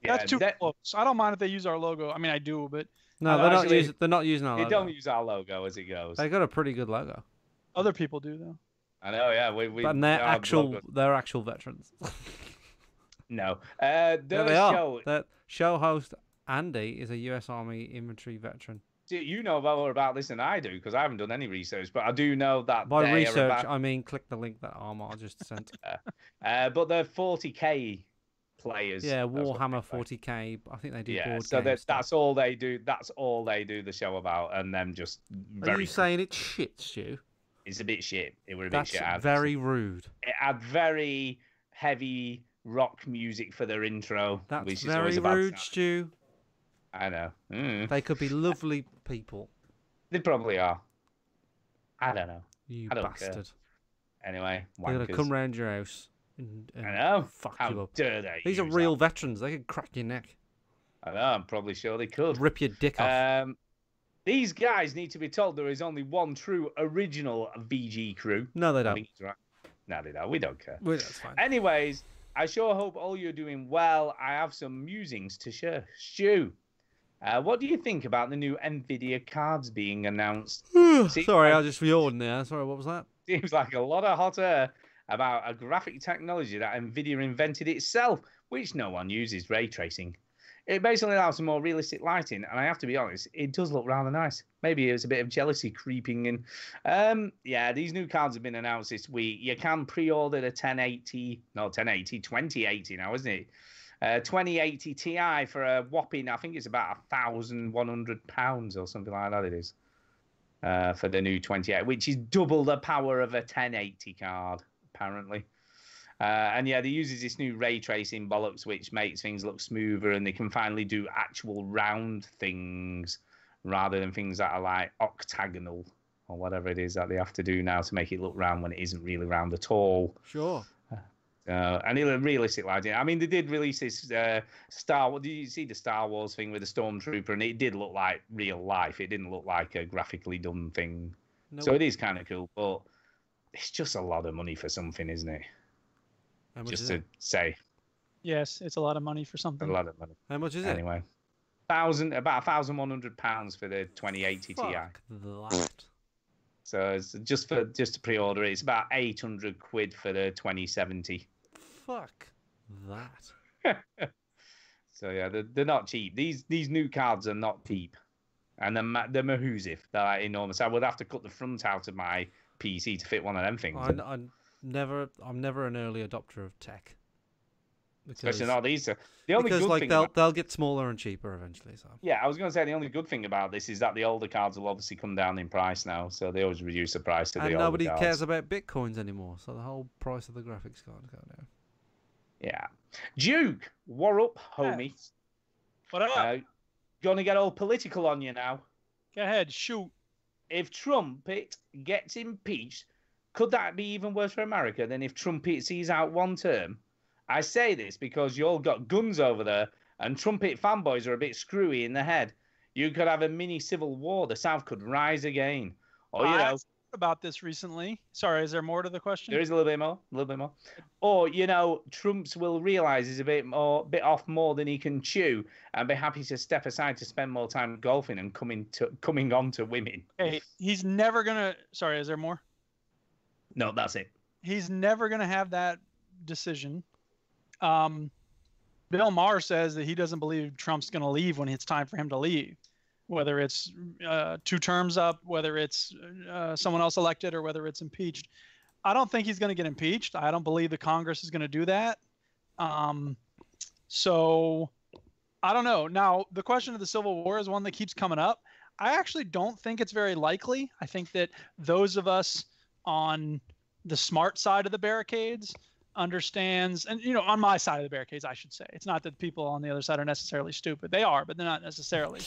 Yeah, that's too close. I don't mind if they use our logo. I mean, I do, but... No, they're not using our logo. They don't use our logo as it goes. They got a pretty good logo. Other people do, though. I know, yeah. But they're actual veterans. No. They are. That show host Andy is a U.S. Army infantry veteran. You know more about this than I do because I haven't done any research, but I do know that. By research, I mean click the link that Armar just sent. But they're 40k players. Yeah, That's what Warhammer they play. 40k. I think they do Yeah, board so game stuff. that's all they do. That's all they do the show about, and them just Are very. you saying it's shit, Stu? It's a bit shit. It were a That's bit shit. very rude. It had very heavy rock music for their intro. That's which is very always a bad rude, sign. Stu. I know. They could be lovely people. They probably are. I don't know. You I don't bastard. care. Anyway, They're going to wankers. come round your house and I know. fuck How you up. dare they? These are use real veterans. They could crack your neck. that? I know. I'm probably sure they could. Rip your dick off. These guys need to be told there is only one true original VG crew. No, they I don't. think it's right. No, they don't. We don't care. Well, that's fine. Anyways, I sure hope all you're doing well. I have some musings to share. Stu, what do you think about the new NVIDIA cards being announced? Sorry, I just yawned there. Sorry, what was that? Seems like a lot of hot air about a graphic technology that NVIDIA invented itself, which no one uses, ray tracing. It basically allows some more realistic lighting, and I have to be honest, it does look rather nice. Maybe there's a bit of jealousy creeping in. Yeah, these new cards have been announced this week. You can pre-order the 2080 now, isn't it? 2080 Ti for a whopping, I think it's about £1,100 or something like that it is. For the new 28, which is double the power of a 1080 card, apparently. And yeah, they uses this new ray tracing bollocks, which makes things look smoother, and they can finally do actual round things rather than things that are like octagonal or whatever it is that they have to do now to make it look round when it isn't really round at all. Sure. And it realistic lighting. I mean, they did release this Did you see the Star Wars thing with the Stormtrooper? And it did look like real life. It didn't look like a graphically done thing. Nope. So it is kind of cool, but it's just a lot of money for something, isn't it? How much Just is to it? say, Yes, it's a lot of money for a something. lot of money. How much is it? Anyway, about £1,100 for the 2080 Ti. Fuck that. So it's just to pre-order it, it's about 800 quid for the 2070. Fuck that. So yeah, they're not cheap. These new cards are not cheap, and they're mahoosive. They're enormous. I would have to cut the front out of my PC to fit one of them things. I'm never an early adopter of tech. Especially not these. The only because good like thing they'll get smaller and cheaper eventually. So yeah, I was going to say the only good thing about this is that the older cards will obviously come down in price now, so they always reduce the price of the and older nobody cards. cares about bitcoins anymore. So the whole price of the graphics card go down. Yeah, Duke, what up, homie? What up? Gonna get all political on you now. Go ahead, shoot. If Trumpet gets impeached, could that be even worse for America than if Trumpet sees out one term? I say this because you all got guns over there, and Trumpet fanboys are a bit screwy in the head. You could have a mini civil war. The South could rise again. Or, you know, about this recently. Sorry, is there more to the question? there is a little bit more. Or, you know, Trumps will realise he's a bit off more than he can chew, and be happy to step aside to spend more time golfing and coming on to women. Hey, he's never gonna. Sorry, is there more? No, that's it. He's never gonna have that decision. Bill Maher says that he doesn't believe Trump's gonna leave when it's time for him to leave, whether it's 2 terms up, whether it's someone else elected, or whether it's impeached. I don't think he's going to get impeached. I don't believe the Congress is going to do that. So I don't know. Now, the question of the Civil War is one that keeps coming up. I actually don't think it's very likely. I think that those of us on the smart side of the barricades understands, and you know, on my side of the barricades, I should say. It's not that people on the other side are necessarily stupid. They are, but they're not necessarily.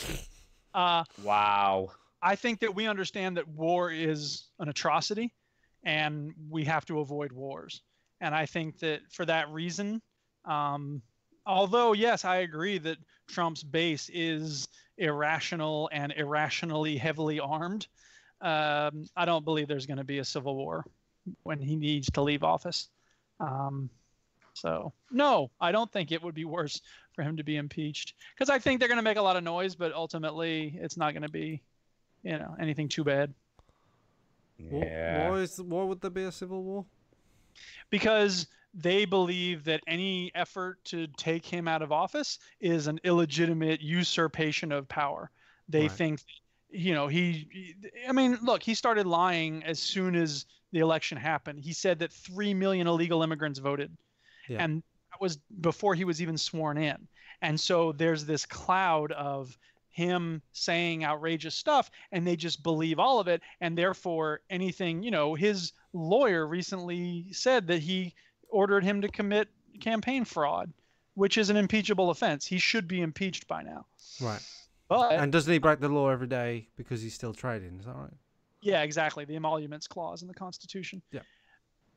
Wow. I think that we understand that war is an atrocity, and we have to avoid wars. And I think that for that reason, although yes, I agree that Trump's base is irrational and irrationally heavily armed, I don't believe there's going to be a civil war when he needs to leave office. So no, I don't think it would be worse for him to be impeached, because I think they're going to make a lot of noise, but ultimately it's not going to be, you know, anything too bad. Yeah. Why would there be a civil war? Because they believe that any effort to take him out of office is an illegitimate usurpation of power. They think, you know, I mean, look, he started lying as soon as the election happened. He said that 3 million illegal immigrants voted. Yeah. And that was before he was even sworn in. And so there's this cloud of him saying outrageous stuff, and they just believe all of it. And therefore anything, his lawyer recently said that he ordered him to commit campaign fraud, which is an impeachable offense. He should be impeached by now. Right. But, and doesn't he break the law every day because he's still trading? Is that right? Yeah, exactly. The emoluments clause in the Constitution. Yeah.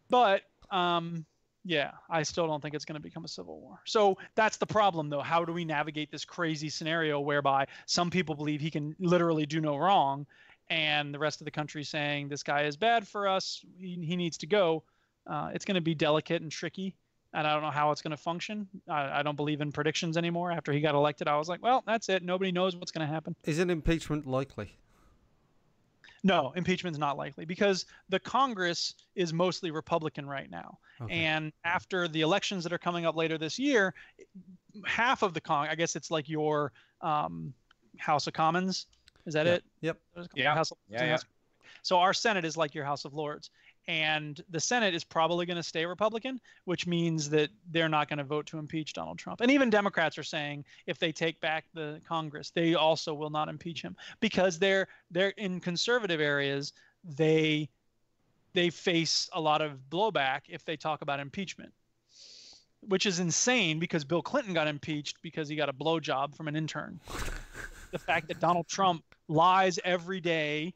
But, yeah, I still don't think it's going to become a civil war. So that's the problem, though. How do we navigate this crazy scenario whereby some people believe he can literally do no wrong, and the rest of the country saying this guy is bad for us, he needs to go? It's going to be delicate and tricky, and I don't know how it's going to function. I don't believe in predictions anymore. After he got elected, I was like, well, that's it. Nobody knows what's going to happen. Is an impeachment likely? No, impeachment is not likely because the Congress is mostly Republican right now. Okay. And after the elections that are coming up later this year, half of the I guess it's like your House of Commons. Is that it? Yep. Yeah. So our Senate is like your House of Lords. And the Senate is probably going to stay Republican, which means that they're not going to vote to impeach Donald Trump. And even Democrats are saying if they take back the Congress, they also will not impeach him because they're in conservative areas. They face a lot of blowback if they talk about impeachment, which is insane because Bill Clinton got impeached because he got a blowjob from an intern. The fact that Donald Trump lies every day,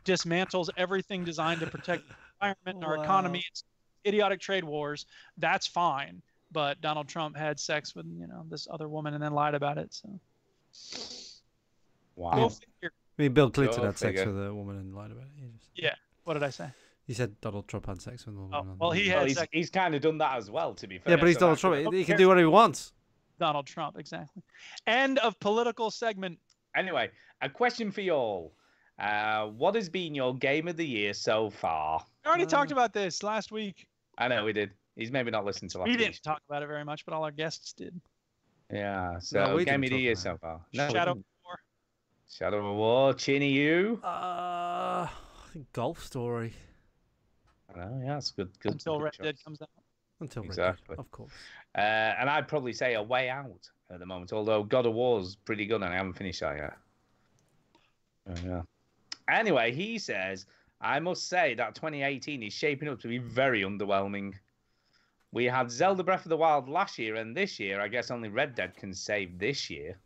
dismantles everything designed to protect the environment and our economy. It's idiotic trade wars. That's fine. But Donald Trump had sex with, this other woman and then lied about it. So. Wow. Go figure. I mean, Bill Clinton had sex with a woman and lied about it. Yeah. What did I say? You said Donald Trump had sex with a woman. Oh, well, he's kind of done that as well, to be fair. Yeah, but he's Donald Trump. He can do whatever he wants. Donald Trump, exactly. End of political segment. Anyway, a question for you all. What has been your game of the year so far? We already talked about this last week. I know we did. He's maybe not listened to last week. We week. didn't talk about it very much, but all our guests did. Yeah, so game of the year so far. No, Shadow of War. Shadow of War. Chinny, you? I think Golf Story. Oh, yeah, that's good. Until Red Dead comes out. Until Red Dead, of course. And I'd probably say A Way Out at the moment, although God of War's pretty good and I haven't finished that yet. Yeah. Anyway, he says, I must say that 2018 is shaping up to be very underwhelming. We had Zelda Breath of the Wild last year, and this year, I guess only Red Dead can save this year.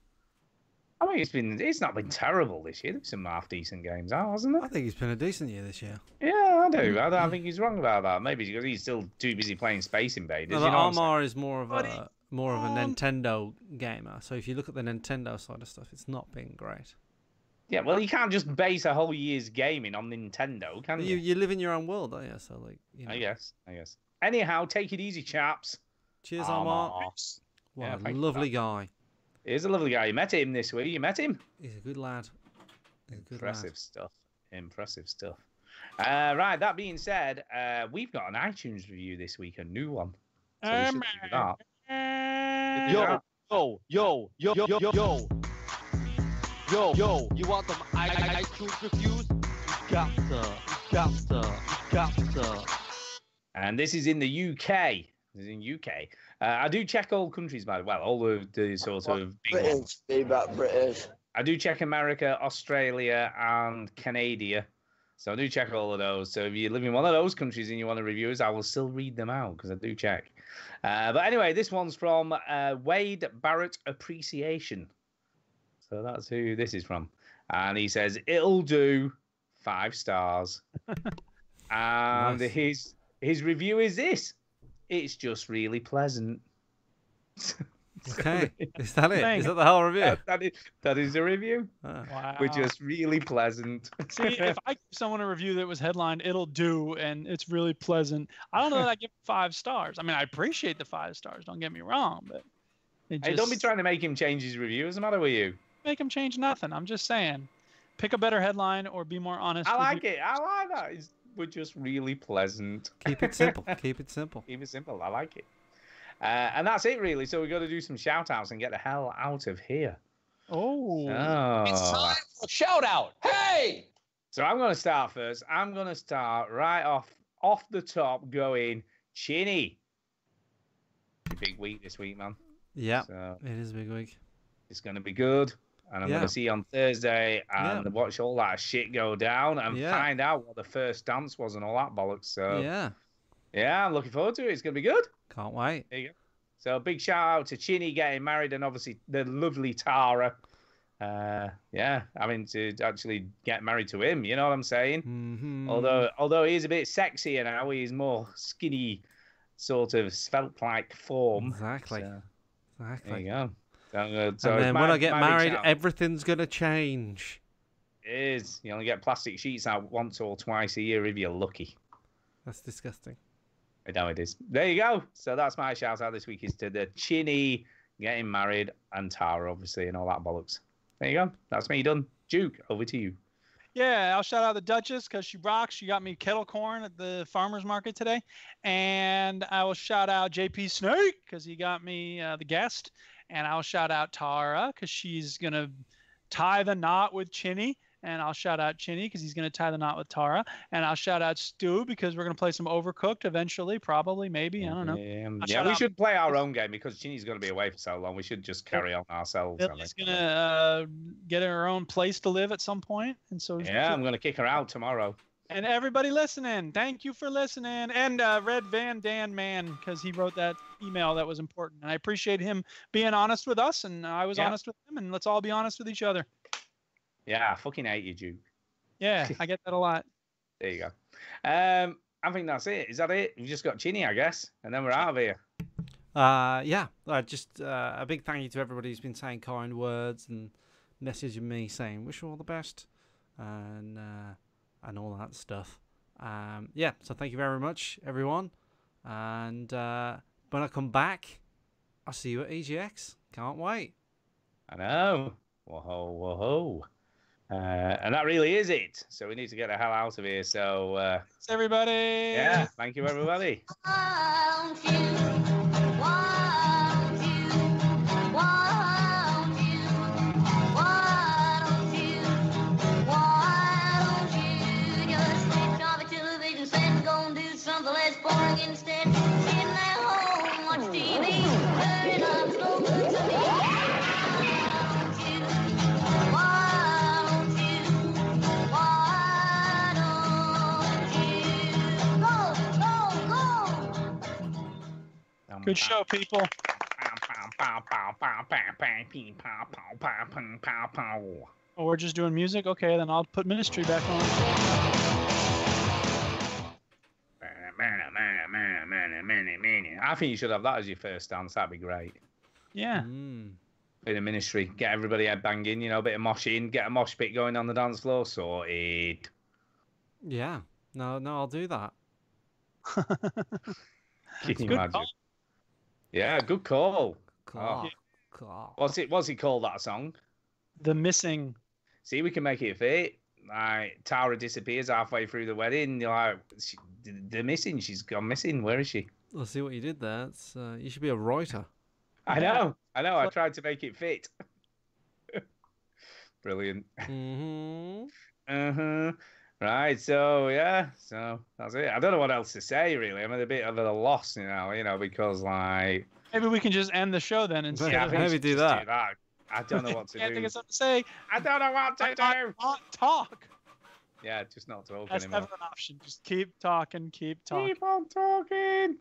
I mean, it's not been terrible this year. There's some half-decent games out, hasn't there? I think it's been a decent year this year. Yeah, I do. I don't think he's wrong about that. Maybe because he's still too busy playing Space Invaders. No, Armor is more of a Nintendo gamer. So if you look at the Nintendo side of stuff, it's not been great. Yeah, well, you can't just base a whole year's gaming on Nintendo, can you? You live in your own world, don't you? So, I guess. Anyhow, take it easy, chaps. Cheers, Armor. What a lovely guy. He's a lovely guy. You met him this week. You met him? He's a good lad. Impressive stuff. Right, that being said, we've got an iTunes review this week, a new one. So we should do that. Yo, you want some iTunes reviews? You got to. And this is in the UK. I do check all countries, all the sort of big ones. British. I do check America, Australia, and Canada. So I do check all of those. So if you live in one of those countries and you want to review us, I will still read them out because I do check. But anyway, this one's from Wade Barrett Appreciation. So that's who this is from. And he says, it'll do 5 stars. And nice. His review is this. It's just really pleasant. Okay. Is that it? Is that the whole review? That is the review. Wow. We're just really pleasant. See, if I give someone a review that was headlined, it'll do, and it's really pleasant, I don't know that I give 5 stars. I mean, I appreciate the 5 stars. Don't get me wrong, but hey, don't be trying to make him change his review. What's the matter with you? Make him change nothing. I'm just saying. Pick a better headline or be more honest. I like it. I like that. We're just really pleasant. Keep it simple. Keep it simple. Keep it simple. I like it. And that's it, really. So we've got to do some shout-outs and get the hell out of here. Oh. It's time for a shout-out. Hey! So I'm going to start first. I'm going to start right off the top going, Chinny. big week this week, man. Yeah, So it is a big week. it's going to be good. And I'm going to see you on Thursday and watch all that shit go down and find out what the first dance was and all that bollocks. So yeah, I'm looking forward to it. It's going to be good. Can't wait. There you go. So big shout out to Chinny getting married and obviously the lovely Tara. Having to actually get married to him. You know what I'm saying? Mm-hmm. Although he's a bit sexier now, he's more skinny, sort of svelte-like form. Exactly. So, exactly. there you go. So and then when I get married, everything's gonna change. It is. You only get plastic sheets out once or twice a year if you're lucky. That's disgusting. I know it is. There you go. So that's my shout out this week is to the Chinny getting married and Tara, obviously, and all that bollocks. There you go. That's me done. Duke, over to you. Yeah, I'll shout out the Duchess because she rocks. She got me kettle corn at the farmer's market today. And I will shout out JP Snake because he got me the guest. And I'll shout out Tara because she's going to tie the knot with Chinny. And I'll shout out Chinny because he's going to tie the knot with Tara. And I'll shout out Stu because we're going to play some Overcooked eventually, probably, maybe. I don't know. Yeah, we should play our own game because Chinny's going to be away for so long. We should just carry on ourselves. Lily's going to get her own place to live at some point. And so yeah, I'm going to kick her out tomorrow. And everybody listening, thank you for listening. And Red Van Dan Man, because he wrote that email that was important. And I appreciate him being honest with us. And I was honest with him. And let's all be honest with each other. Yeah, I fucking hate you, Duke. Yeah, I get that a lot. There you go. I think that's it. Is that it? We've just got Chinny, I guess. And then we're out of here. Just a big thank you to everybody who's been saying kind words and messaging me saying wish you all the best and all that stuff. So thank you very much, everyone. And when I come back, I'll see you at EGX. Can't wait. I know. Whoa, whoa. And that really is it. So we need to get the hell out of here. So thanks, everybody. Yeah, thank you, everybody. Instead, sitting at home, watch TV, hurry up, so good to me. Good show, people. Oh, we're just doing music? Okay, then I'll put Ministry back on. I think you should have that as your first dance. That'd be great. Yeah. In a Ministry. Get everybody head banging, a bit of moshing. Get a mosh pit going on the dance floor. Sorted. Yeah. No, I'll do that. Can you imagine? Call. Yeah, good call. Call. What's it called, that song? The Missing. See, we can make it fit. Like, Tara disappears halfway through the wedding. You're like, the Missing. She's gone missing. Where is she? Let's see what you did there. You should be a writer. I know. I tried to make it fit. Brilliant. Right, so yeah, so that's it. I don't know what else to say really. I'm at a bit of a loss, because like maybe we can just end the show then instead. Yeah, maybe do that. I don't know what to do. I think it's something to say. I don't know what to do. Not talk. Yeah, just not talk That's anymore. That's never an option. Just keep talking. Keep on talking.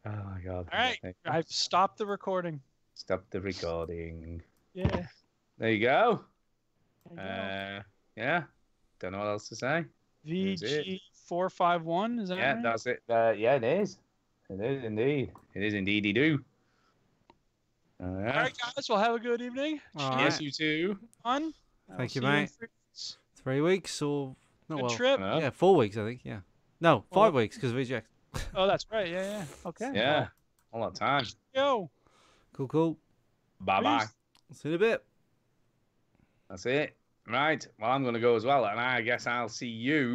Oh my God. All right, I've stopped the recording. Stop the recording. Yeah. There you go. Yeah. Don't know what else to say. VG451, is that right? That's it. Yeah, it is. It is indeed. It is indeed. Do. All right, guys. Well, have a good evening. Yes, you too. Fun. Thank you, mate. 3 weeks or no? Good trip. Yeah, 4 weeks, I think. Yeah. No, 5 weeks because of EGX. Oh, that's right. Yeah. Okay. Yeah. All that time. Yo. Cool. Bye. See you in a bit. That's it. Right. Well, I'm going to go as well, and I guess I'll see you